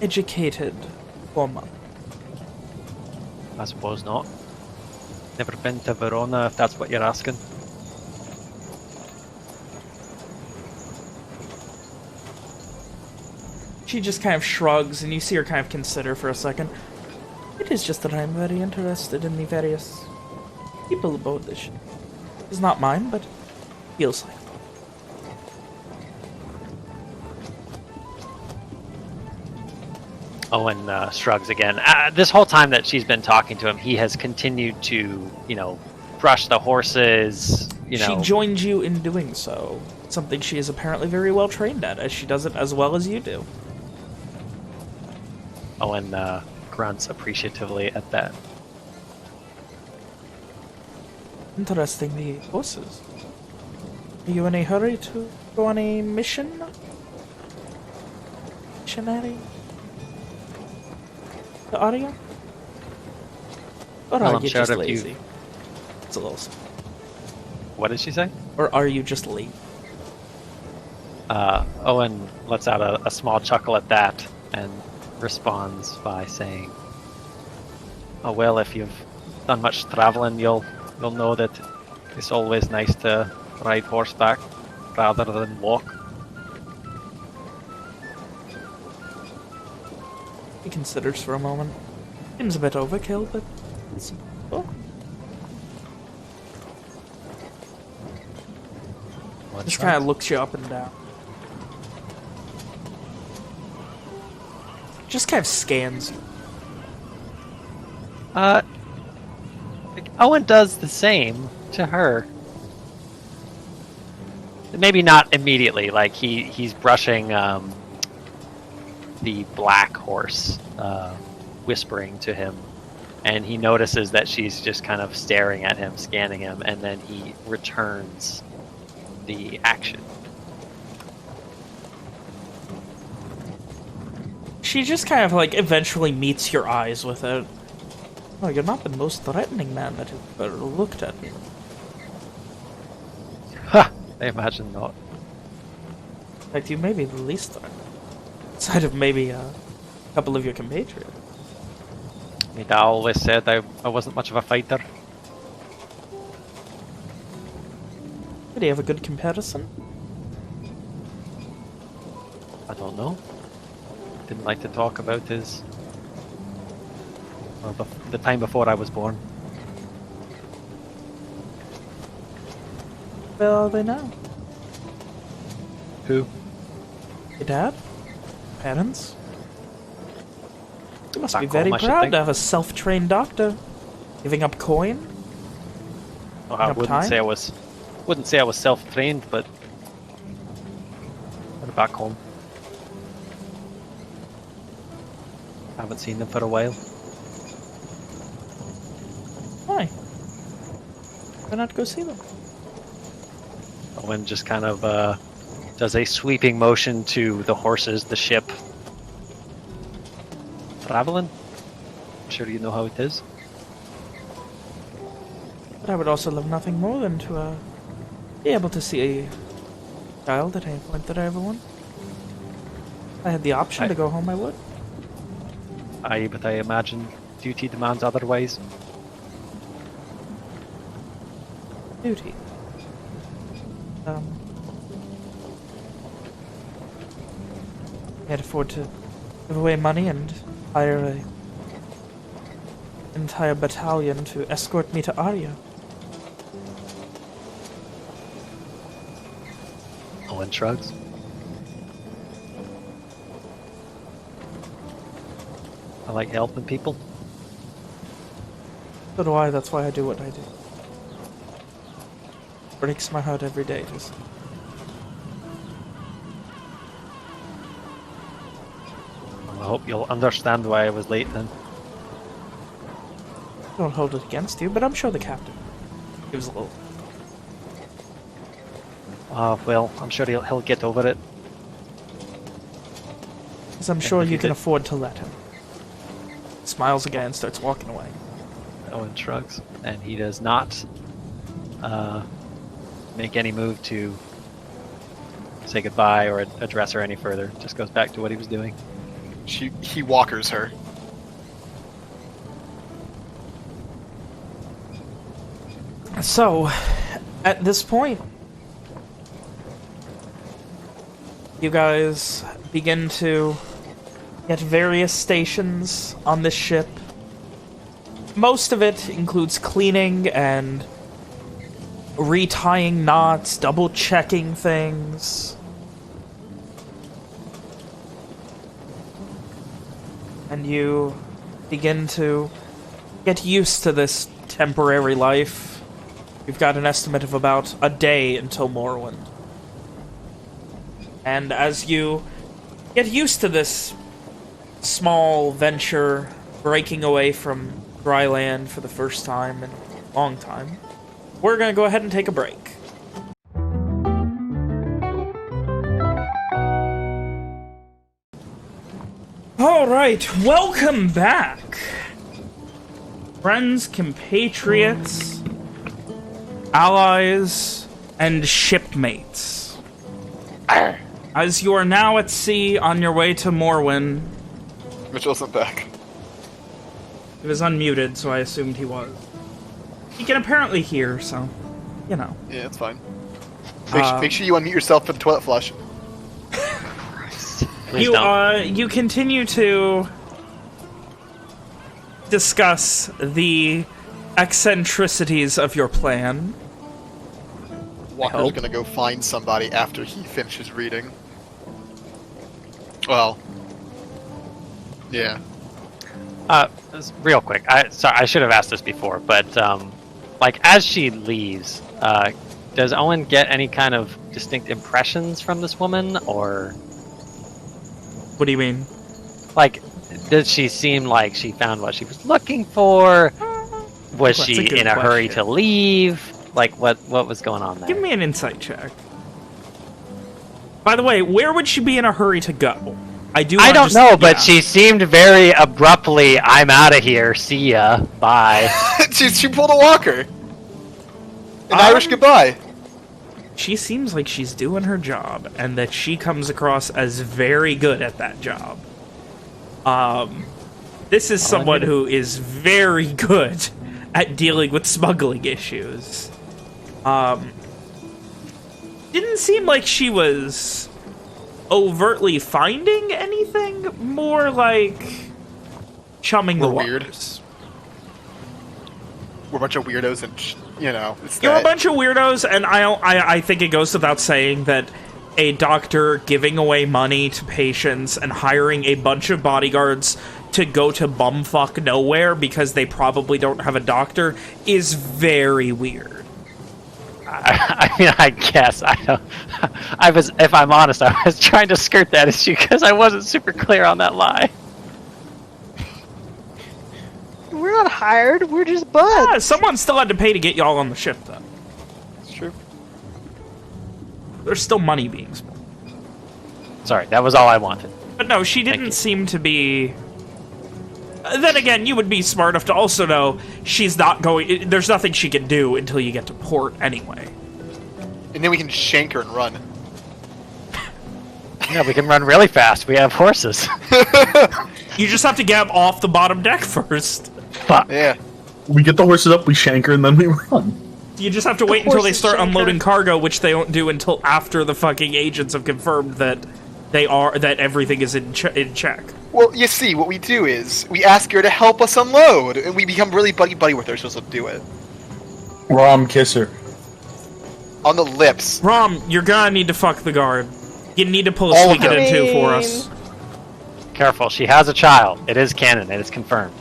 educated woman. I suppose not. Never been to Verona, if that's what you're asking. She just kind of shrugs, and you see her kind of consider for a second. It is just that I am very interested in the various people about this. It's not mine, but feels like. Owen shrugs again. This whole time that she's been talking to him, he has continued to, brush the horses, She joined you in doing so. Something she is apparently very well trained at, as she does it as well as you do. Owen grunts appreciatively at that. Interesting, the horses. Are you in a hurry to go on a mission? Missionary? The audio? Or are you just lazy? It's a little... What did she say? Or are you just lazy? Owen lets out a small chuckle at that and responds by saying, "Oh well, if you've done much traveling, you'll know that it's always nice to ride horseback rather than walk." He considers for a moment. Seems a bit overkill, but it's cool. Just kind of looks you up and down. Just kind of scans you. Owen does the same to her. Maybe not immediately, like he's brushing the black horse, whispering to him, and he notices that she's just kind of staring at him, scanning him, and then he returns the action. She just kind of eventually meets your eyes with it. Oh, you're not the most threatening man that has ever looked at me. Ha! I imagine not. In fact, you may be the least threatening. Outside of maybe a couple of your compatriots. My dad always said I wasn't much of a fighter. Did he have a good comparison? I don't know. Didn't like to talk about his... Well, the time before I was born. Where are they now? Who? Your dad? Parents? You must Back be very home, I should proud think. to have a self-trained doctor. Giving up coin? Oh, I Up wouldn't time? say I was self-trained, but they're back home. Haven't seen them for a while. Why? Why not go see them? Owen just kind of does a sweeping motion to the horses, the ship. Traveling? I'm sure you know how it is. But I would also love nothing more than to be able to see a child at any point that I ever want. If I had the option to go home, I would. Aye, but I imagine duty demands otherwise. Duty. I can't afford to give away money and hire an entire battalion to escort me to Arya. Owen shrugs. I like helping people. So do I, that's why I do what I do. Breaks my heart every day, just... I hope you'll understand why I was late then. Don't hold it against you, but I'm sure the captain gives a little... Well, I'm sure he'll get over it. Because I'm sure you can afford to let him. Smiles again and starts walking away. Owen shrugs, and he does not make any move to say goodbye or address her any further. Just goes back to what he was doing. He walkers her. So, at this point, you guys begin to get various stations on this ship. Most of it includes cleaning and retying knots, double-checking things. And you begin to get used to this temporary life. You've got an estimate of about a day until Morrowind. And as you get used to this small venture, breaking away from dry land for the first time in a long time, we're going to go ahead and take a break. Alright, welcome back. Friends, compatriots, allies, and shipmates. As you are now at sea on your way to Morrowind... Mitchell isn't back. He was unmuted, so I assumed he was. He can apparently hear, so, you know. Yeah, it's fine. Make sure you unmute yourself for the toilet flush. You continue to discuss the eccentricities of your plan. Walker's gonna go find somebody after he finishes reading. Well, yeah. Real quick, sorry, I should have asked this before, but like as she leaves, does Owen get any kind of distinct impressions from this woman, or? What do you mean? Like, did she seem like she found what she was looking for? Was she in a hurry to leave? Like, what was going on there? Give me an insight check. By the way, where would she be in a hurry to go? I don't know, but she seemed very abruptly, I'm out of here, see ya, bye. she pulled a walker. An Irish goodbye. She seems like she's doing her job, and that she comes across as very good at that job. This is someone who is very good at dealing with smuggling issues. Didn't seem like she was overtly finding anything, more like chumming the waters. We're a bunch of weirdos, and you know, you're a bunch of weirdos, and I think it goes without saying that a doctor giving away money to patients and hiring a bunch of bodyguards to go to bumfuck nowhere because they probably don't have a doctor is very weird. I mean, I guess if I'm honest, I was trying to skirt that issue because I wasn't super clear on that lie. We're not hired, we're just buds. Yeah, someone still had to pay to get y'all on the ship, though. It's true. There's still money being spent. Sorry, that was all I wanted. But no, she didn't seem to be... Then again, you would be smart enough to also know she's not going... There's nothing she can do until you get to port anyway. And then we can shank her and run. Yeah, we can run really fast. We have horses. You just have to get off the bottom deck first. Fuck. Yeah. We get the horses up, we shank her, and then we run. You just have to wait until they start unloading cargo, which they don't do until after the fucking agents have confirmed that that everything is in check. Well, you see, what we do is we ask her to help us unload, and we become really buddy-buddy with her, so she'll do it. Rom, kiss her. On the lips. Rom, you're gonna need to fuck the guard. You need to pull a All of sneak it them. into for us. Careful, she has a child. It is canon. It is confirmed.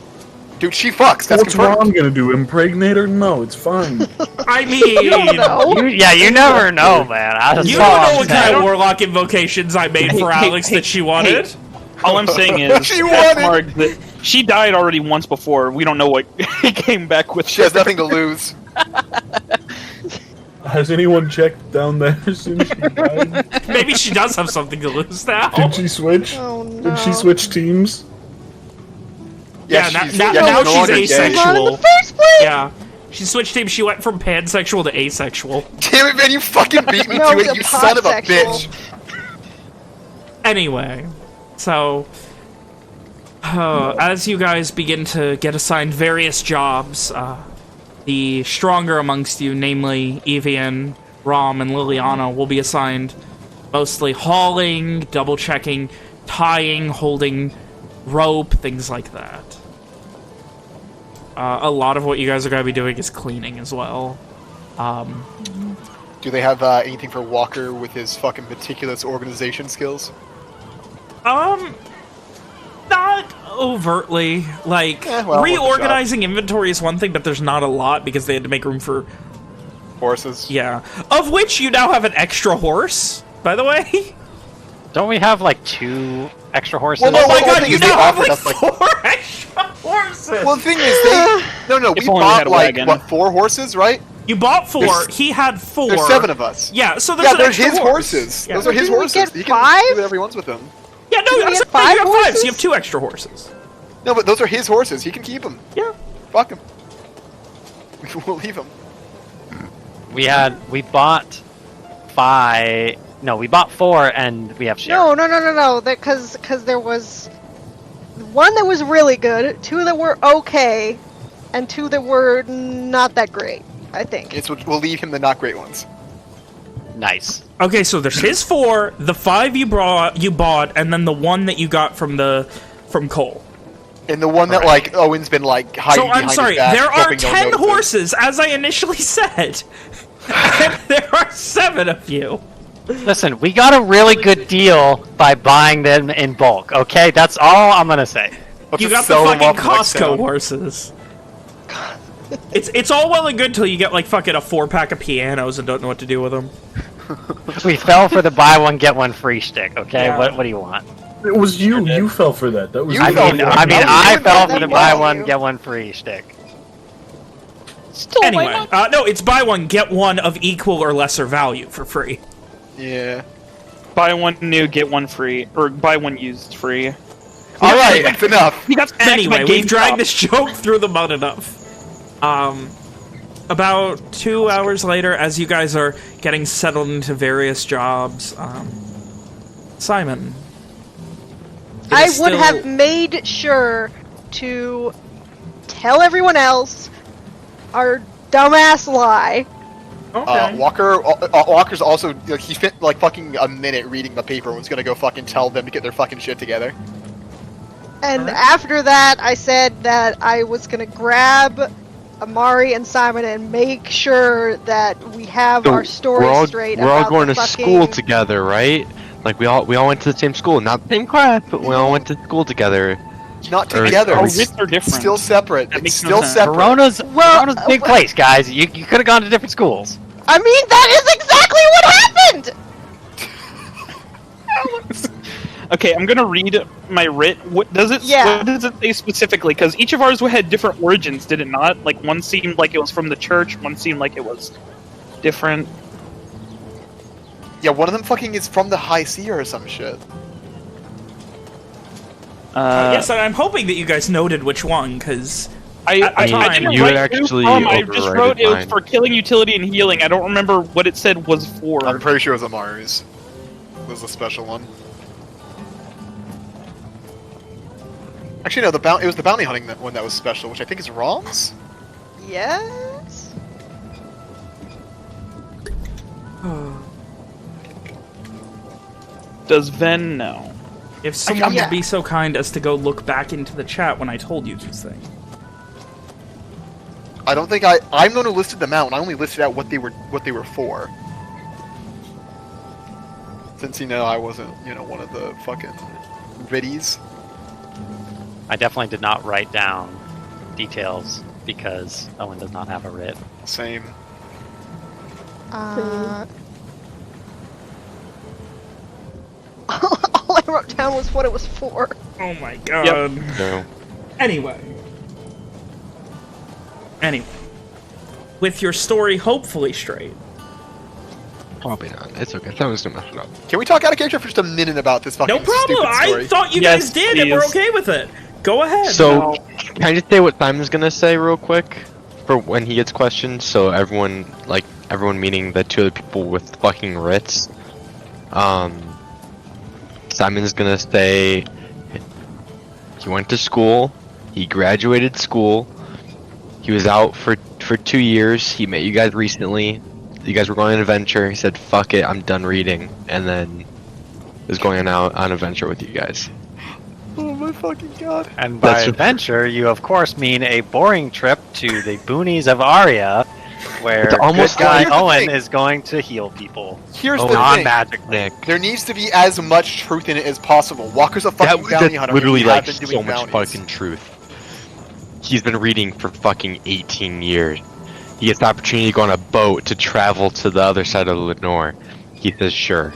Dude, she fucks. That's What's confirmed. Rom gonna do? Impregnate her? No, it's fine. I mean, you never know, man. You don't know what kind of warlock invocations I made for Alex that she wanted. All I'm saying is, She wanted- Mark, that she died already once before. We don't know what he came back with. She has nothing to lose. Has anyone checked down there since she died? Maybe she does have something to lose now. Did she switch? Oh, no. Did she switch teams? Yeah, she's now no she's longer gay. asexual. In the first place. Yeah. She switched teams. She went from pansexual to asexual. Damn it, man! You fucking beat me No, to it, it's you a son of a podsexual. bitch. Anyway, so as you guys begin to get assigned various jobs, the stronger amongst you, namely Evian, Rom, and Liliana, will be assigned mostly hauling, double-checking, tying, holding rope, things like that. A lot of what you guys are going to be doing is cleaning as well. Do they have anything for Walker with his fucking meticulous organization skills? Not overtly. Like, well, reorganizing inventory is one thing, but there's not a lot because they had to make room for... Horses? Yeah. Of which you now have an extra horse, by the way. Don't we have like 2 extra horses? Well, no, Oh my the god, thing you is they now have offered like us, like- 4 extra horses! Well, the thing is, they... No, we If only we bought, had a like, wagon. what, 4 horses, right? You bought 4, There's- he had 4. There's 7 of us. Yeah, so there's Yeah, an they're extra his horse. horses. Yeah. Those are his Didn't we horses. get He can 5? do whatever he wants with them. Yeah, no, Didn't we I get said 5 you have 5, so horses? you have 2 extra horses. No, but those are his horses. He can keep them. Yeah. Fuck him. We'll leave him. We bought 5. No, we bought 4, and we have share. No. Because there was 1 that was really good, 2 that were okay, and 2 that were not that great. I think. We'll leave him the not great ones. Nice. Okay, so there's his 4, the 5 you bought, and then the 1 that you got from Cole. And the one that, like, Owen's been, like, hiding So I'm behind sorry, his back, there are hoping no one 10 notices. horses, as I initially said. And there are 7 of you. Listen, we got a really good deal by buying them in bulk, okay? That's all I'm gonna say. Let's You just got the sell them fucking off the next Costco town. horses. It's all well and good till you get like fucking a 4-pack of pianos and don't know what to do with them. We fell for the buy one get one free shtick, okay? Yeah. What do you want? It was you. You fell for that. That was You I fell mean, for it. I fell for that the buy well. one get one free shtick. Anyway, no, it's buy one, get one of equal or lesser value for free. Yeah. Buy one new, get one free, or buy one used free. Alright, that's enough. That's Anyway, my we've dragged GameStop. this joke through the mud enough. About 2 hours later, as you guys are getting settled into various jobs, Simon. it I is would still- have made sure to tell everyone else our dumbass lie. Okay. Walker's also, like, he spent, like, fucking a minute reading the paper and was gonna go fucking tell them to get their fucking shit together. And Alright. after that, I said that I was gonna grab Amari and Simon and make sure that we have So our story straight. We're all about going the to fucking... school together, right? Like we all went to the same school, not the same class, but we all went to school together. Not Or- together. Our It's wits are different. still separate. That It's makes no still sense. separate. Verona's a big well- place, guys. You could have gone to different schools. I mean, that is exactly what happened! Okay, I'm gonna read my writ. What does it say specifically? Because each of ours had different origins, did it not? Like one seemed like it was from the church, one seemed like it was different. Yeah, one of them fucking is from the High Seer or some shit. Yes, and I'm hoping that you guys noted which one, because I didn't you write actually I just wrote it was mine. for killing utility and healing. I don't remember what it said was for. I'm pretty sure it was Amari's. It was a special one. Actually, no. It was the bounty hunting one that was special, which I think is Rom's. Yes. Does Ven know? If someone yeah. would be so kind as to go look back into the chat when I told you these things. I don't think I'm the one who listed them out, and I only listed out what they were for. Since I wasn't one of the fucking biddies. I definitely did not write down details because Owen does not have a writ. Same. All I wrote down was what it was for. Oh my god. No. Anyway. With your story hopefully straight. Probably not. It's okay. I thought I was gonna mess it up. Can we talk out of character for just a minute about this fucking No problem. stupid story? I thought you Yes, guys did, and we're please. okay with it. Go ahead. So, can I just say what Simon's gonna say real quick for when he gets questioned? So everyone meaning the two other people with fucking writs. Simon's gonna say he went to school, he graduated school, he was out for 2 years, he met you guys recently, you guys were going on an adventure, he said, fuck it, I'm done reading, and then was going out on an adventure with you guys. Oh my fucking god. And by That's- adventure, you of course mean a boring trip to the boonies of Aria, where It's almost good guy like- Owen is going to heal people. Here's Oh, the thing. Non-magically. Nick. There needs to be as much truth in it as possible. Walker's a fucking bounty That's hunter. literally We have like been so doing much bounties. fucking truth. He's been reading for fucking 18 years. He gets the opportunity to go on a boat to travel to the other side of Lenore. He says sure.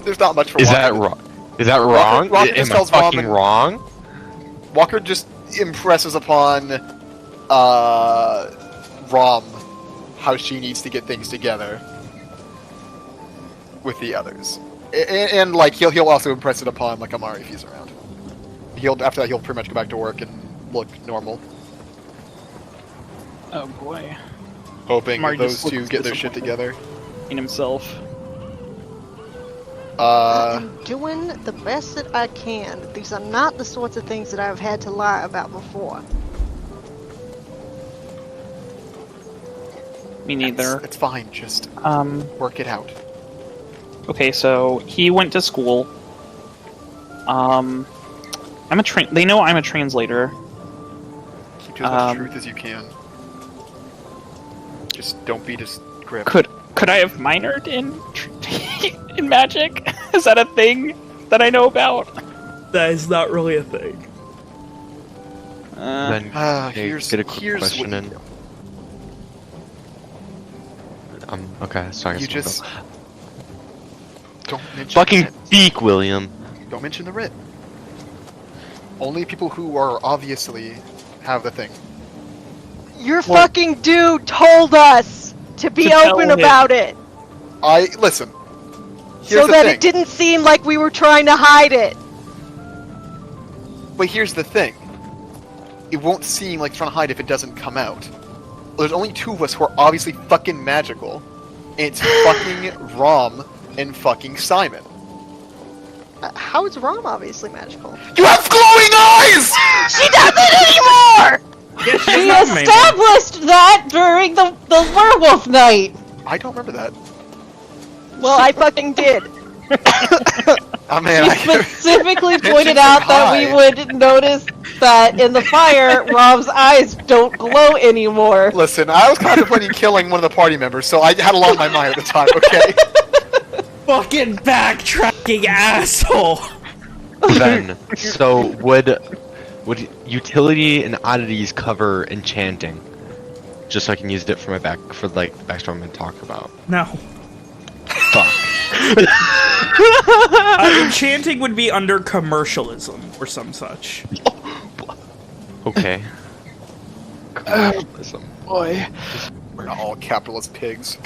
There's not much for Is Walker. that wrong? Is that wrong? Walker Am just I tells Mom fucking and- wrong? Walker just impresses upon Rom how she needs to get things together with the others, and like he'll also impress it upon like Amari if he's around. After that he'll pretty much go back to work and look normal, Oh boy. hoping Amari those just two looks get their shit disappointed. together. In himself. I'm doing the best that I can. These are not the sorts of things that I've had to lie about before. Me neither. It's fine, just work it out. Okay, so he went to school. They know I'm a translator. Keep to as much truth as you can. Just don't be descriptive. Could I have minored in in magic? Is that a thing that I know about? that is not really a thing. Then Here's get a quick here's question what in. Okay, sorry. you just don't mention fucking it. speak, William. Don't mention the writ. Only people who are obviously have the thing. Your fucking dude told us to be To tell open him. about it, Listen. Here's so the that thing. it didn't seem like we were trying to hide it. But here's the thing. It won't seem like trying to hide if it doesn't come out. There's only two of us who are obviously fucking magical. And it's fucking Rom and fucking Simon. How is Rom obviously magical? You have glowing eyes! She doesn't anymore! Yes, We established that during the werewolf night. I don't remember that. Well, I fucking did. Oh man, She I specifically Bitches pointed are out that we high. would notice that in the fire, Rob's eyes don't glow anymore. Listen, I was contemplating killing one of the party members, so I had a lot on my mind at the time, okay? Fucking backtracking asshole! Then, so would utility and oddities cover enchanting? Just so I can use it for my backstory I'm gonna talk about. No. Fuck. Enchanting would be under commercialism or some such. Okay. Commercialism. Boy. We're not all capitalist pigs.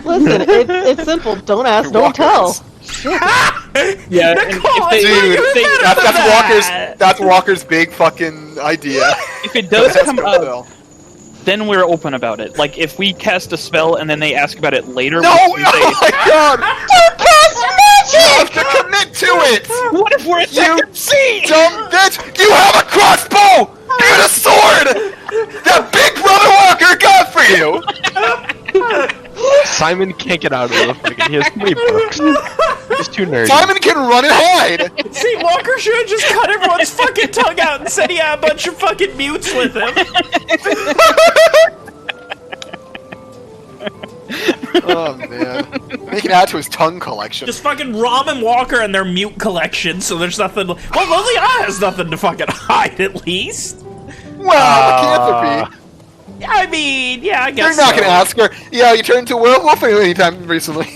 Listen, it's simple. Don't ask, don't tell. Walkers. Yeah, Nicole, that's Walker's big fucking idea. If it does come up, then we're open about it. Like, if we cast a spell and then they ask about it later, no! we say, Oh my god! Don't cast magic! You have to commit to it! What if we're at second sea? Dumb bitch! You have a crossbow! Get a sword! That Big Brother Walker got for you! Simon can't get out of the fucking. He has too many books. He's too nerdy. Simon can run and hide! See, Walker should have just cut everyone's fucking tongue out and said he had a bunch of fucking mutes with him. Oh man. Make it add to his tongue collection. Just fucking Rom and Walker and their mute collection, so there's nothing. Well, Liliana has nothing to fucking hide, at least. Well, lycanthropy. I mean, yeah, I guess You're not gonna ask her, yeah, you turned into a werewolf anytime recently.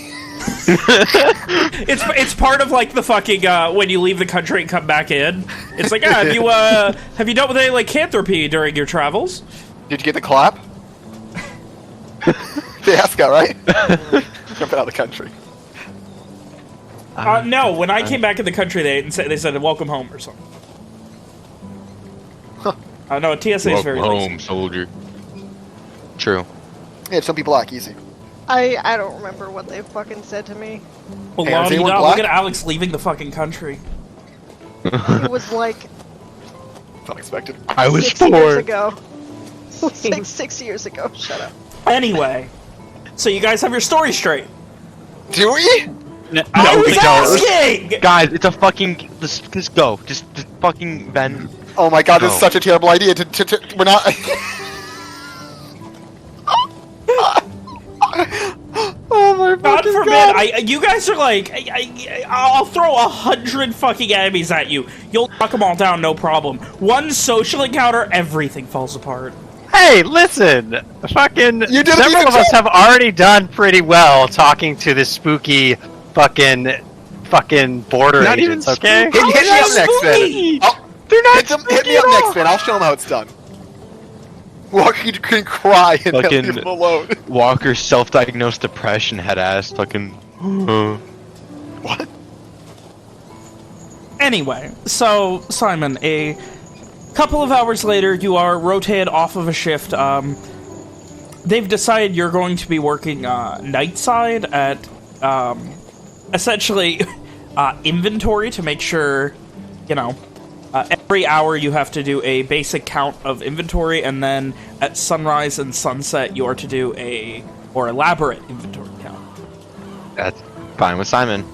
It's part of like the fucking when you leave the country and come back in. It's like, have you dealt with any lycanthropy during your travels? Did you get the clap? They asked that, right? Jumping out of the country. No, when I came back in the country, they said welcome home or something. Huh. No, TSA is very welcome lazy. home, soldier. True. Yeah, some people act easy. I don't remember what they fucking said to me. Well, Hey, is anyone look black? at Alex leaving the fucking country. It was like It's unexpected. I was 6 years 4. ago. 6 years ago. Shut up. Anyway, so you guys have your story straight. Do we? I was we don't. asking! Guys, it's a fucking. Just go. Just fucking Ben. Oh my god, this is No. such a terrible idea. We're not. Oh my God fucking forbid, god! you guys are like, I'll throw 100 fucking enemies at you. You'll knock them all down, no problem. One social encounter, everything falls apart. Hey, listen! Fucking You did it several again, of us too? have already done pretty well talking to the spooky fucking border Not even agents, okay? Hit me up next, spooky? Finn. They're not hit me up next, Finn. I'll show them how it's done. Walker can cry and Fucking- leave him alone. Walker's self-diagnosed depression head ass fucking. What? Anyway, so, Simon, a couple of hours later, you are rotated off of a shift. They've decided you're going to be working night side at, essentially, inventory to make sure, you know, every hour you have to do a basic count of inventory, and then at sunrise and sunset you are to do a more elaborate inventory count. That's fine with Simon.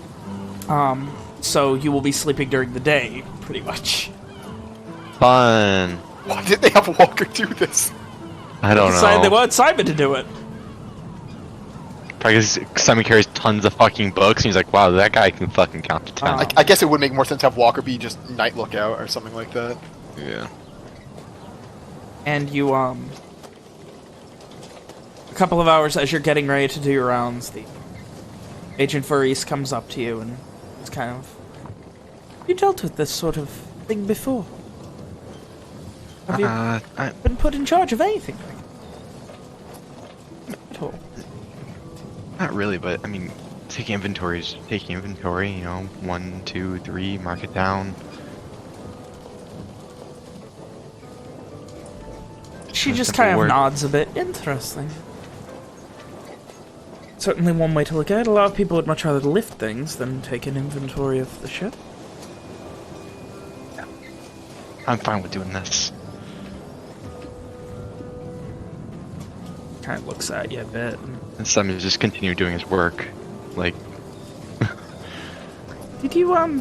So you will be sleeping during the day, pretty much. Fun. Why did they have Walker do this? I don't Decided they know. wanted Simon to do it. Probably 'cause Simon carries tons of fucking books, and he's like, wow, that guy can fucking count to 10. I guess it would make more sense to have Walker be just night lookout or something like that. Yeah. And you, a couple of hours as you're getting ready to do your rounds, the Agent Furries comes up to you and it's kind of, you dealt with this sort of thing before? Have you been put in charge of anything like that? At all? Not really, but I mean, taking inventory, you know, 1, 2, 3, mark it down. She That's just simple kind of work. nods a bit. Interesting. Certainly one way to look at it. A lot of people would much rather lift things than take an inventory of the ship. I'm fine with doing this. Kind of looks at you a bit. And Simon just continue doing his work. Like, Did you, how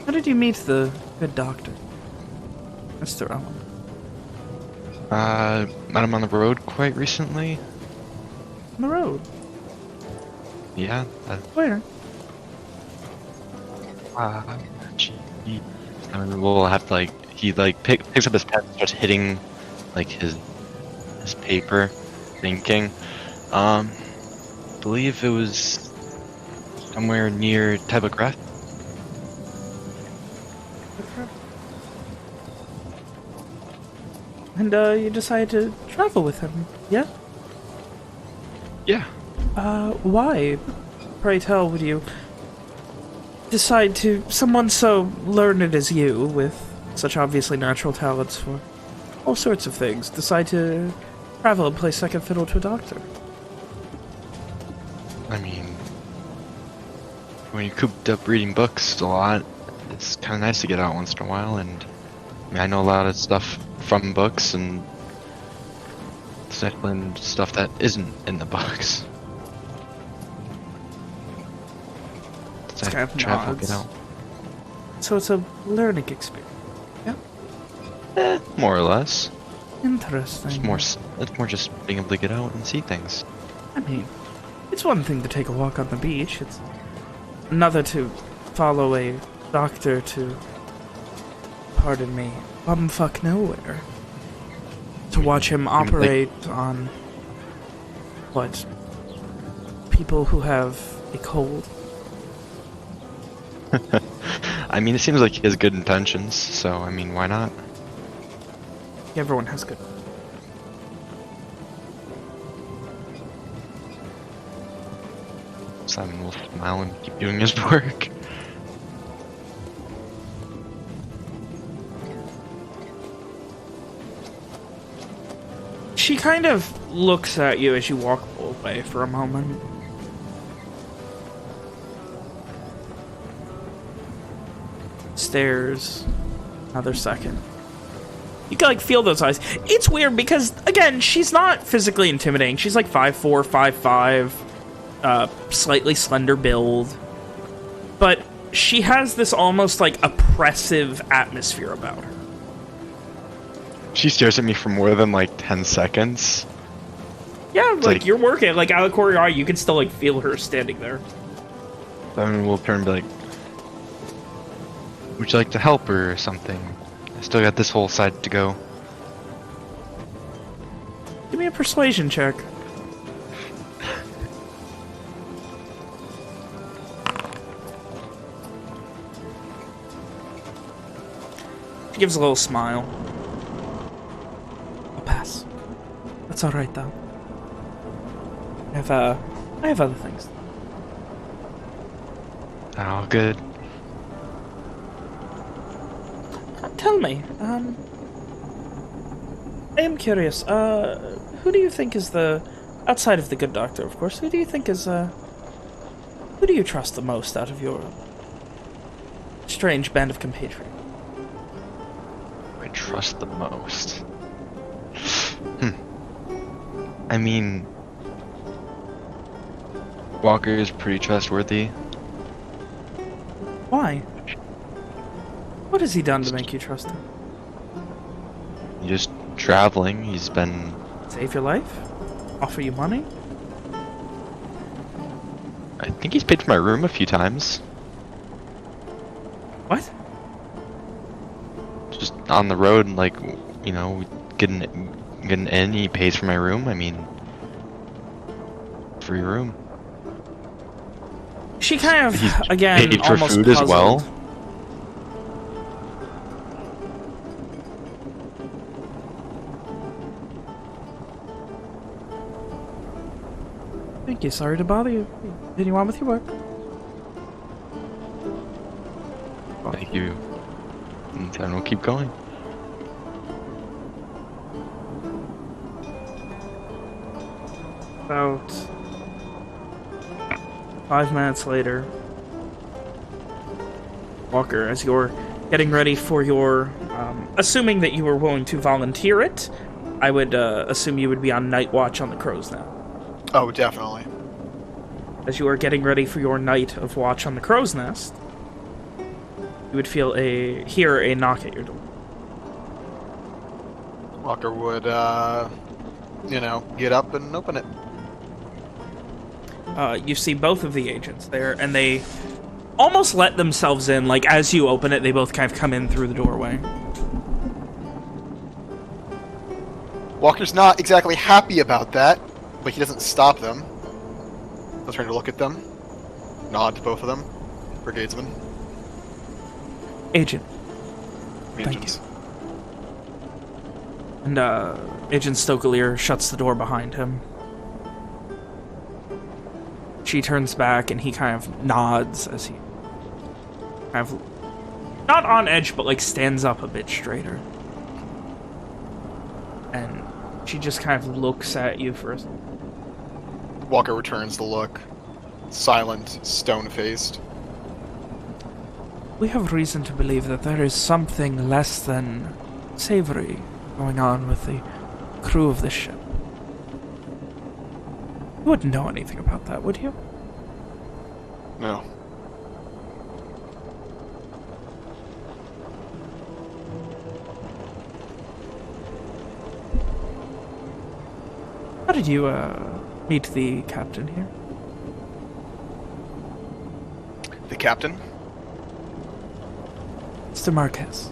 did you meet the good doctor? Mr. Allen? met him on the road quite recently. On the road? Yeah. Where? We'll have to, like, he, like, picks up his pen and starts hitting, like, his paper, thinking. Believe it was somewhere near Typograph. And, you decided to travel with him, yeah? Yeah. Why? pray tell, would you decide to, someone so learned as you, with such obviously natural talents for all sorts of things, decide to travel and play second fiddle to a doctor? I mean, when you're cooped up reading books a lot, it's kind of nice to get out once in a while, and I mean, I know a lot of stuff from books, and and stuff that isn't in the books. It's kind of travel, nods. get out. So it's a learning experience. Yeah. More or less. Interesting. It's more just being able to get out and see things. I mean, it's one thing to take a walk on the beach. It's another to follow a doctor to, pardon me, bumfuck nowhere. To watch him operate on, what, people who have a cold. I mean, it seems like he has good intentions, so, I mean, why not? Everyone has good. Simon will smile and keep doing his work. She kind of looks at you as you walk away for a moment. Stares. Another second. You can, like, feel those eyes. It's weird because, again, she's not physically intimidating. She's like 5'4", 5'5", slightly slender build. But she has this almost, like, oppressive atmosphere about her. She stares at me for more than, like, 10 seconds. Yeah, like, you're working. Like, out of the corner of your eye, you can still, like, feel her standing there. Then we'll turn and be like, would you like to help her or something? I still got this whole side to go. Give me a persuasion check. She gives a little smile. I'll pass. That's alright, though. I have other things. Oh, good. Tell me, I am curious, who do you think is outside of the good doctor, of course, who do you think is, who do you trust the most out of your strange band of compatriots? I trust the most. I mean, Walker is pretty trustworthy. Why? What has he done to make you trust him? Just traveling. He's been... Save your life? Offer you money? I think he's paid for my room a few times. What? Just on the road, like, you know, getting in, he pays for my room. I mean, free room. She kind of, He's again, paid for almost food puzzled. as well. Thank you, sorry to bother you. Continue on with your work. Thank you. And then we'll keep going. About 5 minutes later, Walker, as you're getting ready for your, assuming that you were willing to volunteer it, I would assume you would be on night watch on the Crow's Nest. Oh, definitely. As you are getting ready for your night of watch on the Crow's Nest, you would hear a knock at your door. Walker would, you know, get up and open it. You see both of the agents there, and they almost let themselves in. Like, as you open it, they both kind of come in through the doorway. Walker's not exactly happy about that, but he doesn't stop them. He'll turn to look at them, nod to both of them. Brigadesman. Agent. Agents. And, Agent Stokelier shuts the door behind him. she turns back and he kind of nods as he kind of, not on edge, but like stands up a bit straighter. And she just kind of looks at you for a second. Walker returns the look, silent, stone-faced. We have reason to believe that there is something less than savory going on with the crew of this ship. You wouldn't know anything about that, would you? No. How did you, meet the captain here? The captain? Mr. Marquez.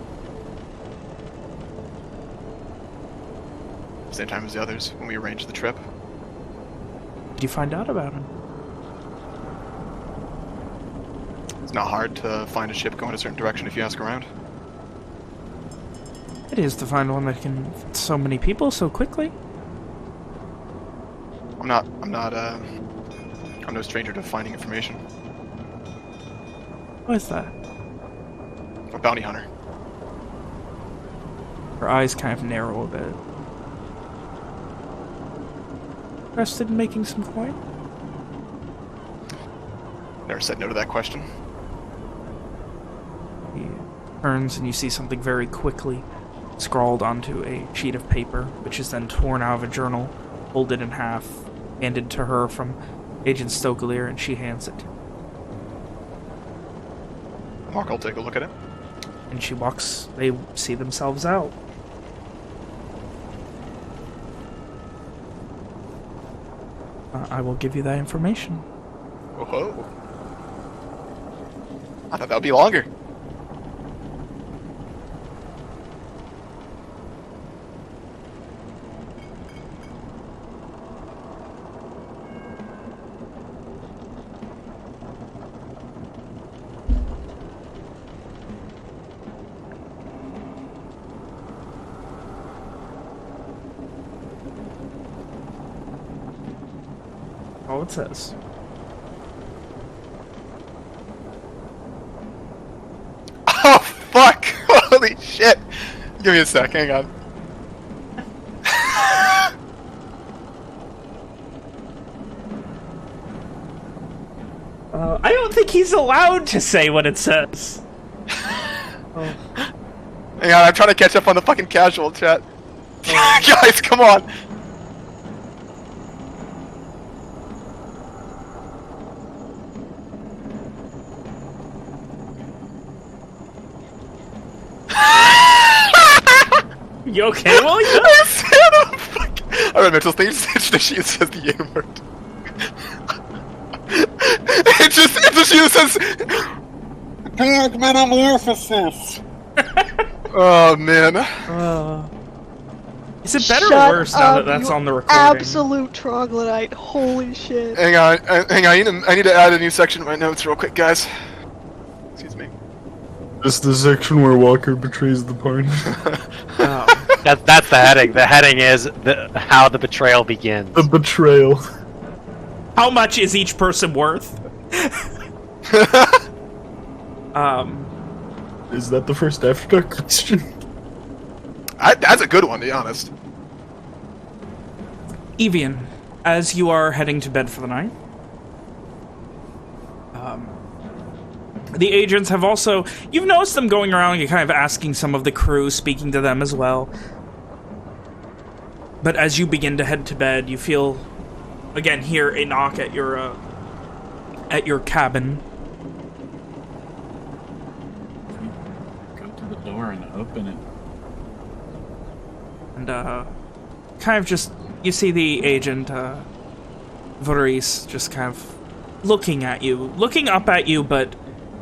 Same time as the others, when we arranged the trip. Did you find out about him? It's not hard to find a ship going a certain direction if you ask around. It is to find one that can fit so many people so quickly. I'm no stranger to finding information. What is that? I'm a bounty hunter. Her eyes kind of narrow a bit. Interested in making some coin? Never said no to that question. He turns and you see something very quickly scrawled onto a sheet of paper, which is then torn out of a journal, folded in half, handed to her from Agent Stokelier, and she hands it. Mark will take a look at it. And she walks, they see themselves out. I will give you that information. Whoa. I thought that would be longer. All it says. Oh, fuck! Holy shit! Give me a sec, hang on. I don't think he's allowed to say what it says. Hang on, I'm trying to catch up on the fucking casual chat. Guys, come on! You okay, William? I read mental stage she says the N-word. It's just she says big metamorphosis. Oh man. Is it better Shut or worse now that that's you on the recording? Absolute troglodyte. Holy shit. Hang on, I need to add a new section to my notes real quick, guys. Excuse me. This is the section where Walker betrays the party. That's the heading. The heading is how the betrayal begins. The betrayal. How much is each person worth? Is that the first after dark question? That's a good one, to be honest. Evian, as you are heading to bed for the night, the agents have also... You've noticed them going around and kind of asking some of the crew, speaking to them as well. But as you begin to head to bed, you feel, again, hear a knock at your cabin. Go to the door and open it. And, kind of just... You see the agent, Voorhees, just kind of looking at you. Looking up at you, but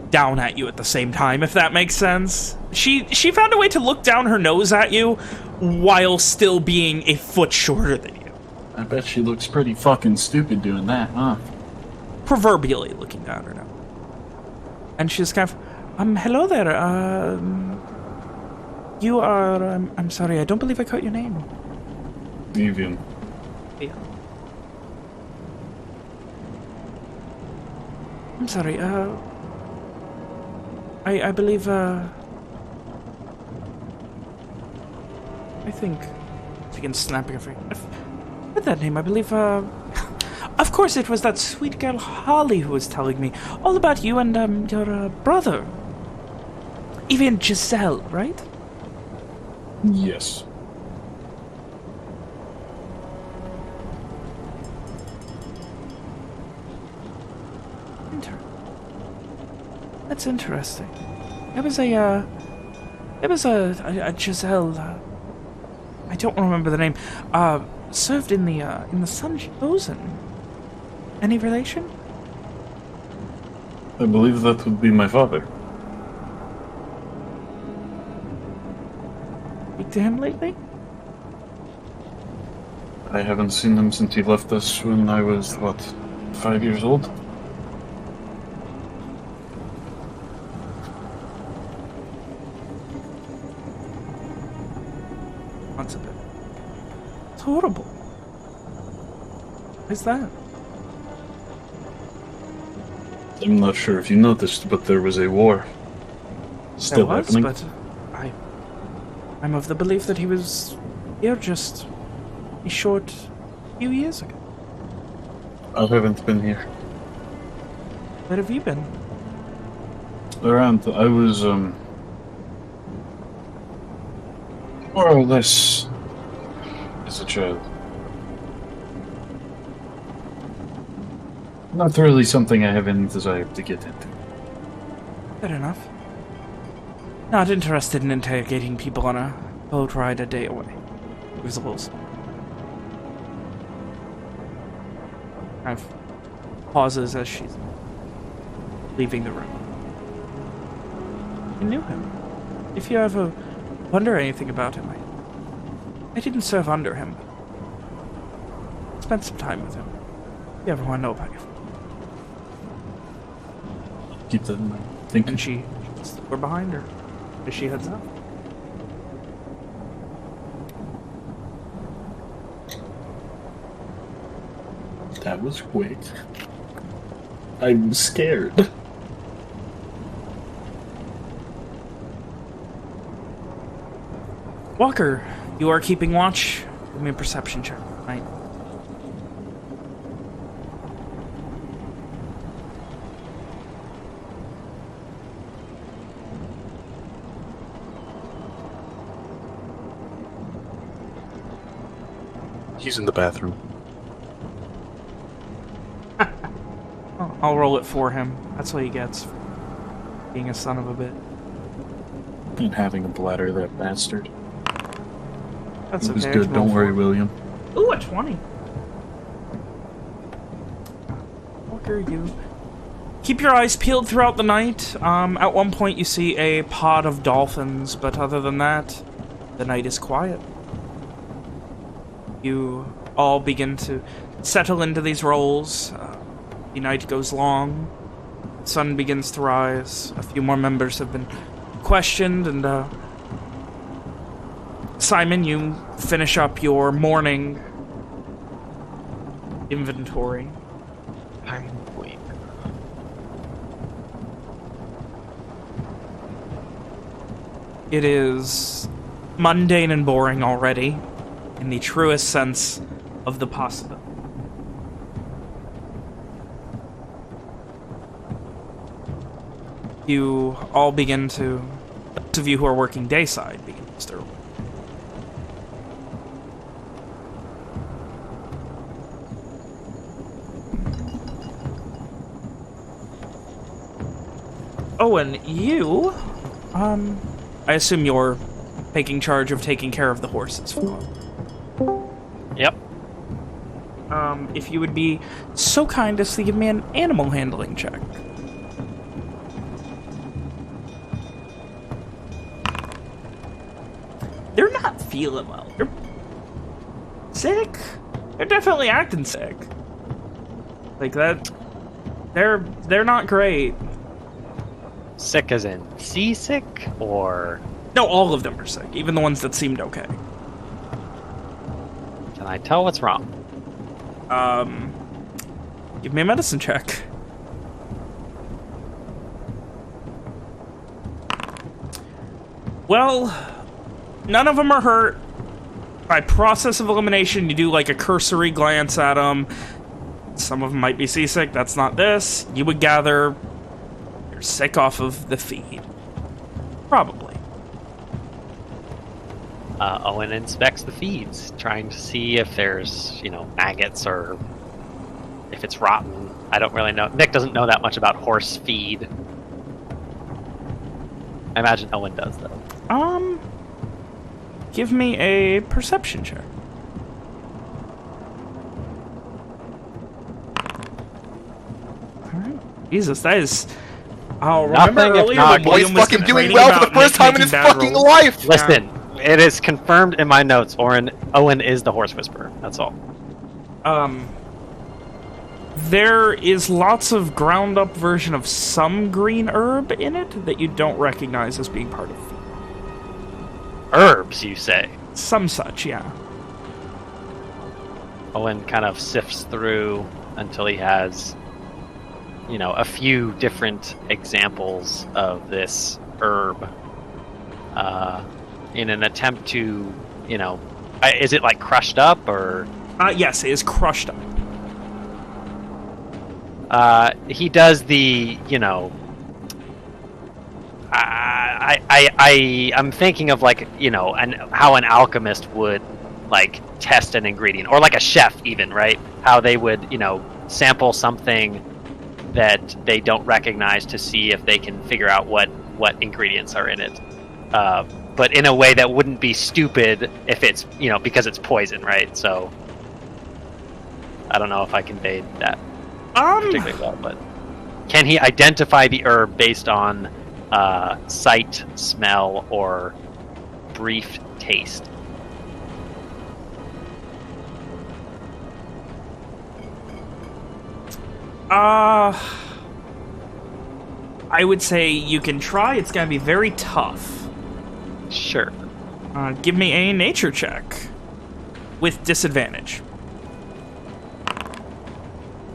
down at you at the same time, if that makes sense. She found a way to look down her nose at you while still being a foot shorter than you. I bet she looks pretty fucking stupid doing that, huh? Proverbially looking down her nose. And she's kind of, hello there, you are, I'm sorry, I don't believe I caught your name. Evian. Yeah. I'm sorry, I believe, I think... Begins snapping her fingers. I've heard that name, I believe, Of course it was that sweet girl Holly who was telling me all about you and, your, brother. Even Giselle, right? Yes. That's interesting. It was a Giselle, I don't remember the name, served in the Sun Chosen. Any relation? I believe that would be my father. Speak to him lately? I haven't seen him since he left us when I was, what, 5 years old? That's a bit... It's horrible. Why's that? I'm not sure if you noticed, but there was a war still There was, happening. but I'm of the belief that he was here just a short few years ago. I haven't been here. Where have you been? Around, I was, more or less as a child. Not really something I have any desire to get into. Fair enough. Not interested in interrogating people on a boat ride a day away. Visibles. Kind of pauses as she's leaving the room. You knew him. If you ever wonder anything about him, I didn't serve under him. Spent some time with him. If you ever want to know about your father. Keep that in mind. Thank you. And we're behind her as she heads up. That was quick. I'm scared. Walker, you are keeping watch. Give me a perception check. Right. He's in the bathroom. I'll roll it for him. That's what he gets for being a son of a bitch. And having a bladder, that bastard. That's It was okay. good, don't worry, William. Ooh, a 20. Walker, you keep your eyes peeled throughout the night. At one point you see a pod of dolphins, but other than that, the night is quiet. You all begin to settle into these roles. The night goes long. The sun begins to rise. A few more members have been questioned, and Simon, you finish up your morning inventory. I'm weak. It is mundane and boring already, in the truest sense of the possible. You all begin to, those of you who are working dayside, begin to stir. Oh, and you, I assume you're taking charge of taking care of the horses. Yep. If you would be so kind as to give me an animal handling check. They're not feeling well. They're sick. They're definitely acting sick. Like that. They're not great. Sick as in seasick, or... No, all of them are sick. Even the ones that seemed okay. Can I tell what's wrong? Give me a medicine check. Well, none of them are hurt. By process of elimination, you do like a cursory glance at them. Some of them might be seasick. That's not this. You would gather they're sick off of the feed. Probably. Owen inspects the feeds, trying to see if there's, maggots or if it's rotten. I don't really know. Nick doesn't know that much about horse feed. I imagine Owen does, though. Give me a perception check. Alright. Jesus, that is... Oh, remember earlier when William was fucking doing well for the first time in his fucking life! Listen, it is confirmed in my notes, Owen is the horse whisperer. That's all. There is lots of ground-up version of some green herb in it that you don't recognize as being part of feed. Herbs, you say? Some such, yeah. Owen kind of sifts through until he has, a few different examples of this herb. In an attempt to, is it like crushed up or? Yes, it is crushed up. He does the, I'm thinking of like, how an alchemist would like test an ingredient, or like a chef even, right? How they would, sample something that they don't recognize to see if they can figure out what ingredients are in it. But in a way that wouldn't be stupid if it's, because it's poison, right? So I don't know if I conveyed that particularly well, but can he identify the herb based on sight, smell, or brief taste? I would say you can try. It's going to be very tough. Sure. Give me a nature check with disadvantage.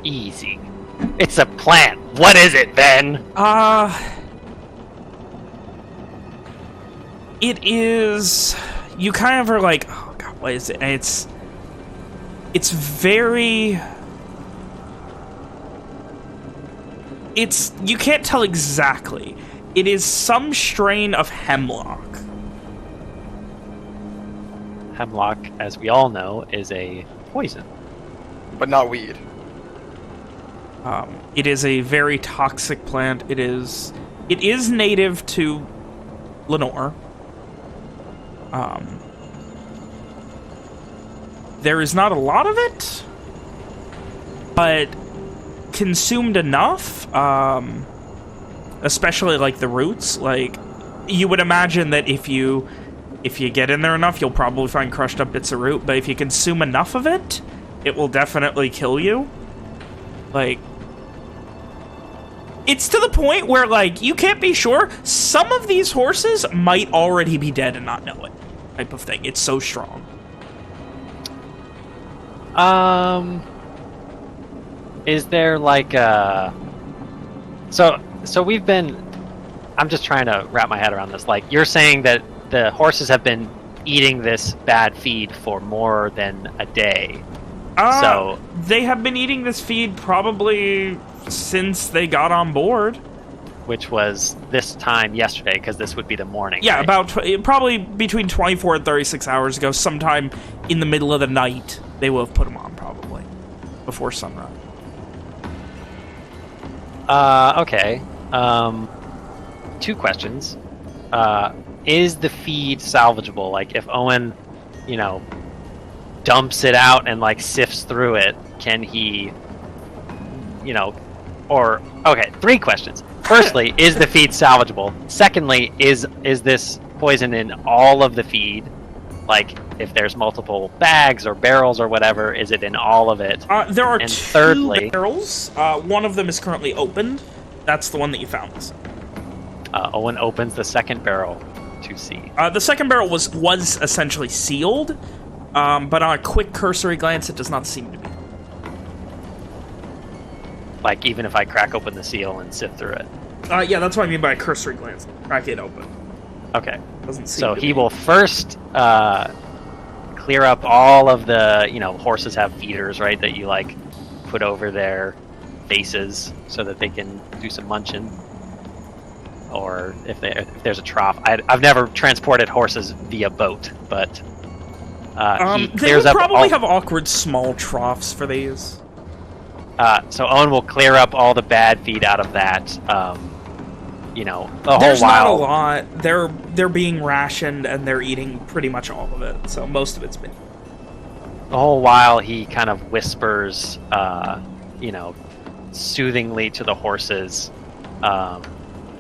Easy. It's a plant. What is it, then? It is... You kind of are like, oh god, what is it? And it's very... You can't tell exactly. It is some strain of hemlock. Hemlock, as we all know, is a poison. But not weed. It is a very toxic plant. It is native to Lenore. There is not a lot of it, but consumed enough, especially like the roots. Like, you would imagine that if you get in there enough, you'll probably find crushed up bits of root, but if you consume enough of it, it will definitely kill you. Like, it's to the point where, like, you can't be sure. Some of these horses might already be dead and not know it, type of thing. It's so strong. Is there like a... So we've been... I'm just trying to wrap my head around this. Like, you're saying that the horses have been eating this bad feed for more than a day. So they have been eating this feed probably since they got on board. Which was this time yesterday, because this would be the morning. Yeah, right? about probably between 24 and 36 hours ago, sometime in the middle of the night, they will have put them on, probably, before sunrise. Okay. 2 questions. Is the feed salvageable? Like, if Owen, dumps it out and, like, sifts through it, can he, or... Okay, 3 questions. Firstly, is the feed salvageable? Secondly, is this poison in all of the feed? Like, if there's multiple bags or barrels or whatever, is it in all of it? There are and 2 thirdly, barrels. One of them is currently opened. That's the one that you found. Owen opens the second barrel to see. The second barrel was essentially sealed, but on a quick cursory glance, it does not seem to be. Like, even if I crack open the seal and sift through it? Yeah, that's what I mean by a cursory glance. Crack it open. Okay. Doesn't seem So to he be. will first clear up all of the, horses have feeders, right, that you like put over their faces so that they can do some munching. Or if there's a trough. I've never transported horses via boat, but he they clears would up probably all, have awkward small troughs for these. so Owen will clear up all the bad feed out of that. The whole There's not a while. lot. They're being rationed and they're eating pretty much all of it. So most of it's been. The whole while he kind of whispers, soothingly to the horses,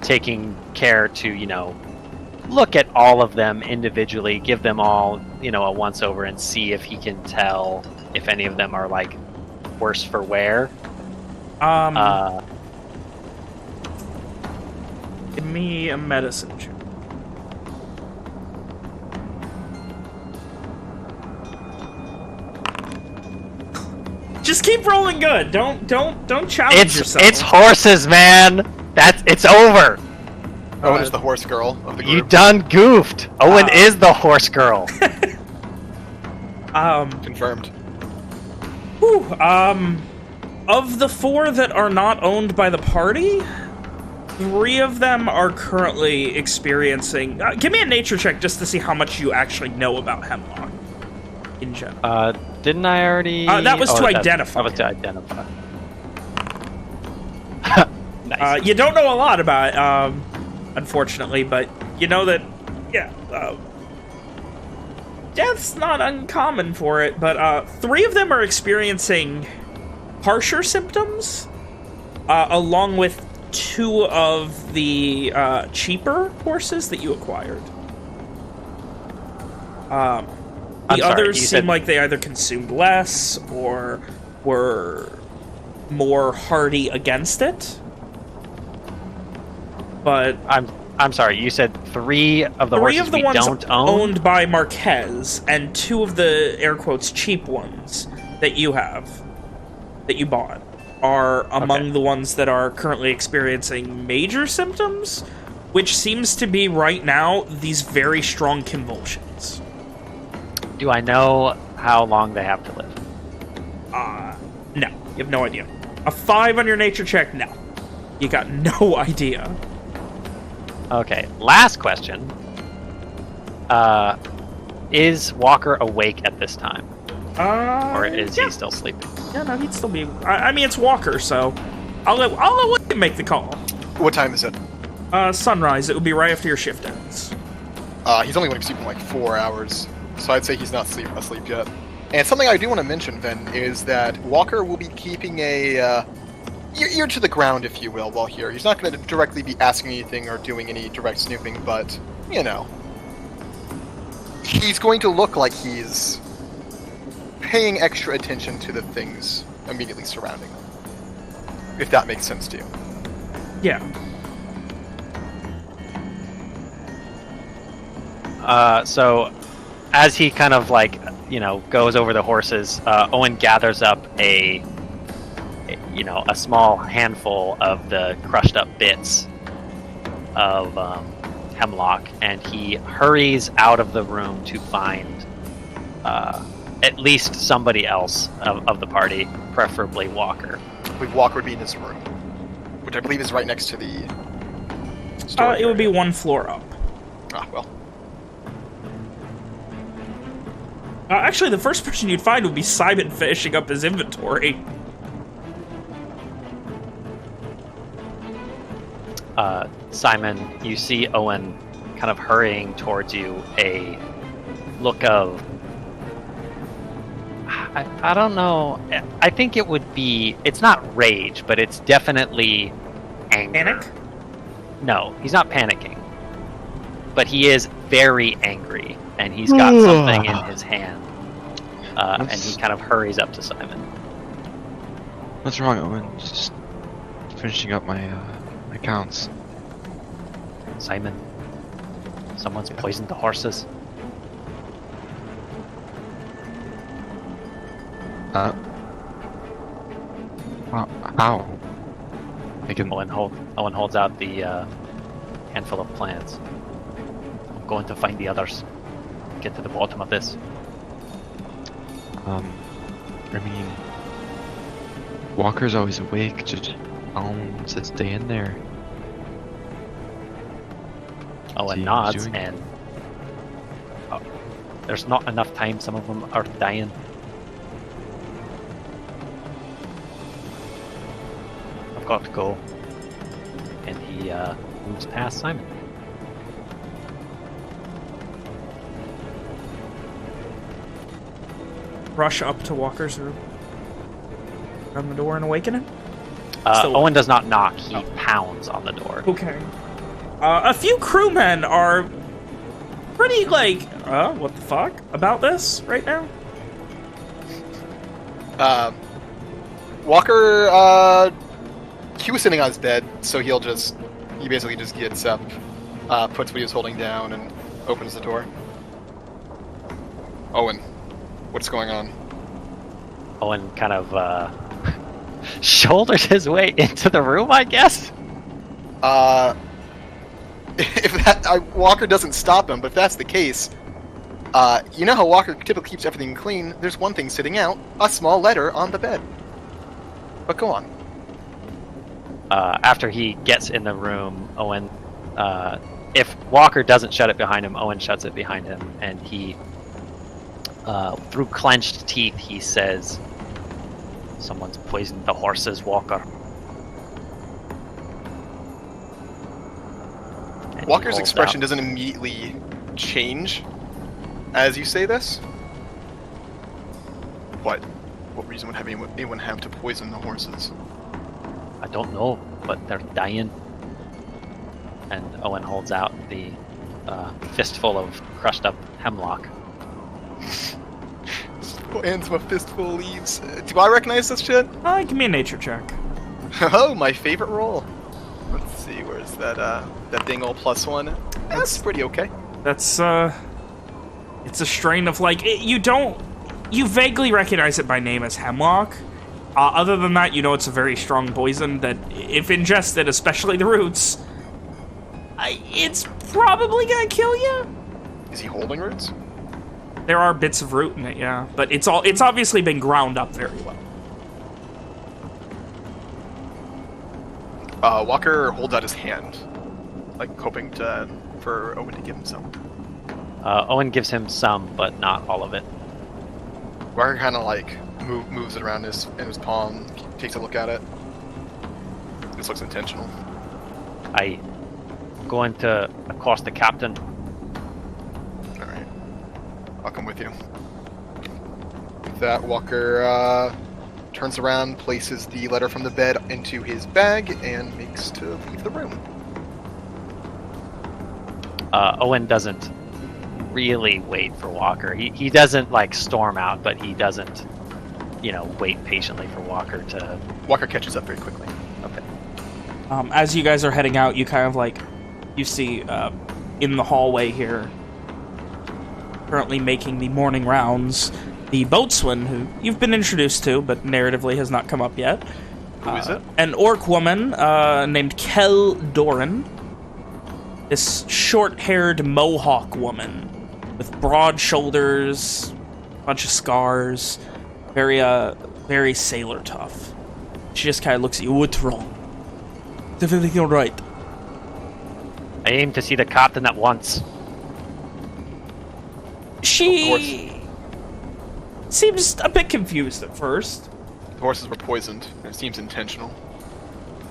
taking care to, look at all of them individually, give them all, a once over and see if he can tell if any of them are like worse for wear. Give me a medicine check. Just keep rolling good. Don't challenge yourself. It's horses, man. It's over. Owen is the horse girl of the group. You done goofed. Owen is the horse girl. Confirmed. Whew, of the 4 that are not owned by the party, 3 of them are currently experiencing... give me a nature check just to see how much you actually know about Hemlock in general. Didn't I already... that was to identify. That was to identify. Nice. You don't know a lot about it, unfortunately, but you know that, death's not uncommon for it, but 3 of them are experiencing harsher symptoms, along with 2 of the cheaper horses that you acquired. The others seem like they either consumed less or were more hardy against it. But I'm sorry. You said 3 of the horses we don't own, owned by Marquez, and 2 of the air quotes cheap ones that you have, that you bought, are among the ones that are currently experiencing major symptoms, which seems to be right now these very strong convulsions. Do I know how long they have to live? No. You have no idea. A 5 on your nature check? No. You got no idea. Okay, last question. Is Walker awake at this time? Or is he still sleeping? Yeah, no, he'd still be... I mean, it's Walker, so... I'll let William make the call. What time is it? Sunrise. It would be right after your shift ends. He's only going to sleep in like 4 hours, so I'd say he's not asleep yet. And something I do want to mention, then, is that Walker will be keeping a ear to the ground, if you will, while here. He's not going to directly be asking anything or doing any direct snooping, but, he's going to look like he's paying extra attention to the things immediately surrounding him. If that makes sense to you. Yeah. So, as he kind of goes over the horses, Owen gathers up a small handful of the crushed up bits of hemlock, and he hurries out of the room to find at least somebody else of the party, preferably Walker. I believe Walker would be in his room, which I believe is right next to the store. It would be 1 floor up. Ah, well. Actually, the first person you'd find would be Simon finishing up his inventory. Simon, you see Owen kind of hurrying towards you, a look of... I don't know. I think it would be... It's not rage, but it's definitely anger. Panic? No, he's not panicking. But he is very angry, and he's got something in his hand. And he kind of hurries up to Simon. What's wrong, Owen? Just finishing up my accounts. Simon, someone's poisoned the horses. How? Owen holds out the handful of plants. going to find the others. Get to the bottom of this. I mean, Walker's always awake. Just tell him to stay in there. Owen See, nods, doing- and there's not enough time. Some of them are dying. I've got to go. And he moves past Simon. Rush up to Walker's room. On the door and awaken him? Owen does not knock. He pounds on the door. Okay. A few crewmen are pretty like, what the fuck about this right now? Walker, he was sitting on his bed, so he basically just gets up, puts what he was holding down, and opens the door. Owen, what's going on? Owen kind of shoulders his way into the room, I guess. Walker doesn't stop him, but if that's the case, you know how Walker typically keeps everything clean. There's one thing sitting out: a small letter on the bed. But go on. After he gets in the room, Owen, if Walker doesn't shut it behind him, Owen shuts it behind him, and he, through clenched teeth, he says, "Someone's poisoned the horses, Walker." And Walker's expression doesn't immediately change as you say this. What reason would anyone have to poison the horses? I don't know, but they're dying. And Owen holds out the fistful of crushed up hemlock. Hands him a fistful of leaves. Do I recognize this shit? Give me a nature check. Oh, my favorite roll. Let's see, where's that ding old +1? That's pretty okay. That's it's a strain of like you vaguely recognize it by name as hemlock. Other than that, you know it's a very strong poison that, if ingested, especially the roots, it's probably gonna kill you. Is he holding roots? There are bits of root in it, yeah, but it's obviously been ground up very well. Walker holds out his hand, like hoping for Owen to give him some. Owen gives him some, but not all of it. Walker kind of like moves it around in his palm, takes a look at it. This looks intentional. I go into accost the captain. All right, I'll come with you. With that, Walker turns around, places the letter from the bed into his bag, and makes to leave the room. Owen doesn't really wait for Walker. He doesn't like storm out, but he doesn't, wait patiently for Walker to... Walker catches up very quickly. Okay. As you guys are heading out, you kind of like, you see in the hallway here, currently making the morning rounds, the boatswain who you've been introduced to, but narratively has not come up yet. Who is it? An orc woman named Kel Doran. This short-haired mohawk woman with broad shoulders, a bunch of scars, very sailor tough. She just kind of looks at you. What's wrong? Is everything all right? I aim to see the captain at once. She seems a bit confused at first. The horses were poisoned, and it seems intentional.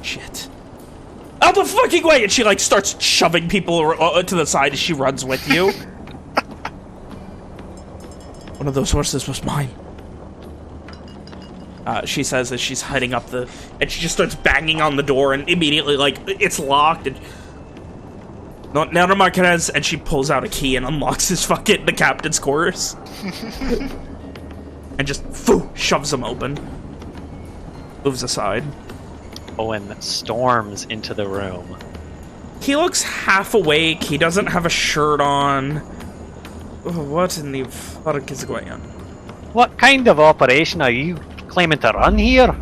Shit. Out the fucking way! And she, like, starts shoving people to the side as she runs with you. One of those horses was mine. She says as she's hiding up and she just starts banging on the door, and immediately, like, it's locked, and... Nada Marquez, and she pulls out a key and unlocks the captain's quarters. And just, shoves them open. Moves aside. Owen storms into the room. He looks half awake. He doesn't have a shirt on. What in the fuck is going on? What kind of operation are you claiming to run here?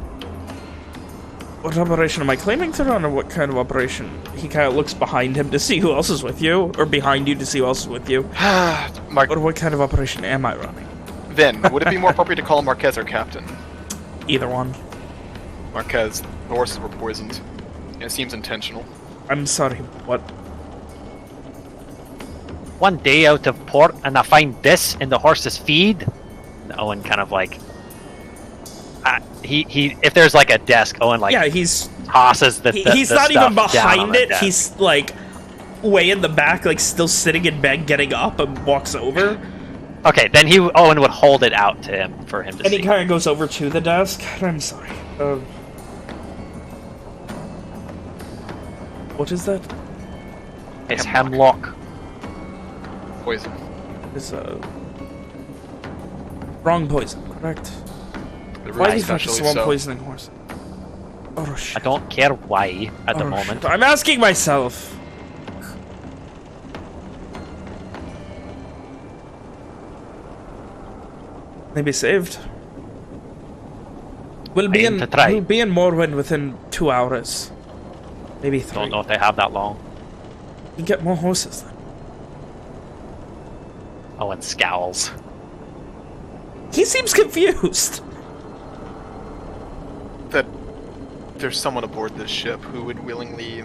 What operation am I claiming to run, or what kind of operation? He kind of looks behind him to see who else is with you, or behind you to see who else is with you. Or what kind of operation am I running? Vin, would it be more appropriate to call him Marquez or Captain? Either one. Marquez, the horses were poisoned. And it seems intentional. I'm sorry, what? One day out of port and I find this in the horse's feed. And Owen kind of like, he if there's like a desk, Owen like he's tosses the he's the not stuff even behind it. desk. He's like way in the back, like still sitting in bed, getting up and walks over. Okay, then Owen would hold it out to him for him to see. And he kind of goes over to the desk. I'm sorry. What is that? It's hemlock. Poison. It's wrong poison, correct? Why the fuck is someone poisoning horses? Oh shit. I don't care why at the moment. Shit. I'm asking myself. Maybe saved. We'll be in Morrowind within 2 hours. Maybe 3. Don't know if they have that long. You can get more horses then. Owen scowls. He seems confused. That there's someone aboard this ship who would willingly...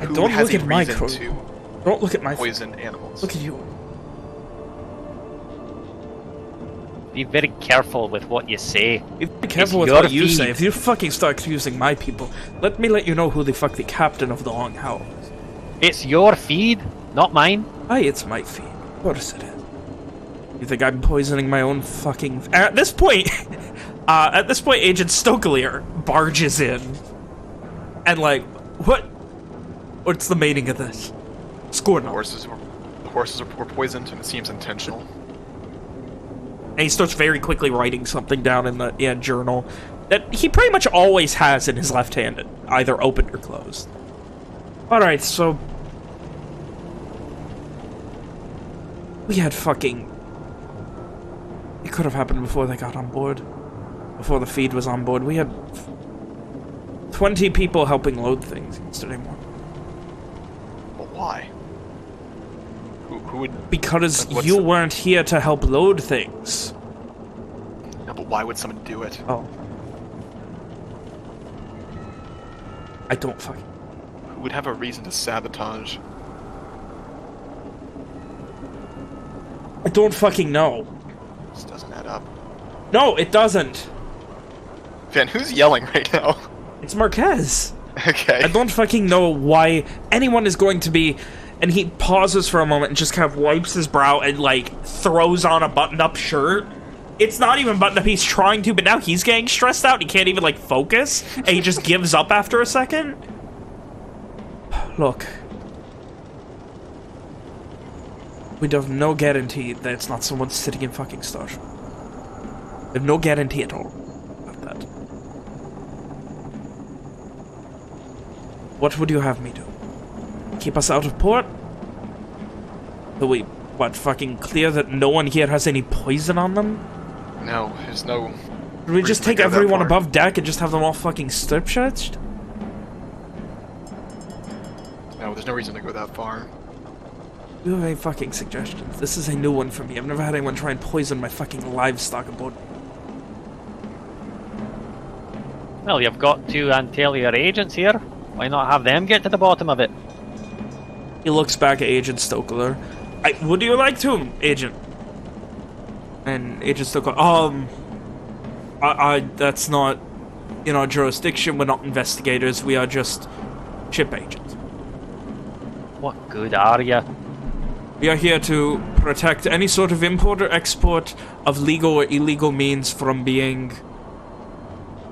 Don't look at my crew. Don't look at my... poison animals. Look at you. Be very careful with what you say. Be careful with what you say. If you fucking start accusing my people, let you know who the fuck the captain of the Long Howl is. It's your feed, not mine. Aye, it's my feed. Of course it is. You think I'm poisoning my own fucking... At this point, Agent Stokelier barges in. And like, what? What's the meaning of this? Score no. The horses were poisoned, and it seems intentional. And he starts very quickly writing something down in the journal that he pretty much always has in his left hand, either open or closed. Alright, so... we had fucking... It could have happened before they got on board. Before the feed was on board. We had 20 people helping load things yesterday morning. But why? Who would... Because you weren't here to help load things. No, but why would someone do it? Oh. I don't fucking... Who would have a reason to sabotage? I don't fucking know. This doesn't add up. No, it doesn't. Van, who's yelling right now? It's Marquez. Okay. I don't fucking know why anyone is going to be... And he pauses for a moment and just kind of wipes his brow and, like, throws on a buttoned-up shirt. It's not even buttoned up, he's trying to, but now he's getting stressed out. He can't even, like, focus. And he just gives up after a second. Look. We have no guarantee that it's not someone sitting in fucking Starshore. We have no guarantee at all about that. What would you have me do? Keep us out of port? Do we, what, fucking clear that no one here has any poison on them? No, there's no... Do we just take everyone above deck and just have them all fucking strip-searched? No, there's no reason to go that far. Do you have any fucking suggestions? This is a new one for me. I've never had anyone try and poison my fucking livestock aboard. Well, you've got 2 Antelia agents here. Why not have them get to the bottom of it? He looks back at Agent Stokelier. Would you like to, Agent? And Agent Stokelier, that's not in our jurisdiction. We're not investigators. We are just ship agents. What good are you? We are here to protect any sort of import or export of legal or illegal means from being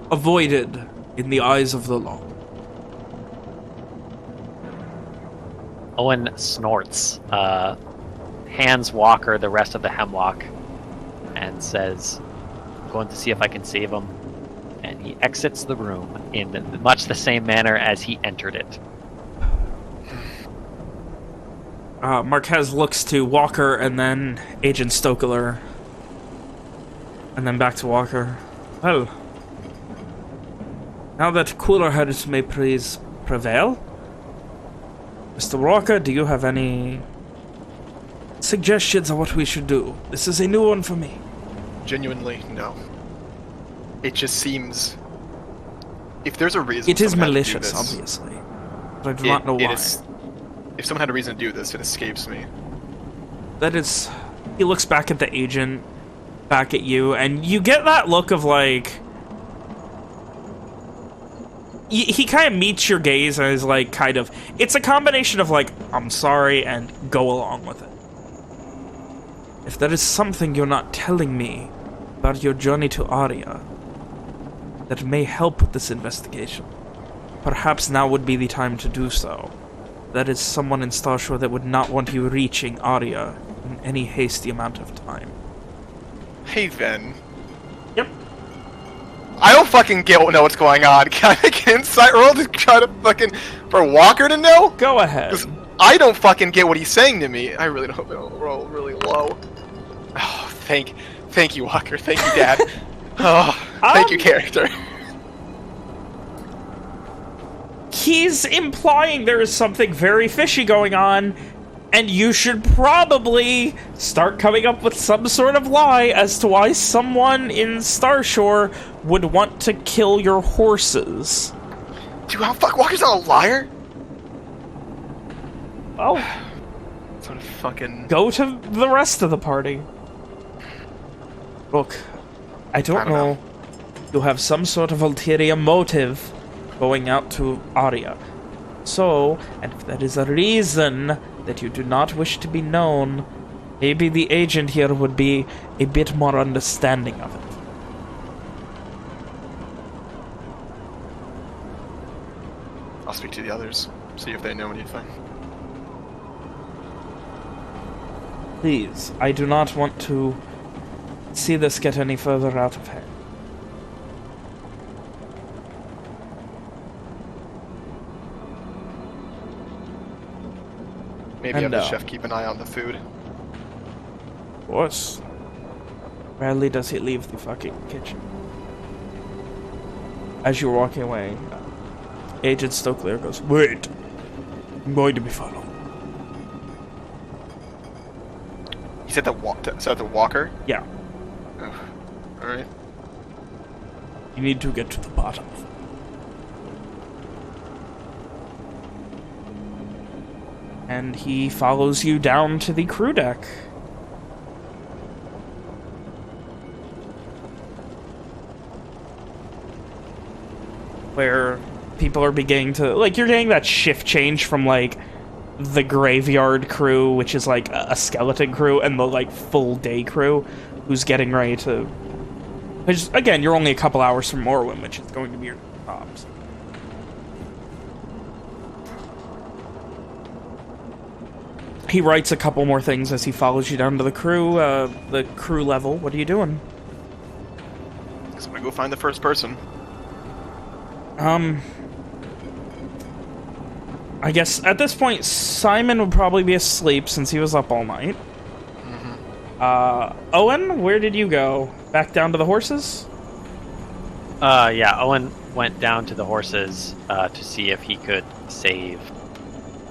avoided in the eyes of the law. Owen snorts, hands Walker the rest of the hemlock, and says, I'm going to see if I can save him. And he exits the room in much the same manner as he entered it. Marquez looks to Walker and then Agent Stokelier. And then back to Walker. Well, Now that cooler heads may please prevail, Mr. Walker, do you have any suggestions on what we should do? This is a new one for me. Genuinely, no. It just seems... If there's a reason... It is malicious, obviously. But I do not know why. If someone had a reason to do this, it escapes me. That is... He looks back at the agent, back at you, and you get that look of, like... He kind of meets your gaze and is like, kind of... It's a combination of, like, I'm sorry, and go along with it. If there is something you're not telling me about your journey to Aria that may help with this investigation, perhaps now would be the time to do so. That is someone in Starshore that would not want you reaching Aria in any hasty amount of time. Hey, Ven. Yep. I don't fucking know what's going on. Can I make an insight roll to try to fucking... for Walker to know? Go ahead. 'Cause I don't fucking get what he's saying to me. I really hope I don't roll really low. Oh, thank you, Walker. Thank you, Dad. Oh, thank you, character. He's implying there is something very fishy going on, and you should probably start coming up with some sort of lie as to why someone in Starshore would want to kill your horses. Dude, how fuck Walker's not a liar? Oh. Sort of fucking... Go to the rest of the party. Look, I don't know. You have some sort of ulterior motive going out to Aria. So, and if that is a reason that you do not wish to be known, maybe the agent here would be a bit more understanding of it. I'll speak to the others, see if they know anything. Please, I do not want to see this get any further out of hand. Maybe have the chef keep an eye on the food. Of course. Rarely does he leave the fucking kitchen. As you're walking away, Agent Stokely goes, "Wait, I'm going to be followed." He said the Walker? Yeah. Oh, alright. You need to get to the bottom of it. And he follows you down to the crew deck. Where people are beginning to... Like, you're getting that shift change from, like, the graveyard crew, which is, like, a skeleton crew, and the, like, full day crew, who's getting ready to... Which, again, you're only a couple hours from Morrowind, which is going to be your tops. He writes a couple more things as he follows you down to the crew level. What are you doing? Guess I'm gonna go find the first person. I guess at this point, Simon would probably be asleep since he was up all night. Owen, where did you go? Back down to the horses? Yeah, Owen went down to the horses to see if he could save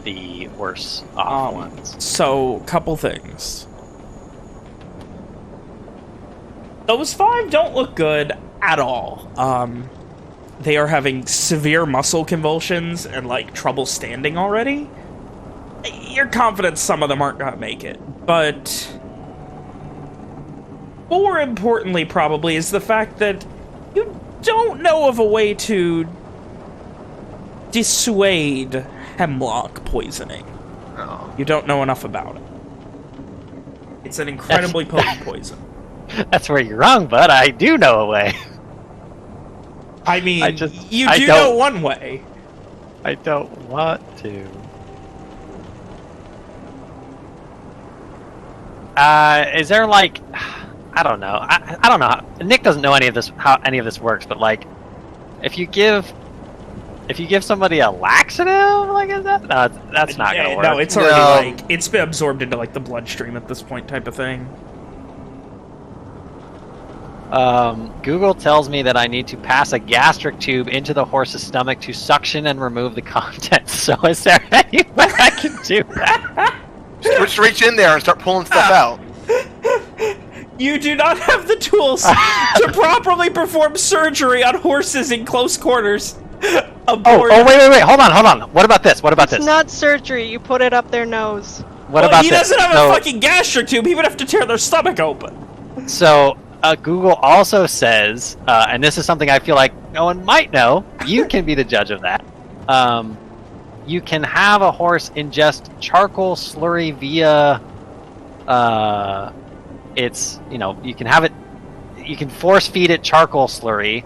the worse off ones. So, couple things. Those 5 don't look good at all. They are having severe muscle convulsions and, like, trouble standing already. You're confident some of them aren't gonna make it, but... more importantly, probably, is the fact that you don't know of a way to dissuade hemlock poisoning. Oh. You don't know enough about it. It's an incredibly potent poison. That's where you're wrong, bud. I do know a way. I mean, you do know one way. I don't want to. Is there, like... I don't know. I don't know. Nick doesn't know any of this, how any of this works, but, like, if you give somebody a laxative, like, is that? No, that's not gonna work. No, it's already, like, it's been absorbed into, like, the bloodstream at this point type of thing. Google tells me that I need to pass a gastric tube into the horse's stomach to suction and remove the contents. So is there any way I can do that? Just reach in there and start pulling stuff out. You do not have the tools to properly perform surgery on horses in close quarters. Wait, hold on. What about this? It's not surgery. You put it up their nose. What about he this? doesn't have a fucking gastric tube. He would have to tear their stomach open. So, Google also says, and this is something I feel like no one might know. You can be the judge of that. You can have a horse ingest charcoal slurry via. You can have it. You can force feed it charcoal slurry,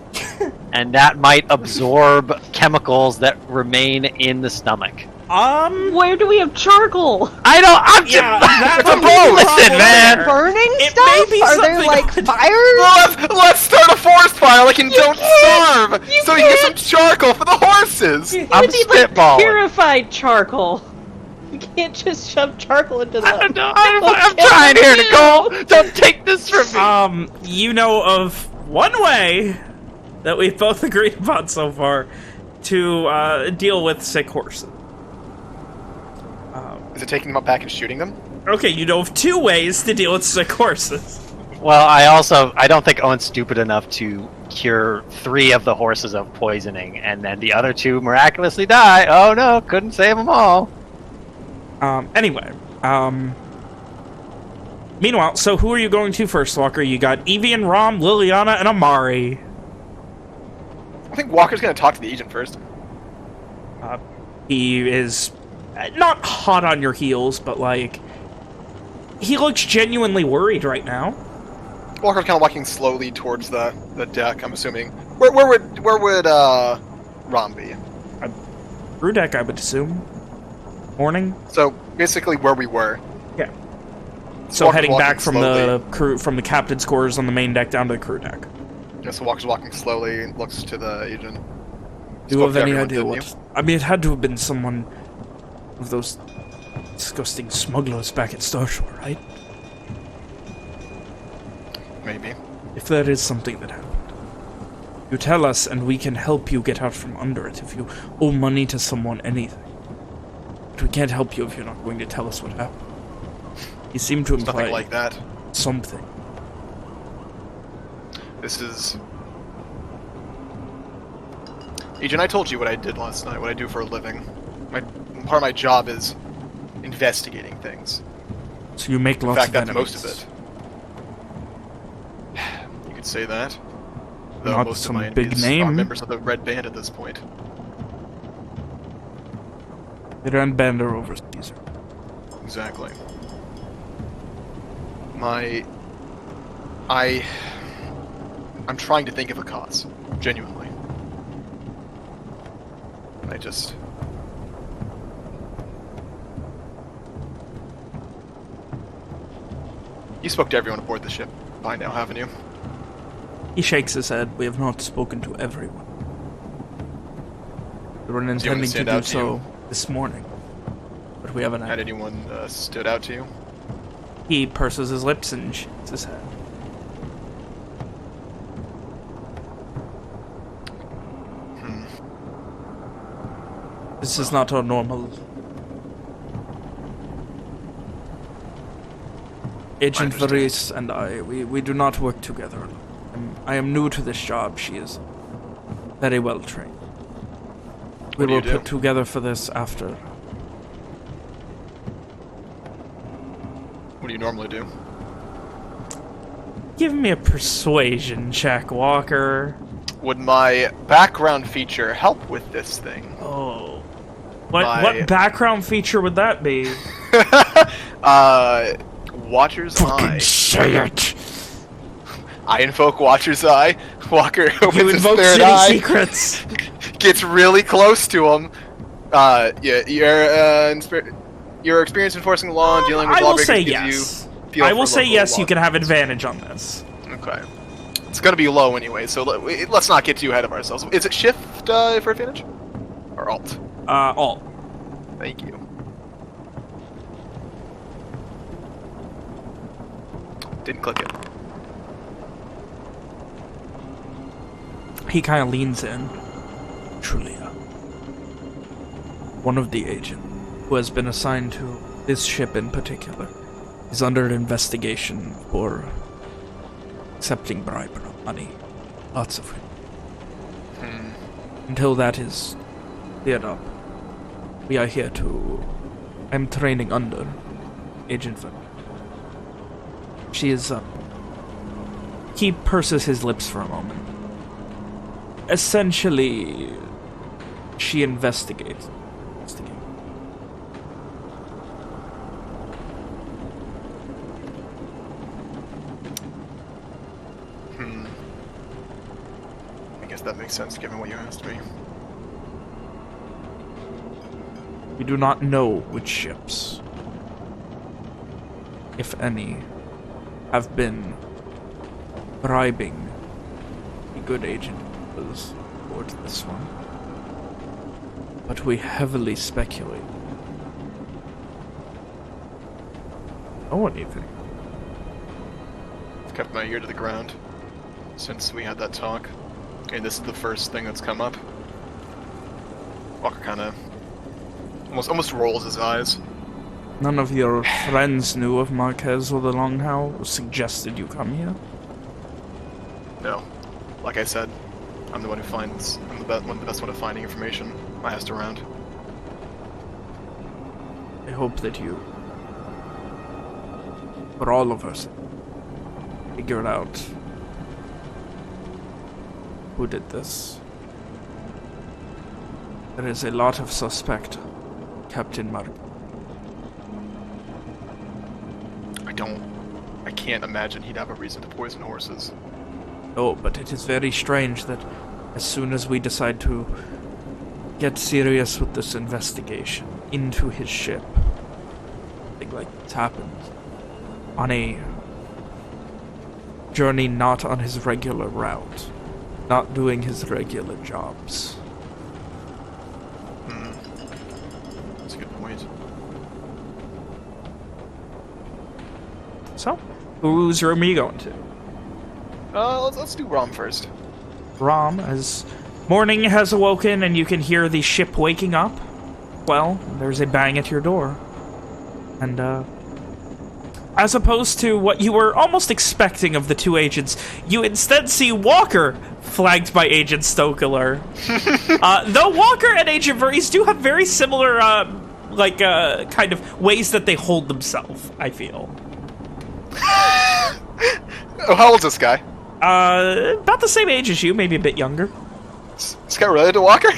and that might absorb chemicals that remain in the stomach. Where do we have charcoal? That's a listen, man. Burning It stuff? may be Are there something like on- fires? Let's start a forest fire like in Don't Starve, so we can get some charcoal for the horses. You I'm would need like spitballing. purified charcoal. You can't just shove charcoal into them. I'm trying here, Nicole. Don't take this from me. You know of one way that we've both agreed upon so far to deal with sick horses. Is it taking them up back and shooting them? Okay, you know of 2 ways to deal with sick horses. Well, I don't think Owen's stupid enough to cure 3 of the horses of poisoning, and then the other 2 miraculously die. Oh no, couldn't save them all. Anyway, meanwhile, so who are you going to first, Walker? You got Evie and Rom, Liliana, and Amari. I think Walker's gonna talk to the agent first. He is not hot on your heels, but like, he looks genuinely worried right now. Walker's kind of walking slowly towards the deck. I'm assuming. Where would Rom be? Crew deck, I would assume. Morning. So basically, where we were. Yeah. So Walker's heading walking back from slowly. the captain's quarters on the main deck down to the crew deck. Yeah, so Walker's walking slowly and looks to the agent. Do you Spoke have to any everyone, idea didn't what? I mean, it had to have been someone of those disgusting smugglers back at Starshore, right? Maybe. If there is something that happened, you tell us and we can help you get out from under it. If you owe money to someone, anything. But we can't help you if you're not going to tell us what happened. You seem to imply Nothing like that. something. This is... Agent, I told you what I did last night, what I do for a living. Part of my job is investigating things. So you make In lots fact, of that's enemies. most of it. You could say that. Though Not most some of my big enemies name. are members of the Red Band at this point. The Red Band are overseas. Exactly. I'm trying to think of a cause. Genuinely. I just... You spoke to everyone aboard the ship by now, haven't you? He shakes his head. We have not spoken to everyone. We were intending to stand do out to so you? this morning, but we haven't. Had anyone stood out to you? He purses his lips and shakes his head. This is not our normal. Agent Varese and I, we do not work together. I am new to this job. She is very well trained. We What do were you do? put together for this after. What do you normally do? Give me a persuasion check, Walker. Would my background feature help with this thing? Oh. What background feature would that be? Watcher's Eye. Say it. I invoke Watcher's Eye. Walker opens You his invoke third city eye, secrets. gets really close to him. Your experience enforcing the law and dealing with I will lawbreakers say gives yes. you feel I for will say local yes. You law. can have advantage on this. Okay. It's gonna be low anyway, so let's not get too ahead of ourselves. Is it shift for advantage? Or alt? Alt. Thank you. Didn't click it. He kind of leans in. Trulia, one of the agents who has been assigned to this ship in particular is under investigation for accepting bribery money. Lots of it. Until that is cleared up, we are here to... I'm training under Agent Van. She is He purses his lips for a moment. Essentially, she investigates. I guess that makes sense given what you asked me. We do not know which ships, if any, have been bribing the good agent towards this one. But we heavily speculate. No anything. I've kept my ear to the ground since we had that talk. And this is the first thing that's come up. Walker kind of almost rolls his eyes. None of your friends knew of Marquez or the Long Howl, or suggested you come here? No. Like I said, I'm the one who finds... I'm the best one at finding information. I asked around. I hope that you, for all of us, figure out who did this. There is a lot of suspect, Captain Mark. I can't imagine he'd have a reason to poison horses. Oh, but it is very strange that as soon as we decide to get serious with this investigation into his ship, something like this happens on a journey not on his regular route, not doing his regular jobs. That's a good point. So, whose room are you going to? Let's do Rom first. Rom, as morning has awoken and you can hear the ship waking up, well, there's a bang at your door. And, as opposed to what you were almost expecting of the two agents, you instead see Walker flagged by Agent Stokeler. Though Walker and Agent Voorhees do have very similar, kind of ways that they hold themselves, I feel. Oh, how old's this guy? About the same age as you, maybe a bit younger. Is this guy related to Walker?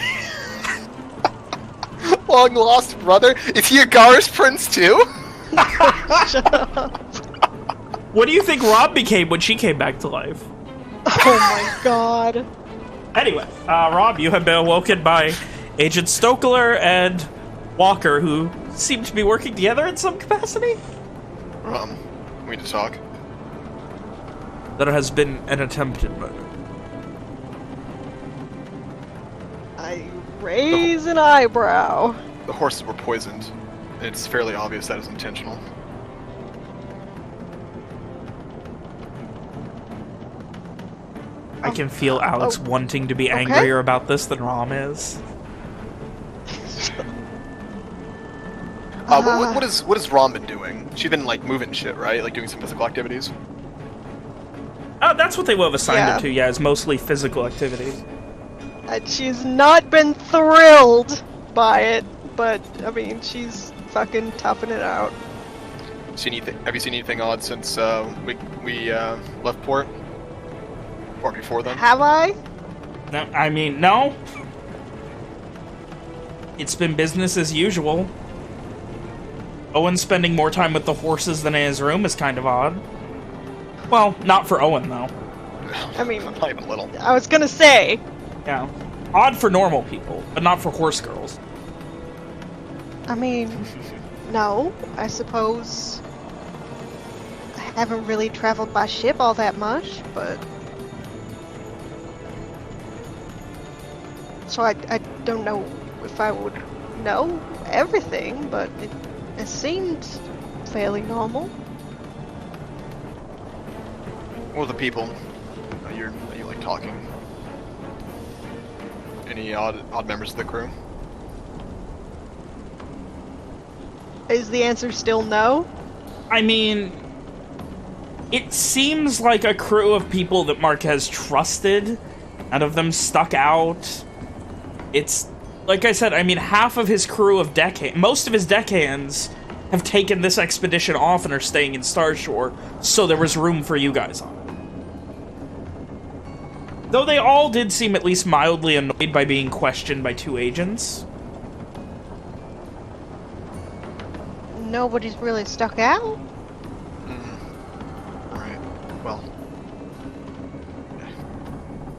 Long lost brother? Is he a Gar's prince too? What do you think Rob became when she came back to life? Oh my god. Anyway, Rob, you have been awoken by Agent Stokeler and Walker, who seem to be working together in some capacity. We need to talk. There has been an attempted murder. I raise an eyebrow. The horses were poisoned. It's fairly obvious that is intentional. I can feel Alex wanting to be angrier about this than Rom is. What has Rom been doing? She's been like moving shit, right? Like doing some physical activities. That's what they will have assigned her to. Yeah, is mostly physical activities. She's not been thrilled by it, but I mean, she's fucking toughing it out. Have you seen anything odd since we left port? Or before then? Have I? No, I mean, no. It's been business as usual. Owen spending more time with the horses than in his room is kind of odd. Well, not for Owen, though. I mean, not even a little. I was gonna say. Yeah. Odd for normal people, but not for horse girls. I mean, no, I suppose I haven't really traveled by ship all that much, but... So I don't know if I would know everything, but it seemed fairly normal. Well, the people that you like talking Any odd members of the crew? Is the answer still no? I mean, it seems like a crew of people that Marquez trusted. None of them stuck out. It's, like I said, I mean, half of his crew of most of his deckhands have taken this expedition off and are staying in Starshore, so there was room for you guys on it. Though they all did seem at least mildly annoyed by being questioned by 2 agents. Nobody's really stuck out? Right. Well.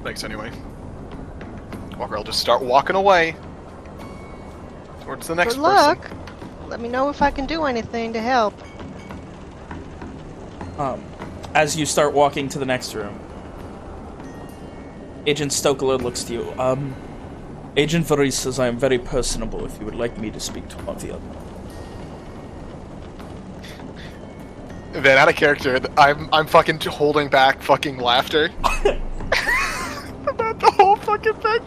Thanks anyway. Walker, I'll just start walking away. Towards the next Good luck. person. Let me know if I can do anything to help. As you start walking to the next room, Agent Stokeler looks to you. Agent Varese says I am very personable if you would like me to speak to one of the other. Then out of character, I'm fucking holding back fucking laughter. About the whole fucking thing.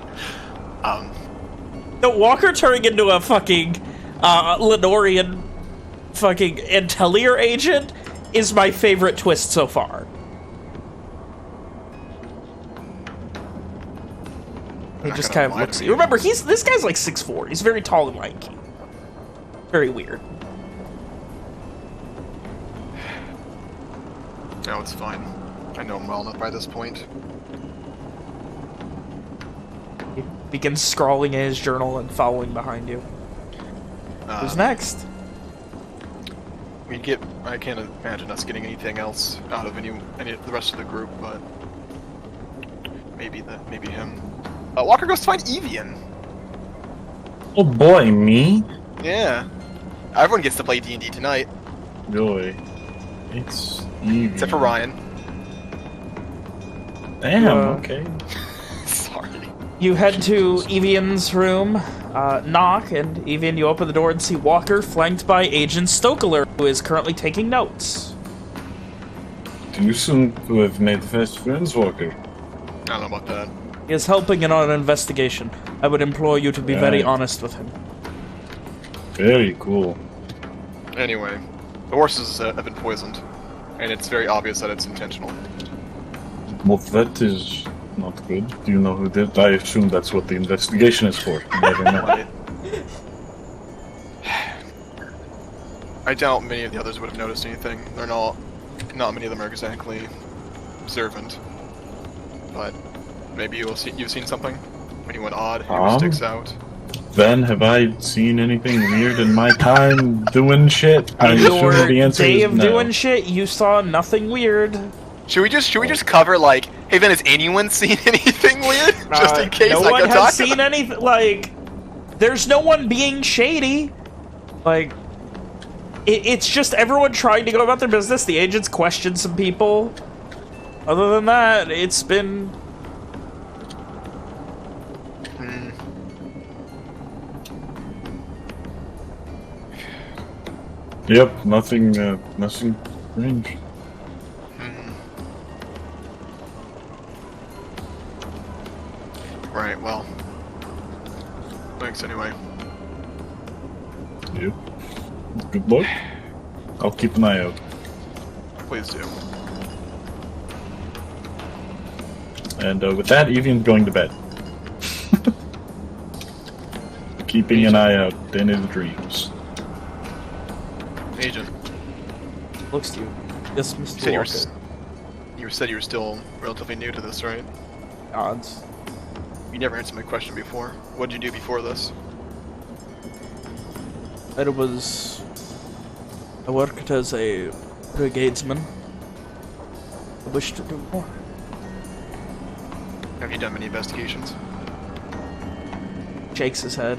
The Walker turning into a fucking Lenorian fucking Intellier agent is my favorite twist so far. He just kind of looks at you. Remember, this guy's like 6'4". He's very tall and lanky. Very weird. No, it's fine. I know him well enough by this point. He begins scrawling in his journal and following behind you. Who's next? I can't imagine us getting anything else out of any of the rest of the group, but maybe him. Walker goes to find Evian. Oh boy, me? Yeah. Everyone gets to play D&D tonight. Joy. It's Evian. Except for Ryan. Damn, okay. Sorry. You head to Evian's room, knock, and Evian, you open the door and see Walker flanked by Agent Stokeler, who is currently taking notes. You seem to have made fast friends, Walker. I don't know about that. He is helping in our investigation. I would implore you to be very honest with him. Very cool. Anyway, the horses have been poisoned, and it's very obvious that it's intentional. Well, that is not good. Do you know who did? I assume that's what the investigation is for. You never know. I doubt many of the others would have noticed anything. They're not many of them are exactly observant. But maybe you've seen something? Anyone odd who sticks out? Then, have I seen anything weird in my time doing shit? I assume the answer day is of no. doing shit, you saw nothing weird. Should we just cover like, hey, Ben, has anyone seen anything weird? Just in case no I one go has talk seen anything. Like, there's no one being shady. Like, it's just everyone trying to go about their business. The agents questioned some people. Other than that, it's been. Yep, nothing strange. Right, well. Thanks anyway. Yep. Good luck. I'll keep an eye out. Please do. And with that, Evian's going to bed. Keeping an eye out in his dreams. Agent. Looks to you. Yes, Mr. Walker. You said you were still relatively new to this, right? Odds. You never answered my question before. What did you do before this? I worked as a brigadesman. I wish to do more. Have you done many investigations? Shakes his head.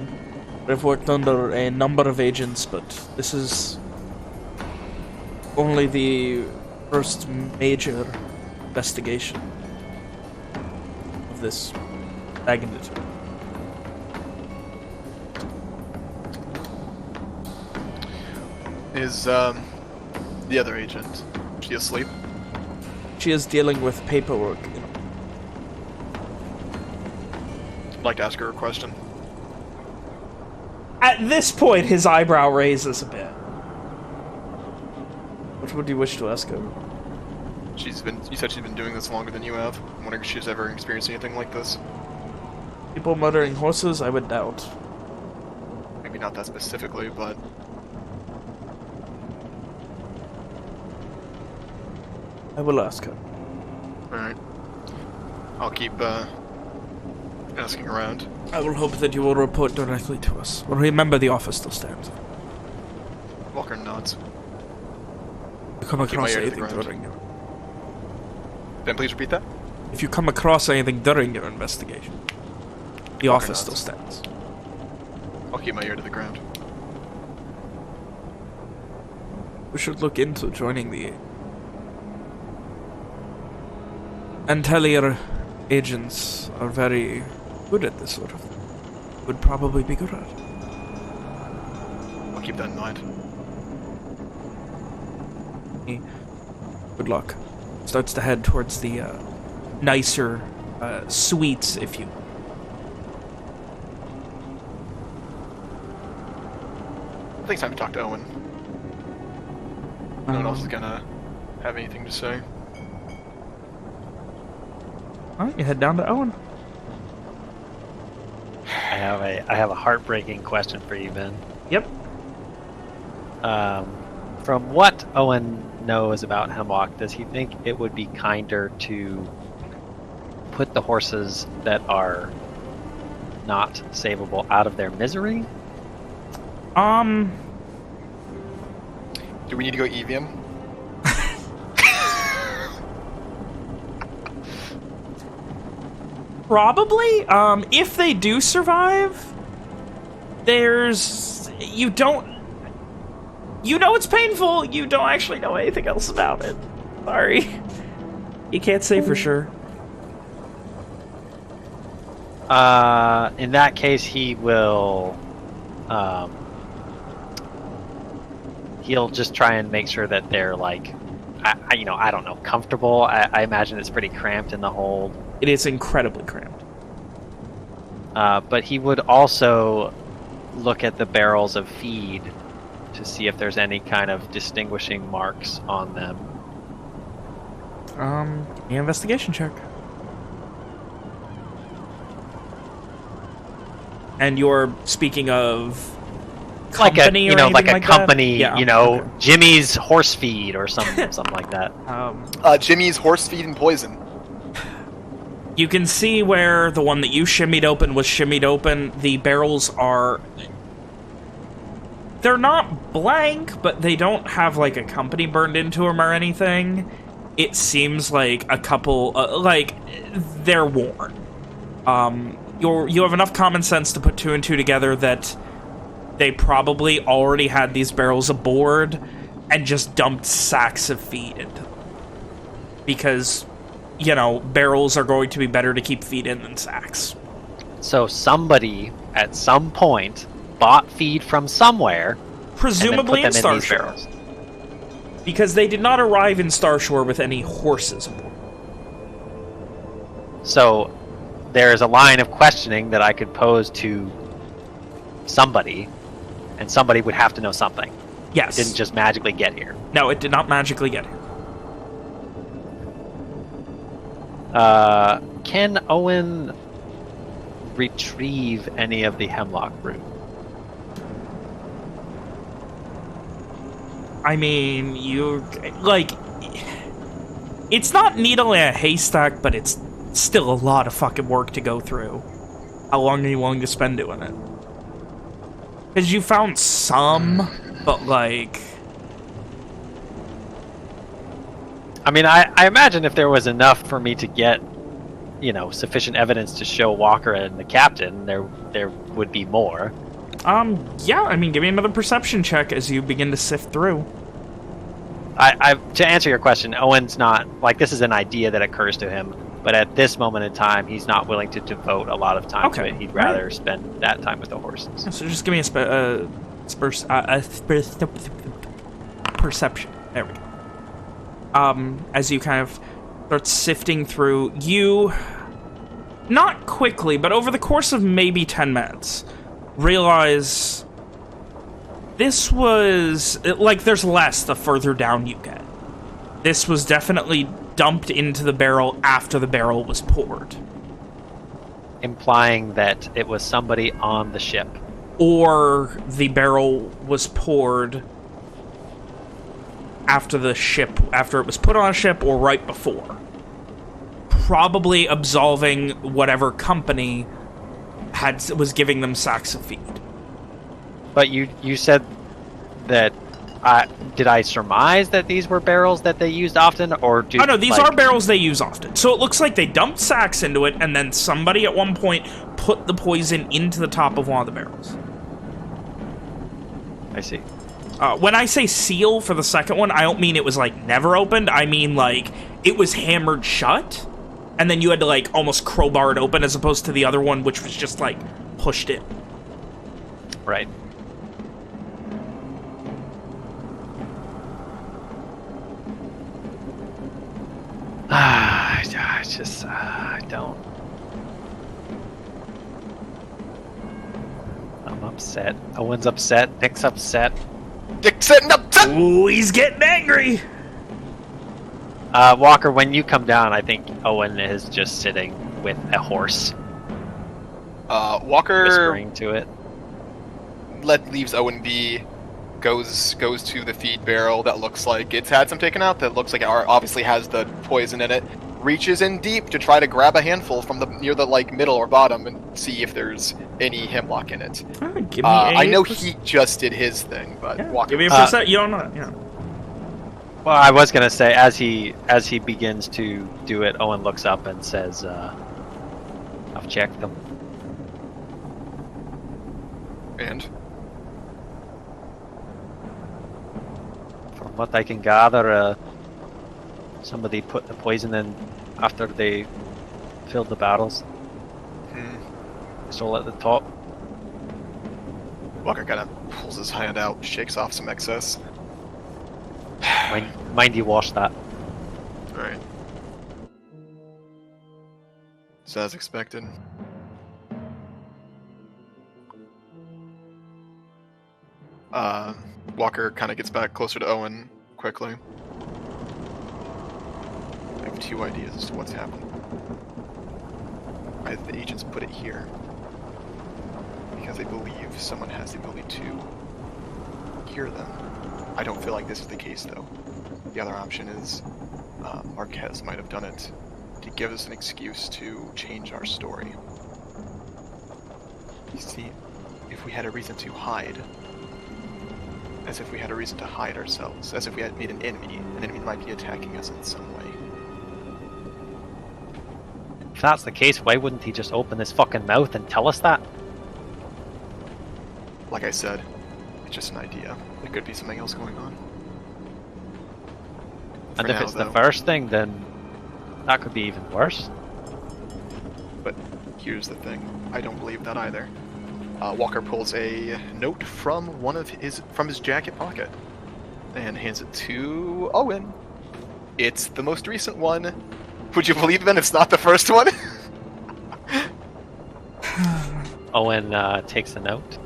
I've worked under a number of agents, but this is only the first major investigation of this magnitude. Is the other agent, she asleep? She is dealing with paperwork. like to ask her a question. At this point, his eyebrow raises a bit. What would you wish to ask her? You said she's been doing this longer than you have. I'm wondering if she's ever experienced anything like this. People murdering horses, I would doubt. Maybe not that specifically, but... I will ask her. Alright. I'll keep, asking around. I will hope that you will report directly to us. But remember, the office still stands. Walker nods. If you come across anything during your... Then please repeat that? If you come across anything during your investigation, the Walker office nods. still stands. I'll keep my ear to the ground. We should look into joining the... Antellier agents are very good at this sort of thing. Would probably be good at it. I'll keep that in mind. Good luck. Starts to head towards the nicer suites, if you... I think it's time to talk to Owen. No one else is gonna have anything to say. Alright, you head down to Owen. I have a heartbreaking question for you, Ben. Yep. From what Owen knows about Hemlock, does he think it would be kinder to put the horses that are not savable out of their misery? Do we need to go EVM? Probably. If they do survive, there's... You don't... You know it's painful, you don't actually know anything else about it. Sorry. You can't say for sure. In that case, he will... he'll just try and make sure that they're, like... I don't know, comfortable. I imagine it's pretty cramped in the hold. It is incredibly cramped. But he would also look at the barrels of feed to see if there's any kind of distinguishing marks on them. Investigation check. And you're speaking of company like a, like a company, yeah, okay. Jimmy's horse feed or something like that. Jimmy's horse feed and poison. You can see where the one that you shimmied open was shimmied open. The barrels are... They're not blank, but they don't have, like, a company burned into them or anything. It seems like a couple... they're worn. You have enough common sense to put two and two together that they probably already had these barrels aboard and just dumped sacks of feed into them. Because... barrels are going to be better to keep feed in than sacks. So somebody, at some point, bought feed from somewhere, presumably in Starshore. Because they did not arrive in Starshore with any horses aboard. So there's a line of questioning that I could pose to somebody, and somebody would have to know something. Yes. It didn't just magically get here. No, it did not magically get here. Can Owen retrieve any of the hemlock root? I mean, it's not needle in a haystack, but it's still a lot of fucking work to go through. How long are you willing to spend doing it? Because you found some, but I mean, I imagine if there was enough for me to get, sufficient evidence to show Walker and the captain, there would be more. Yeah, I mean, give me another perception check as you begin to sift through. To answer your question, Owen's not, this is an idea that occurs to him, but at this moment in time, he's not willing to devote a lot of time to it. He'd rather spend that time with the horses. So just give me a perception. There we go. As you kind of start sifting through, you not quickly, but over the course of maybe 10 minutes, realize this was, like, there's less the further down you get. This was definitely dumped into the barrel after the barrel was poured. Implying that it was somebody on the ship. Or the barrel was poured after it was put on a ship or right before. Probably absolving whatever company was giving them sacks of feed. But you said that, did I surmise that these were barrels that they used often, or Oh no, these are barrels they use often. So it looks like they dumped sacks into it, and then somebody at one point put the poison into the top of one of the barrels. I see. When I say seal for the second one, I don't mean it was, like, never opened. I mean, like, it was hammered shut, and then you had to, like, almost crowbar it open, as opposed to the other one, which was just, like, pushed in. Right. I don't. I'm upset. Owen's upset. Nick's upset. Nick's getting upset! Ooh, he's getting angry! Walker, when you come down, I think Owen is just sitting with a horse. Walker whispering to it. leaves Owen be, goes to the feed barrel that looks like it's had some taken out, that looks like it obviously has the poison in it, reaches in deep to try to grab a handful from near the like middle or bottom and see if there's any hemlock in it. Give me I know he just did his thing, but Walker, give me a percent. You don't know. Yeah. Well, I was gonna say as he begins to do it, Owen looks up and says, "I've checked them." And from what I can gather, somebody put the poison in after they filled the barrels. It's all at the top. Walker kind of pulls his hand out, shakes off some excess. Mind you wash that. Alright. So as expected. Walker kind of gets back closer to Owen quickly. I have two ideas as to what's happened. Either the agents put it here because they believe someone has the ability to hear them. I don't feel like this is the case, though. The other option is Marquez might have done it to give us an excuse to change our story. You see, if we had a reason to hide, as if we had a reason to hide ourselves, as if we had made an enemy might be attacking us in some way. If that's the case, why wouldn't he just open his fucking mouth and tell us that? Like I said, it's just an idea. There could be something else going on. And if it's the first thing, then that could be even worse. But here's the thing. I don't believe that either. Walker pulls a note from his jacket pocket and hands it to Owen. It's the most recent one. Would you believe then it's not the first one? Owen takes a note.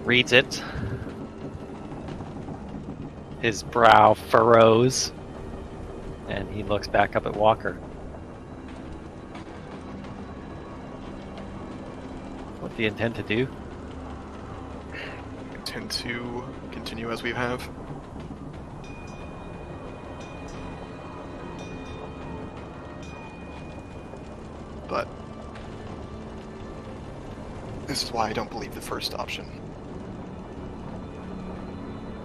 Reads it. His brow furrows. And he looks back up at Walker. What do you intend to do? Intend to continue as we have. But this is why I don't believe the first option.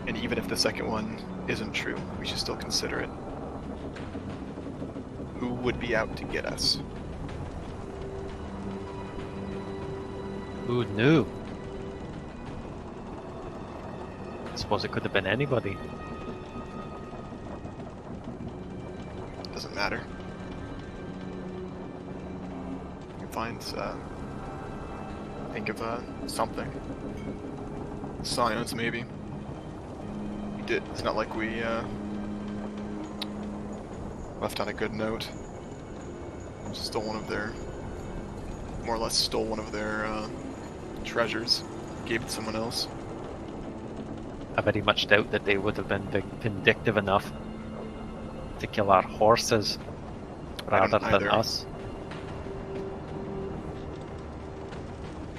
And even if the second one isn't true, we should still consider it. Who would be out to get us? Who knew? I suppose it could have been anybody. Doesn't matter. You can find, think of, something. Science, maybe. It's not like we, left on a good note. Stole one of their, more or less stole one of their treasures, gave it to someone else. I very much doubt that they would have been vindictive enough to kill our horses rather than us.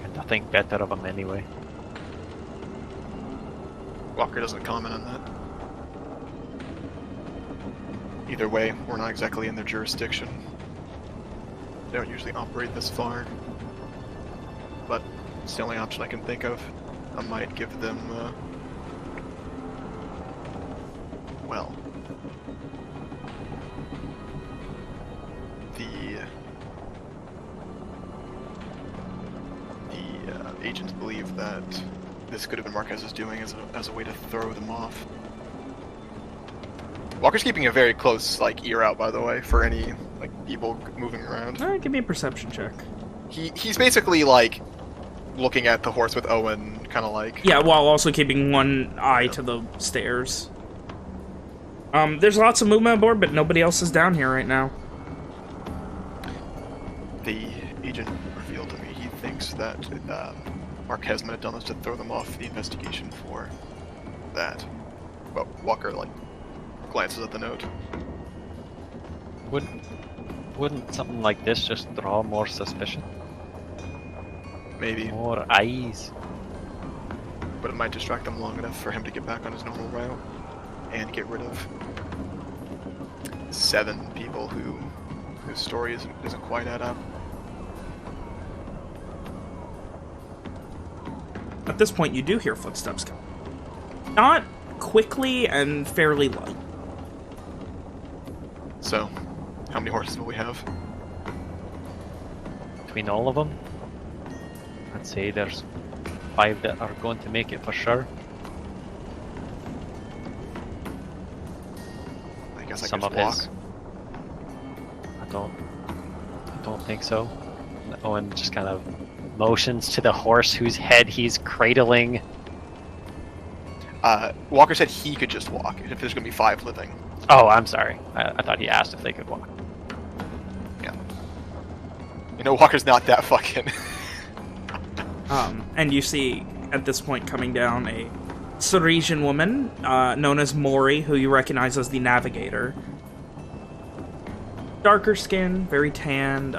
And I think better of them anyway. Walker doesn't comment on that. Either way, we're not exactly in their jurisdiction. They don't usually operate this far. But it's the only option I can think of. I might give them, well, the agents believe that this could have been Marquez's doing as a way to throw them off. Walker's keeping a very close ear out, by the way, for any people moving around. Give me a perception check. He's basically looking at the horse with Owen, kind of yeah, while also keeping one eye to the stairs. There's lots of movement on board, but nobody else is down here right now. The agent revealed to me he thinks that Marquez might have done this to throw them off the investigation for that. But Walker glances at the note. Wouldn't something like this just draw more suspicion? Maybe. More eyes. But it might distract them long enough for him to get back on his normal route and get rid of 7 people whose story doesn't quite add up. At this point, you do hear footsteps coming. Not quickly and fairly light. So, how many horses will we have? Between all of them, I'd say there's 5 that are going to make it for sure. I guess I Some can of just his. walk. I don't think so. Owen just kind of motions to the horse whose head he's cradling. Walker said he could just walk if there's going to be 5 living. Oh, I'm sorry. I thought he asked if they could walk. Yeah. Walker's not that fucking... And you see, at this point, coming down a Ceresian woman, known as Mori, who you recognize as the Navigator. Darker skin, very tanned,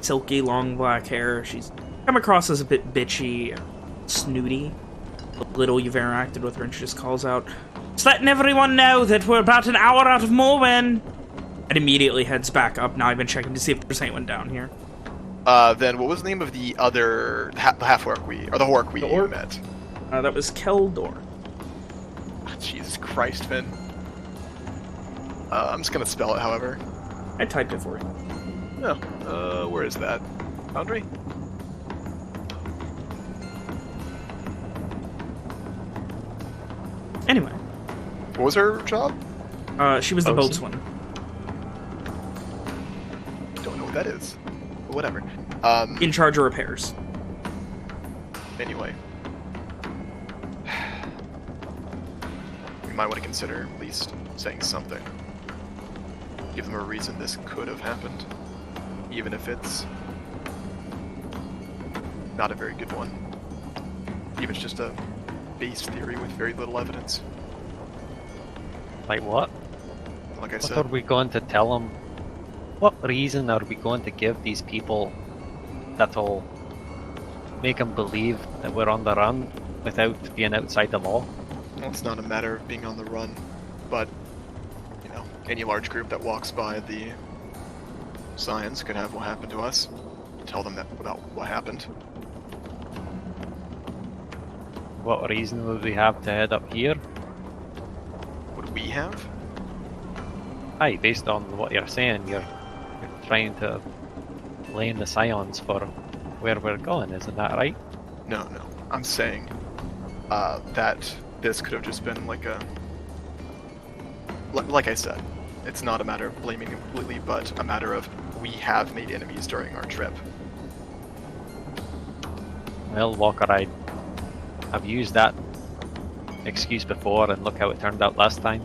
silky, long black hair. She's come across as a bit bitchy, snooty. The little you've interacted with her, and she just calls out, "Just letting everyone know that we're about an hour out of Morwen!" And immediately heads back up, not even checking to see if there's anyone down here. Then what was the name of the other half-orc the orc we met? That was Keldor. Oh, Jesus Christ, Finn. I'm just gonna spell it, however. I typed it for you. Oh, where is that? Foundry? Anyway. What was her job? She was the boatswain. Don't know what that is. But whatever. In charge of repairs. Anyway. We might want to consider at least saying something. Give them a reason this could have happened. Even if it's not a very good one. Even if it's just a base theory with very little evidence. Like what? Like I What said. are we going to tell them? What reason are we going to give these people that'll make them believe that we're on the run without being outside the law? Well, it's not a matter of being on the run, but any large group that walks by the signs could have what happened to us. Tell them that about what happened. What reason would we have to head up here? Would we have? Aye, based on what you're saying, you're trying to lay in the scions for where we're going, isn't that right? No. I'm saying that this could have just been like I said, it's not a matter of blaming him completely, but a matter of we have made enemies during our trip. Well, Walker, I've used that excuse before, and look how it turned out last time.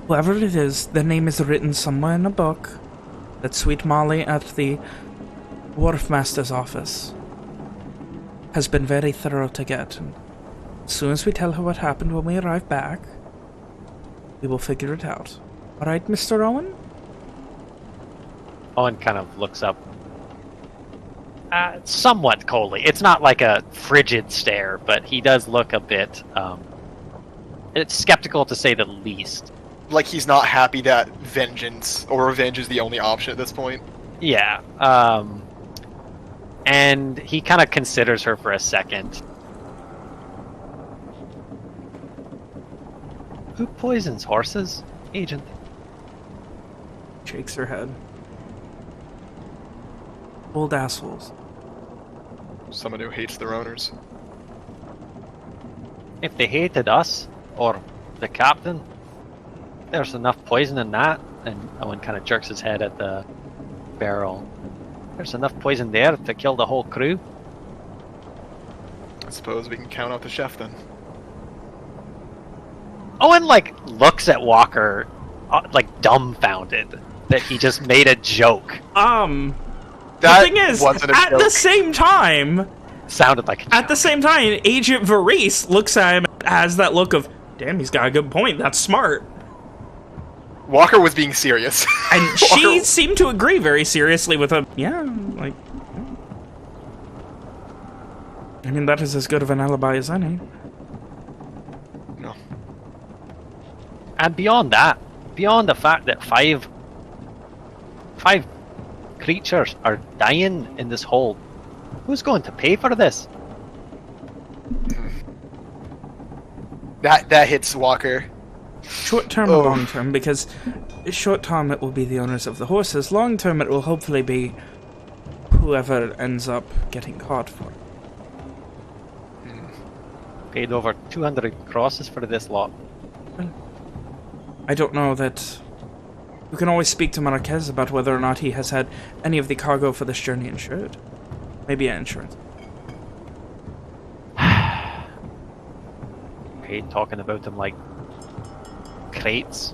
Whoever it is, their name is written somewhere in a book that Sweet Molly at the Wharfmaster's office has been very thorough to get. And as soon as we tell her what happened when we arrive back, we will figure it out. Alright, Mr. Owen? Owen kind of looks up. Somewhat coldly. It's not like a frigid stare, but he does look a bit it's skeptical to say the least. Like he's not happy that vengeance or revenge is the only option at this point. Yeah. And he kind of considers her for a second. Who poisons horses, Agent? Shakes her head. Old assholes. Someone who hates their owners. If they hated us, or the captain, there's enough poison in that. And Owen kind of jerks his head at the barrel. There's enough poison there to kill the whole crew. I suppose we can count out the chef then. Owen, looks at Walker, dumbfounded that he just made a joke. The thing is, at the same time... Sounded like a joke. At the same time, Agent Varese looks at him, has that look of, damn, he's got a good point, that's smart. Walker was being serious. And she seemed to agree very seriously with him. Yeah, I mean, that is as good of an alibi as any. No. And beyond that, beyond the fact that five creatures are dying in this hole, who's going to pay for this? That hits Walker. Short term or long term, because short term it will be the owners of the horses, long term it will hopefully be whoever ends up getting caught for it. Paid over 200 crosses for this lot. Well, I don't know that... You can always speak to Marquez about whether or not he has had any of the cargo for this journey insured. Maybe an insurance. Paid talking about them like crates.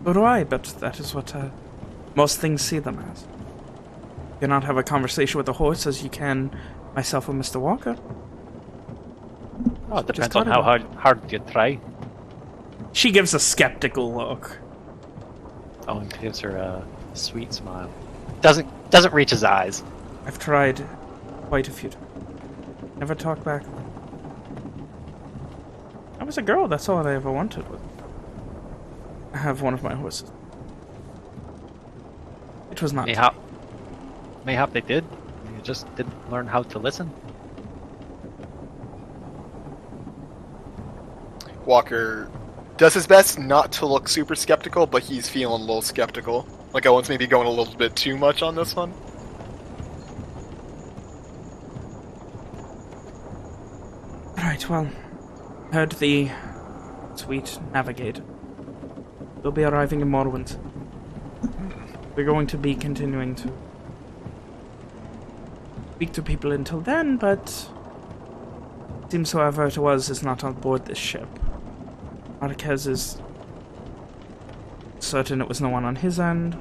So do I, but that is what most things see them as. You cannot have a conversation with a horse as you can myself and Mr. Walker. Oh, it depends on how hard you try. She gives a skeptical look. Oh, and gives her a sweet smile. Doesn't reach his eyes. I've tried quite a few times. Never talk back. I was a girl, that's all I ever wanted. I have one of my horses. It was not. Mayhap they did. You just didn't learn how to listen. Walker does his best not to look super skeptical, but he's feeling a little skeptical. Like Owen's maybe going a little bit too much on this one. Right, well, heard the sweet navigator. We'll be arriving in Morrowind. We're going to be continuing to speak to people until then, but it seems whoever it was is not on board this ship. Marquez is certain it was no one on his end.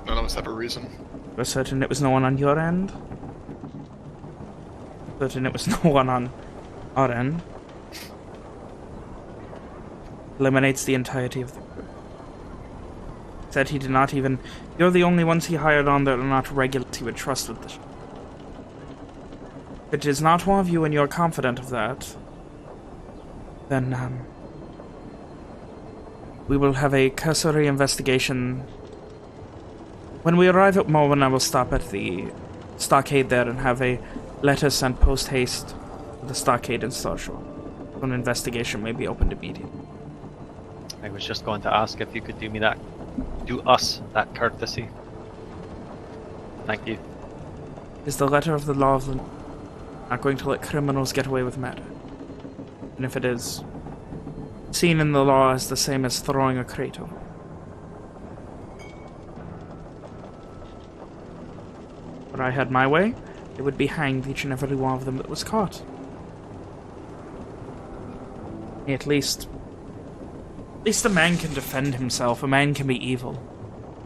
None of us have a reason. We're certain it was no one on your end. Certain it was no one on our end. Eliminates the entirety of the crew. Said he did not even... You're the only ones he hired on that are not regulars he would trust with the ship. If it is not one of you and you're confident of that, then, we will have a cursory investigation. When we arrive at Morwen, I will stop at the stockade there and have a letter sent post-haste to the stockade in Starshore. An investigation may be opened immediately. I was just going to ask if you could do us that courtesy. Thank you. Is the letter of the law of the... not going to let criminals get away with murder. And if it is, seen in the law as the same as throwing a crate over. But I had my way, they would be hanged, each and every one of them that was caught. At least a man can defend himself. A man can be evil.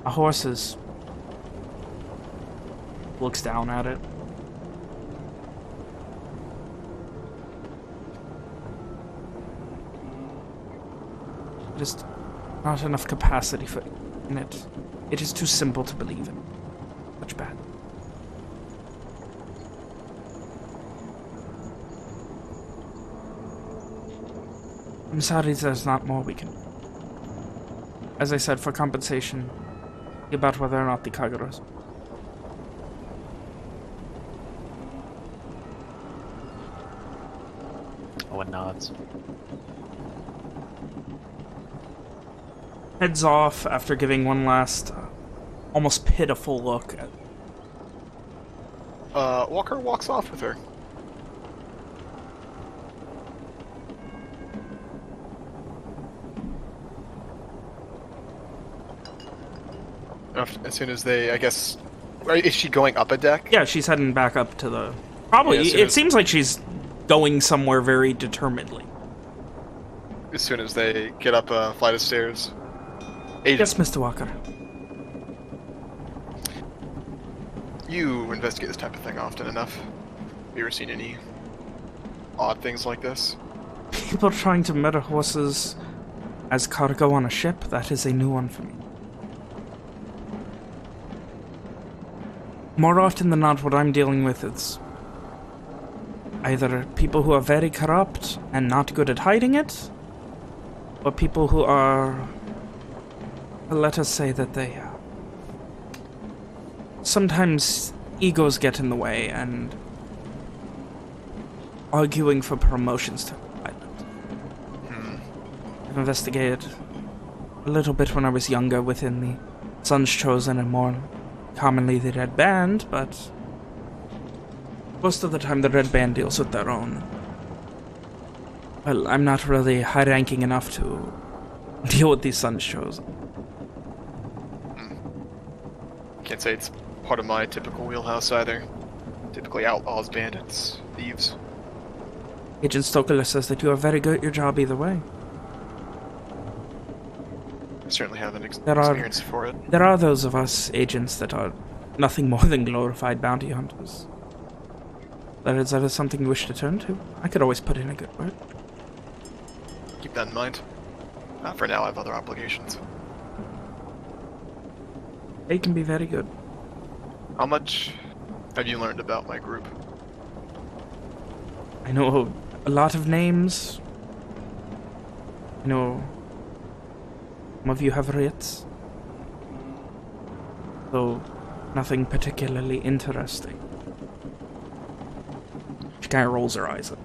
A horse is... Looks down at it. Just not enough capacity for in it. It is too simple to believe in. Much bad. I'm sorry there's not more we can do. As I said, for compensation, about whether or not the Kagura's. Owen nods. Heads off after giving one last, almost pitiful look at... Walker walks off with her. As soon as they, I guess... Is she going up a deck? Yeah, she's heading back up to the... Probably. Yeah, it seems like she's going somewhere very determinedly. As soon as they get up a flight of stairs. Agent. Yes, Mr. Walker. You investigate this type of thing often enough. Have you ever seen any odd things like this? People trying to murder horses as cargo on a ship? That is a new one for me. More often than not, what I'm dealing with is either people who are very corrupt and not good at hiding it, or people who are, let us say that they, sometimes egos get in the way and arguing for promotions to island. I've investigated a little bit when I was younger within the Sun's Chosen and more commonly the Red Band, but most of the time the Red Band deals with their own. Well, I'm not really high-ranking enough to deal with these Sun's Chosen. Can't say it's part of my typical wheelhouse either. Typically outlaws, bandits, thieves. Agent Stoker says that you are very good at your job either way. Certainly have an experience for it. There are those of us agents that are nothing more than glorified bounty hunters. That is something you wish to turn to? I could always put in a good word. Keep that in mind. For now, I have other obligations. They can be very good. How much have you learned about my group? I know a lot of names. I know some of you have writs, though nothing particularly interesting. She kind of rolls her eyes at it.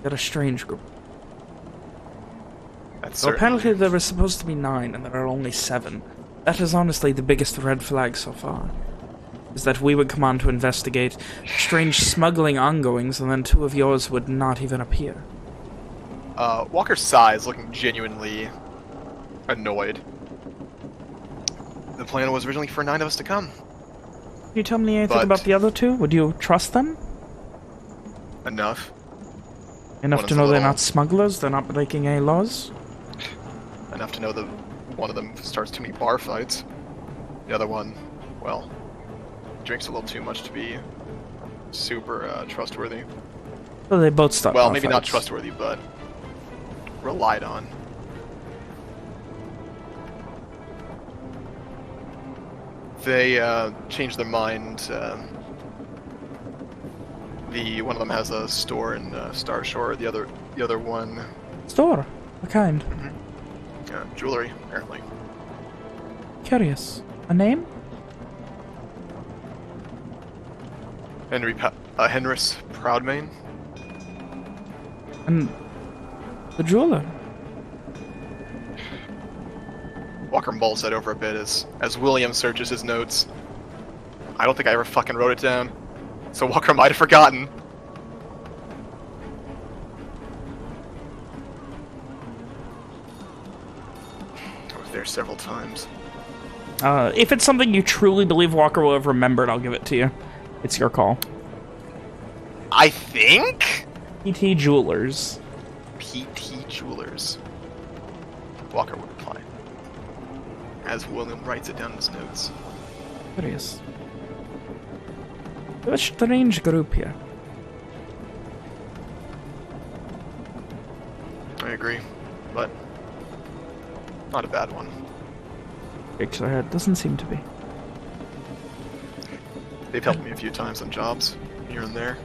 They're a strange group. So apparently there were supposed to be 9, and there are only 7. That is honestly the biggest red flag so far. Is that we would come on to investigate strange smuggling ongoings, and then 2 of yours would not even appear. Walker sighs, looking genuinely annoyed. The plan was originally for 9 of us to come. Can you tell me anything about the other 2? Would you trust them? Enough. Enough to know they're not smugglers? They're not breaking any laws? Enough to know that one of them starts too many bar fights. The other one, well, drinks a little too much to be super trustworthy. So they both start. Well, maybe not trustworthy, but relied on. They changed their mind. One of them has a store in Starshore. The other one. Store? What kind? Jewelry, apparently. Curious. A name? Henris Proudmane. And the jeweler. Walker mulls that over a bit as William searches his notes. I don't think I ever fucking wrote it down, so Walker might have forgotten. I was there several times. If it's something you truly believe Walker will have remembered, I'll give it to you. It's your call. I think? PT Jewelers. TT Jewelers. Walker would reply, as William writes it down in his notes. Curious. A strange group here. I agree, but not a bad one. It doesn't seem to be. They've helped me a few times on jobs, here and there.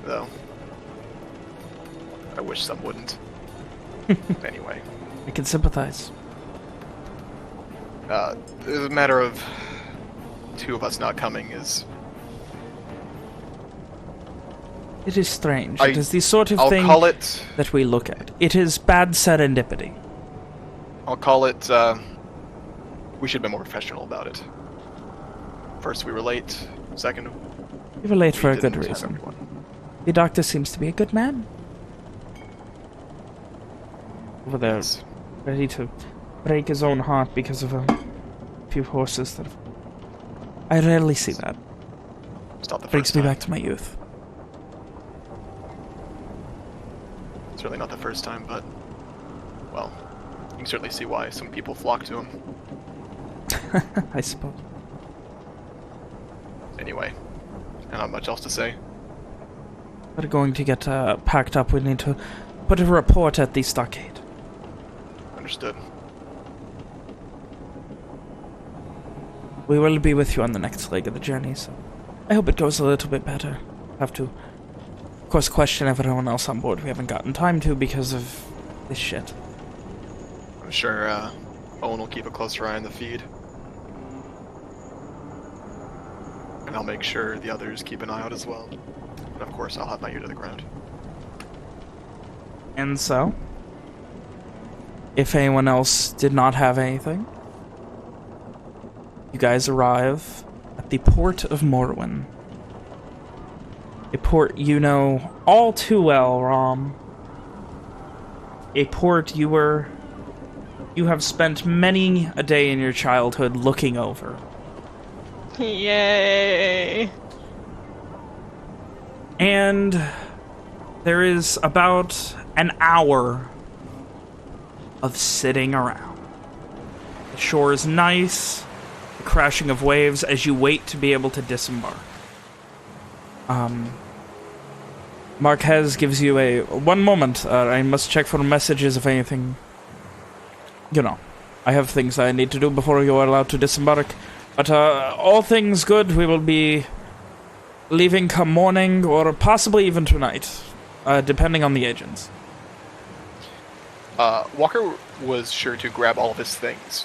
Though, I wish some wouldn't. Anyway. I can sympathize. It's a matter of two of us not coming is... It is strange. It is the sort of I'll thing call it... that we look at. It is bad serendipity. I'll call it, we should have been more professional about it. First, we were late. Second, We were late for a didn't good have reason. everyone. The doctor seems to be a good man. Over there, Yes. ready to break his own heart because of a few horses that have... I rarely see that. It's not the Brings first me time. back to my youth. Certainly not the first time, but... Well, you can certainly see why some people flock to him. I suppose. Anyway, and not much else to say. We're going to get packed up. We need to put a report at the stockade. Understood. We will be with you on the next leg of the journey, so I hope it goes a little bit better. Have to, of course, question everyone else on board. We haven't gotten time to because of this shit. I'm sure Owen will keep a closer eye on the feed. And I'll make sure the others keep an eye out as well. And of course, I'll have my ear to the ground. And so, if anyone else did not have anything, you guys arrive at the port of Morrowind. A port you know all too well, Rom. A port you have spent many a day in your childhood looking over. Yay! And there is about an hour of sitting around. The shore is nice, the crashing of waves as you wait to be able to disembark. Marquez gives you a... One moment, I must check for messages if anything... You know, I have things I need to do before you are allowed to disembark. But all things good, we will be leaving come morning, or possibly even tonight, depending on the agents. Walker was sure to grab all of his things.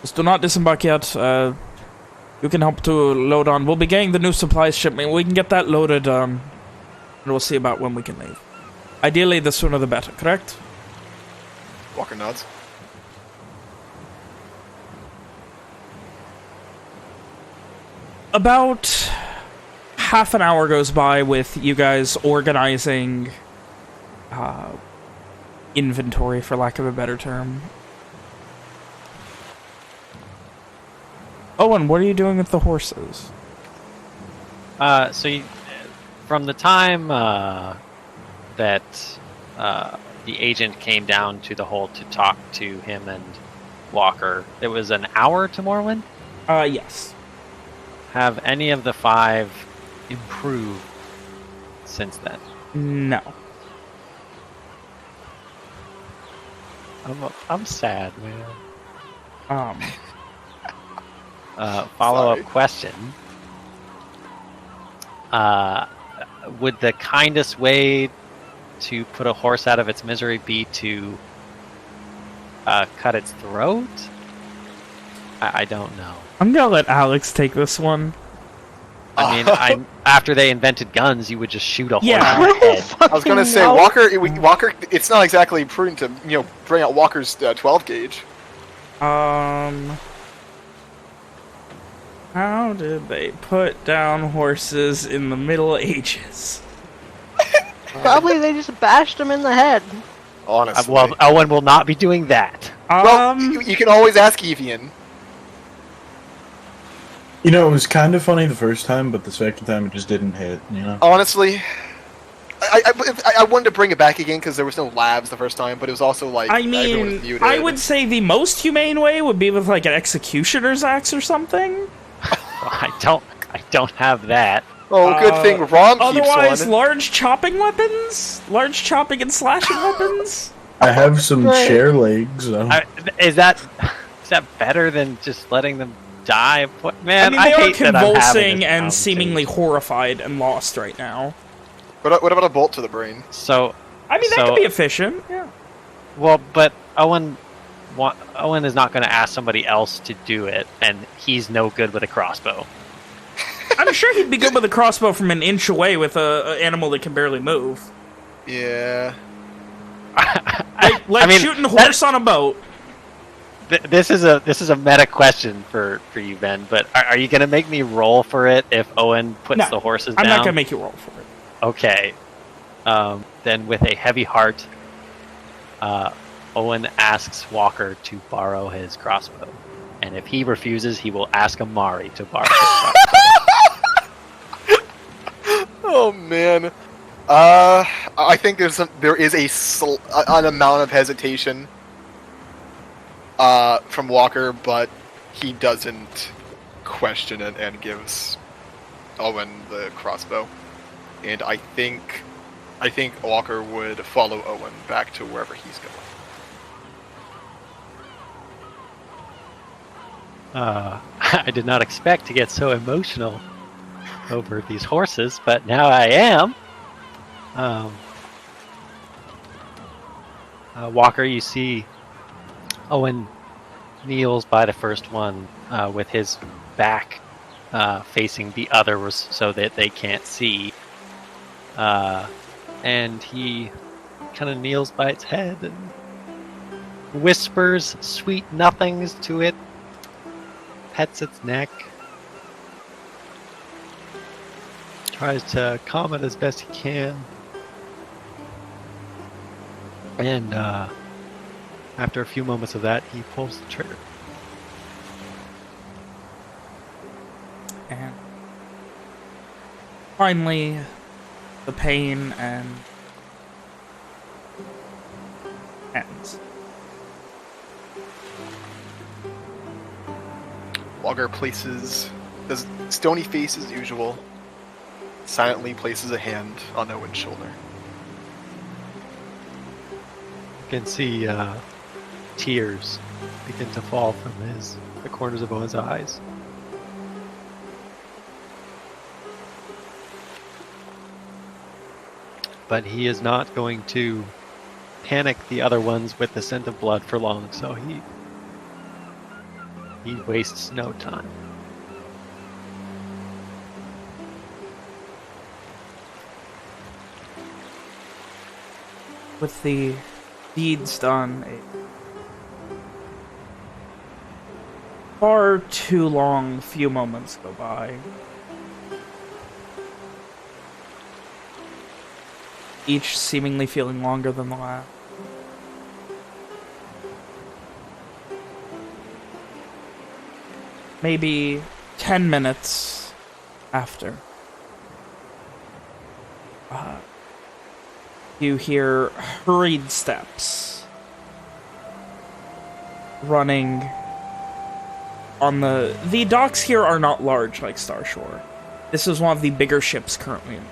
Just do not disembark yet. You can help to load on. We'll be getting the new supplies shipment. We can get that loaded, and we'll see about when we can leave. Ideally, the sooner the better, correct? Walker nods. About half an hour goes by with you guys organizing inventory, for lack of a better term. Owen, what are you doing with the horses? From the time that the agent came down to the hold to talk to him and Walker, it was an hour to Morrowind? Yes. Have any of the 5 improved since then? No. I'm sad, man. Follow-up question. Would the kindest way to put a horse out of its misery be to cut its throat? I don't know. I'm gonna let Alex take this one. I mean, after they invented guns, you would just shoot a horse in Yeah. the head. I was gonna say, Walker, it's not exactly prudent to, bring out Walker's 12 gauge. How did they put down horses in the Middle Ages? Probably they just bashed him in the head. Honestly. Well, Owen will not be doing that. Well, you can always ask Evian. You know, it was kind of funny the first time, but the second time it just didn't hit. You know. Honestly, I wanted to bring it back again because there was no labs the first time, but it was also like I everyone was mean, muted. I would say the most humane way would be with like an executioner's axe or something. I don't have that. Oh, good thing Rom keeps Otherwise, one. large chopping weapons, large chopping and slashing weapons. I have some chair legs. Is that better than just letting them die? Man, I mean, they are hate that I'm having convulsing this and seemingly horrified and lost right now. What about a bolt to the brain? So, I mean, that could be efficient. Yeah. Well, but Owen is not going to ask somebody else to do it, and he's no good with a crossbow. I'm sure he'd be good with a crossbow from an inch away with an animal that can barely move. Yeah. Like shooting a horse on a boat. This is a meta question for you, Ben. But are you going to make me roll for it if Owen puts the horses down? I'm not going to make you roll for it. Okay. Then with a heavy heart, Owen asks Walker to borrow his crossbow. And if he refuses, he will ask Amari to borrow his crossbow. Oh man, I think there is an amount of hesitation from Walker, but he doesn't question it and gives Owen the crossbow. And I think Walker would follow Owen back to wherever he's going. I did not expect to get so emotional over these horses, but now I am. Walker, you see Owen kneels by the first one with his back facing the others so that they can't see. And he kind of kneels by its head and whispers sweet nothings to it, pets its neck, tries to calm it as best he can. And after a few moments of that, he pulls the trigger. And finally, the pain ends. Walker does stony face as usual, silently places a hand on Owen's shoulder. You can see tears begin to fall from the corners of Owen's eyes. But he is not going to panic the other ones with the scent of blood for long, so he wastes no time. With the deeds done, a far too long few moments go by. Each seemingly feeling longer than the last. Maybe 10 minutes after. You hear hurried steps running on the docks here are not large like Starshore. This is one of the bigger ships currently in.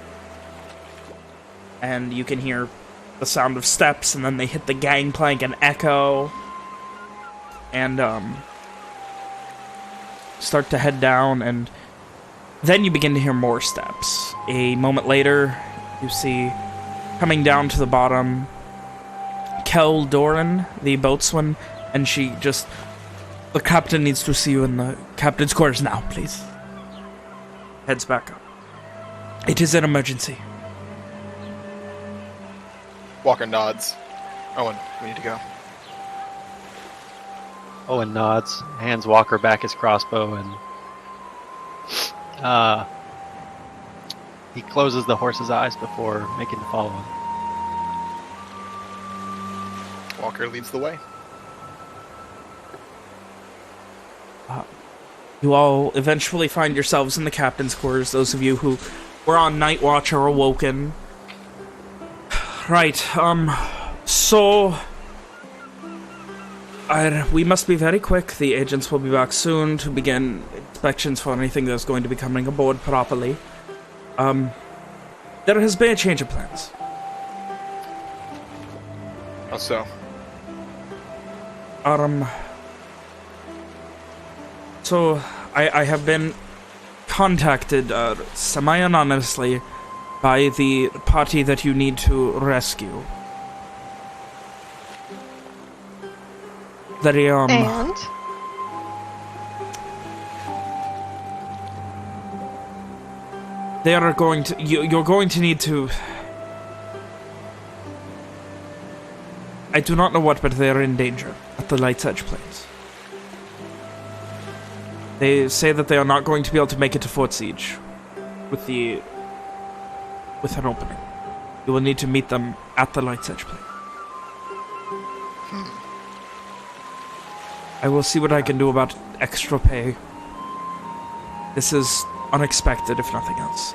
And you can hear the sound of steps, and then they hit the gangplank and echo. And start to head down, and then you begin to hear more steps. A moment later, you see coming down to the bottom Kel Doran, the boatswain, and she just... The captain needs to see you in the captain's quarters now, please. Heads back up. It is an emergency. Walker nods. Owen, we need to go. Owen nods, hands Walker back his crossbow, and he closes the horse's eyes before making the follow him. Walker leads the way. You all eventually find yourselves in the captain's quarters. Those of you who were on night watch are awoken. Right, so... we must be very quick. The agents will be back soon to begin inspections for anything that's going to be coming aboard properly. There has been a change of plans. How so? So, I have been contacted, semi-anonymously, by the party that you need to rescue. They, And? They are going to... You're going to need to... I do not know what, but they are in danger at the Light's Edge Plains. They say that they are not going to be able to make it to Fort Siege with an opening. You will need to meet them at the Light's Edge Plain. I will see what I can do about extra pay. This is unexpected, if nothing else.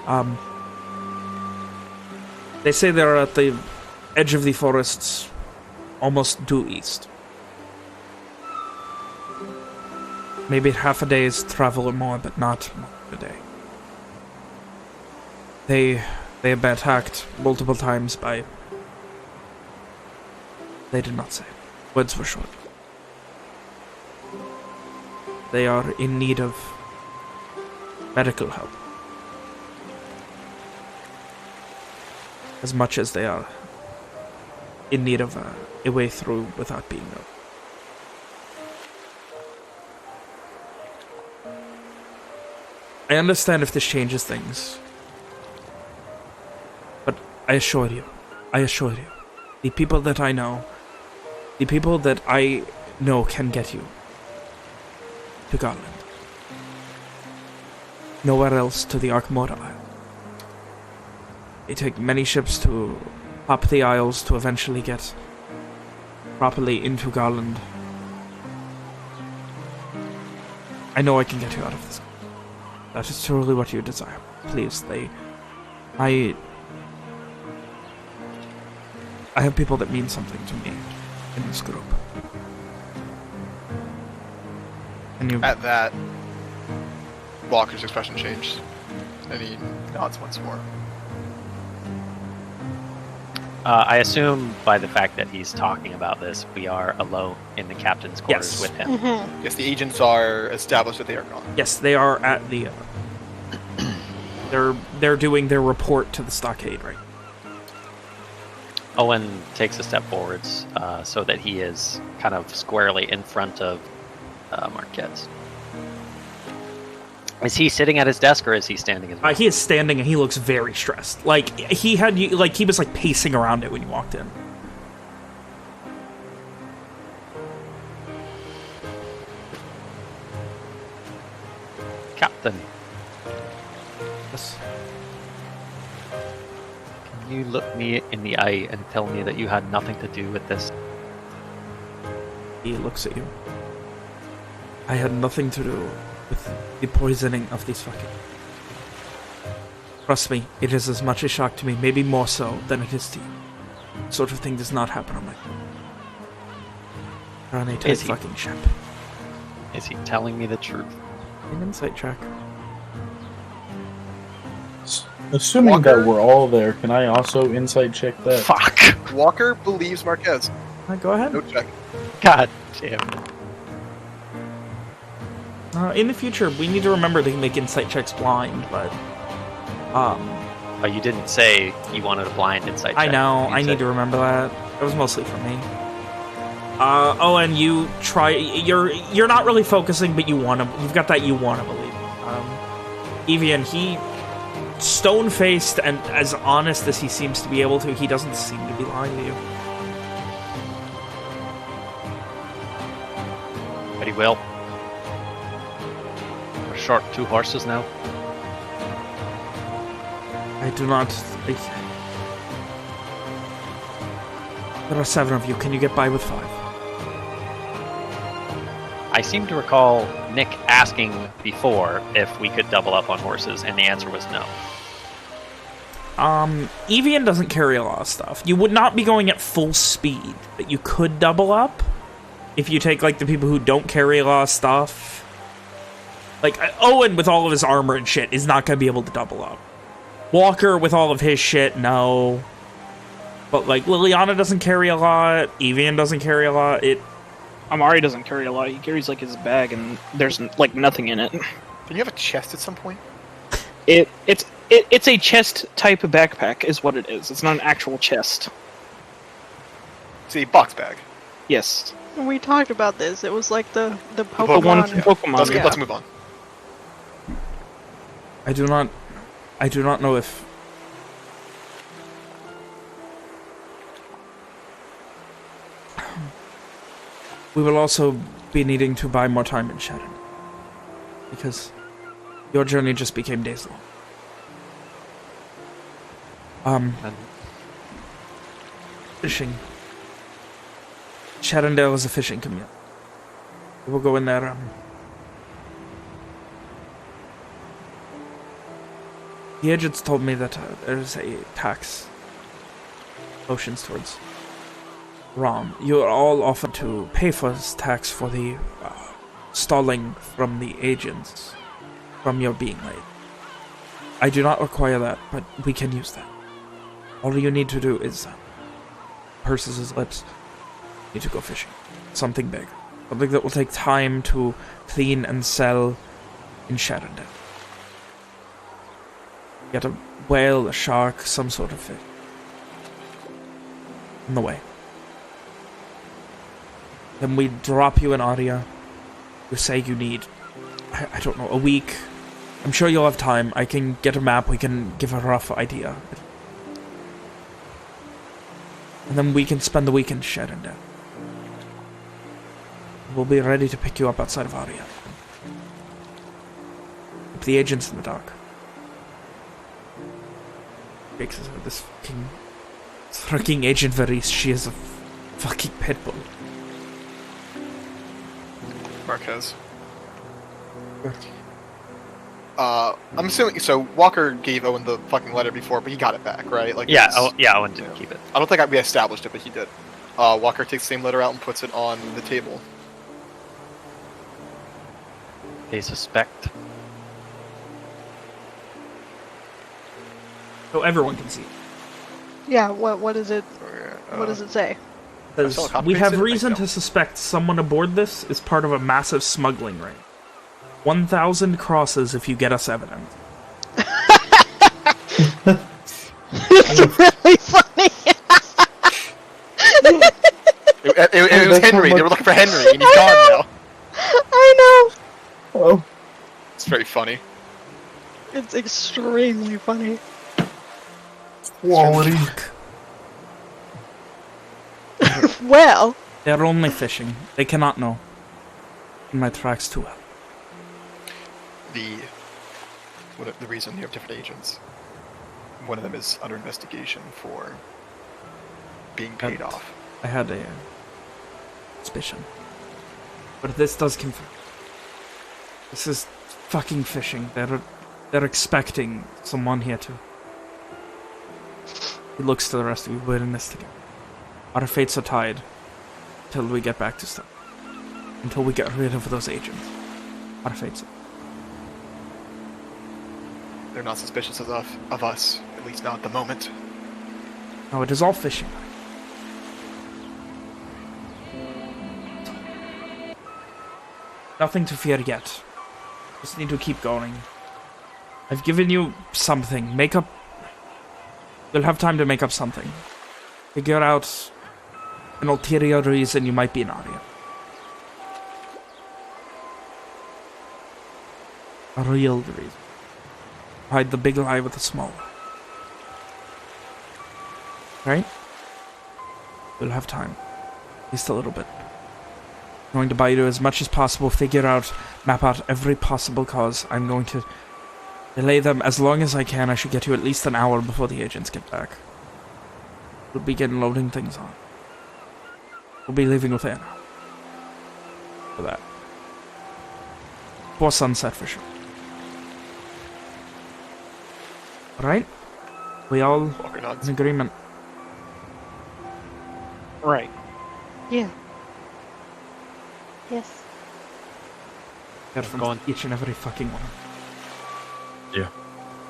They say they're at the edge of the forests, almost due east. Maybe half a day's travel or more, but not a day. They have been attacked multiple times by... They did not say. Words were short. They are in need of medical help. As much as they are in need of a way through without being known. I understand if this changes things. But I assure you, the people that I know can get you to Garland. Nowhere else to the Arkmora Isle. It take many ships to hop the Isles to eventually get properly into Garland. I know I can get you out of this. That is truly what you desire. Please, I have people that mean something to me in this group. And you... At that, Walker's expression changed, and he nods once more. I assume by the fact that he's talking about this, we are alone in the captain's quarters with him. Mm-hmm. Yes, the agents are established that they are gone. Yes, they are at the... They're doing their report to the stockade, right? Owen takes a step forwards so that he is kind of squarely in front of Marquez. Is he sitting at his desk or is he standing as well? He is standing and he looks very stressed. Like he was like pacing around it when you walked in. Captain. Yes. Can you look me in the eye and tell me that you had nothing to do with this? He looks at you. I had nothing to do with the poisoning of these fucking... Trust me, it is as much a shock to me, maybe more so than it is to you. That sort of thing does not happen on my... You're on a tight fucking ship. Is he telling me the truth? An insight check. Assuming Walker? that we're all there, can I also insight check that? Fuck! Walker believes Marquez. Go ahead. No check. God damn it. In the future, we need to remember to make insight checks blind, but... Oh, you didn't say you wanted a blind insight check. I know, You I said- need to remember that. It was mostly for me. And you try... You're not really focusing, but you've got that you wanna believe. Evian, he... Stone-faced and as honest as he seems to be able to, he doesn't seem to be lying to you. But he will. We're short 2 horses now. I do not... There are 7 of you. Can you get by with 5? I seem to recall Nick asking before if we could double up on horses, and the answer was no. Evian doesn't carry a lot of stuff. You would not be going at full speed, but you could double up if you take, like, the people who don't carry a lot of stuff. Like, Owen, with all of his armor and shit, is not going to be able to double up. Walker, with all of his shit, no. But, like, Liliana doesn't carry a lot. Evian doesn't carry a lot. Amari doesn't carry a lot. He carries, like, his bag, and there's, like, nothing in it. Did you have a chest at some point? It's a chest type of backpack, is what it is. It's not an actual chest. It's a box bag. Yes. We talked about this. It was like the Pokemon. The one from Pokemon. Let's move on. I do not know if... We will also be needing to buy more time in Sharon. Because your journey just became days long. Fishing. Sharondale is a fishing community. We will go in there, The agents told me that there's a tax. Oceans towards Rom. You are all offered to pay for this tax for the stalling from the agents from your being late. I do not require that, but we can use that. All you need to do is purses his lips. Need to go fishing. Something big. Something that will take time to clean and sell in Sharondale. Get a whale, a shark, some sort of fish. On the way. Then we drop you in Aria. You say you need, I don't know, a week. I'm sure you'll have time. I can get a map. We can give a rough idea. And then we can spend the week in Sharondale. We'll be ready to pick you up outside of Aria. Keep the agents in the dark. This fucking Agent Varese, she is a fucking pitbull. Marquez. I'm assuming, so Walker gave Owen the fucking letter before, but he got it back, right? Like, Yeah, Owen did keep it. I don't think we established it, but he did. Walker takes the same letter out and puts it on the table. They suspect. So everyone can see it. Yeah, what is it? What does it say? Says, we have reason to suspect someone aboard this is part of a massive smuggling ring. 1,000 crosses if you get us evidence. It's really funny. It was Henry. They were looking for Henry, and he's gone now. I know. Oh. It's very funny. It's extremely funny. Quality. Well. They're only fishing. They cannot know. In my tracks too well. The reason you have different agents. One of them is under investigation for being paid off. I had a suspicion. But this does confirm. This is fucking fishing. They're expecting someone here to. He looks to the rest of you. We're in this together. Our fates are tied until we get back to stuff. Until we get rid of those agents. Our fates are. They're not suspicious of us, at least not at the moment. No, it is all fishing. Nothing to fear yet. Just need to keep going. I've given you something. Make up... You'll have time to make up something. Figure out an ulterior reason you might be in Aria. A real reason. Hide the big lie with the small lie. Right? We'll have time. Just a little bit. I'm going to buy you as much as possible, map out every possible cause. I'm going to delay them as long as I can. I should get you at least an hour before the agents get back. We'll begin loading things on. We'll be leaving within an hour. For that. Before sunset, for sure. Alright? We all in agreement. Right. Yeah. Yes. Go on each and every fucking one. Yeah.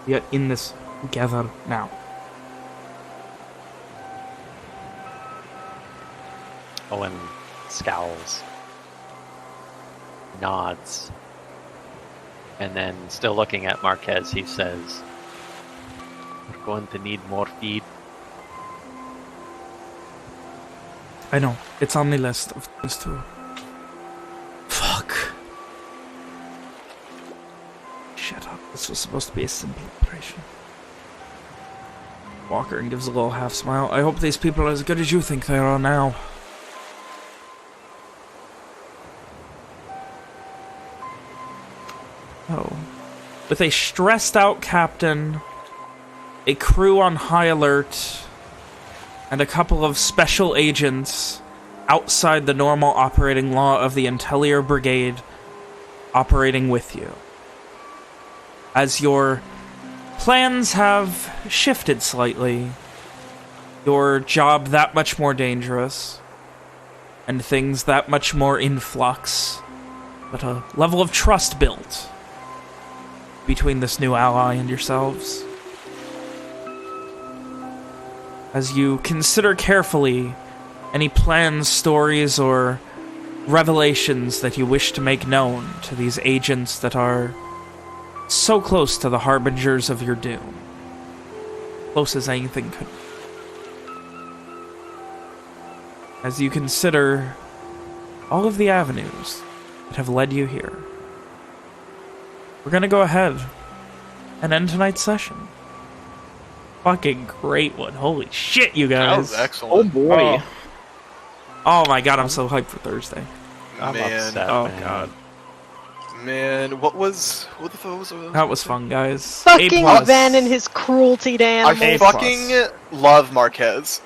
We are in this together now. Owen scowls, nods, and then, still looking at Marquez, he says, "We're going to need more feed." I know. It's on the list of things to... Fuck. Shut up. This was supposed to be a simple operation. Walker and gives a little half smile. I hope these people are as good as you think they are now. Oh. With a stressed out captain, a crew on high alert, and a couple of special agents outside the normal operating law of the Intellier Brigade operating with you. As your plans have shifted slightly, your job that much more dangerous, and things that much more in flux, but a level of trust built between this new ally and yourselves. As you consider carefully any plans, stories, or revelations that you wish to make known to these agents that are so close to the harbingers of your doom. Close as anything could. As you consider all of the avenues that have led you here, we're gonna go ahead and end tonight's session. Fucking great one. Holy shit, you guys. That was excellent. Oh boy. Oh my god, I'm so hyped for Thursday. I'm upset, Oh man. god. Man, what the fuck was That was fun, guys. Fucking A+. Van and his cruelty to animals. I fucking love Marquez.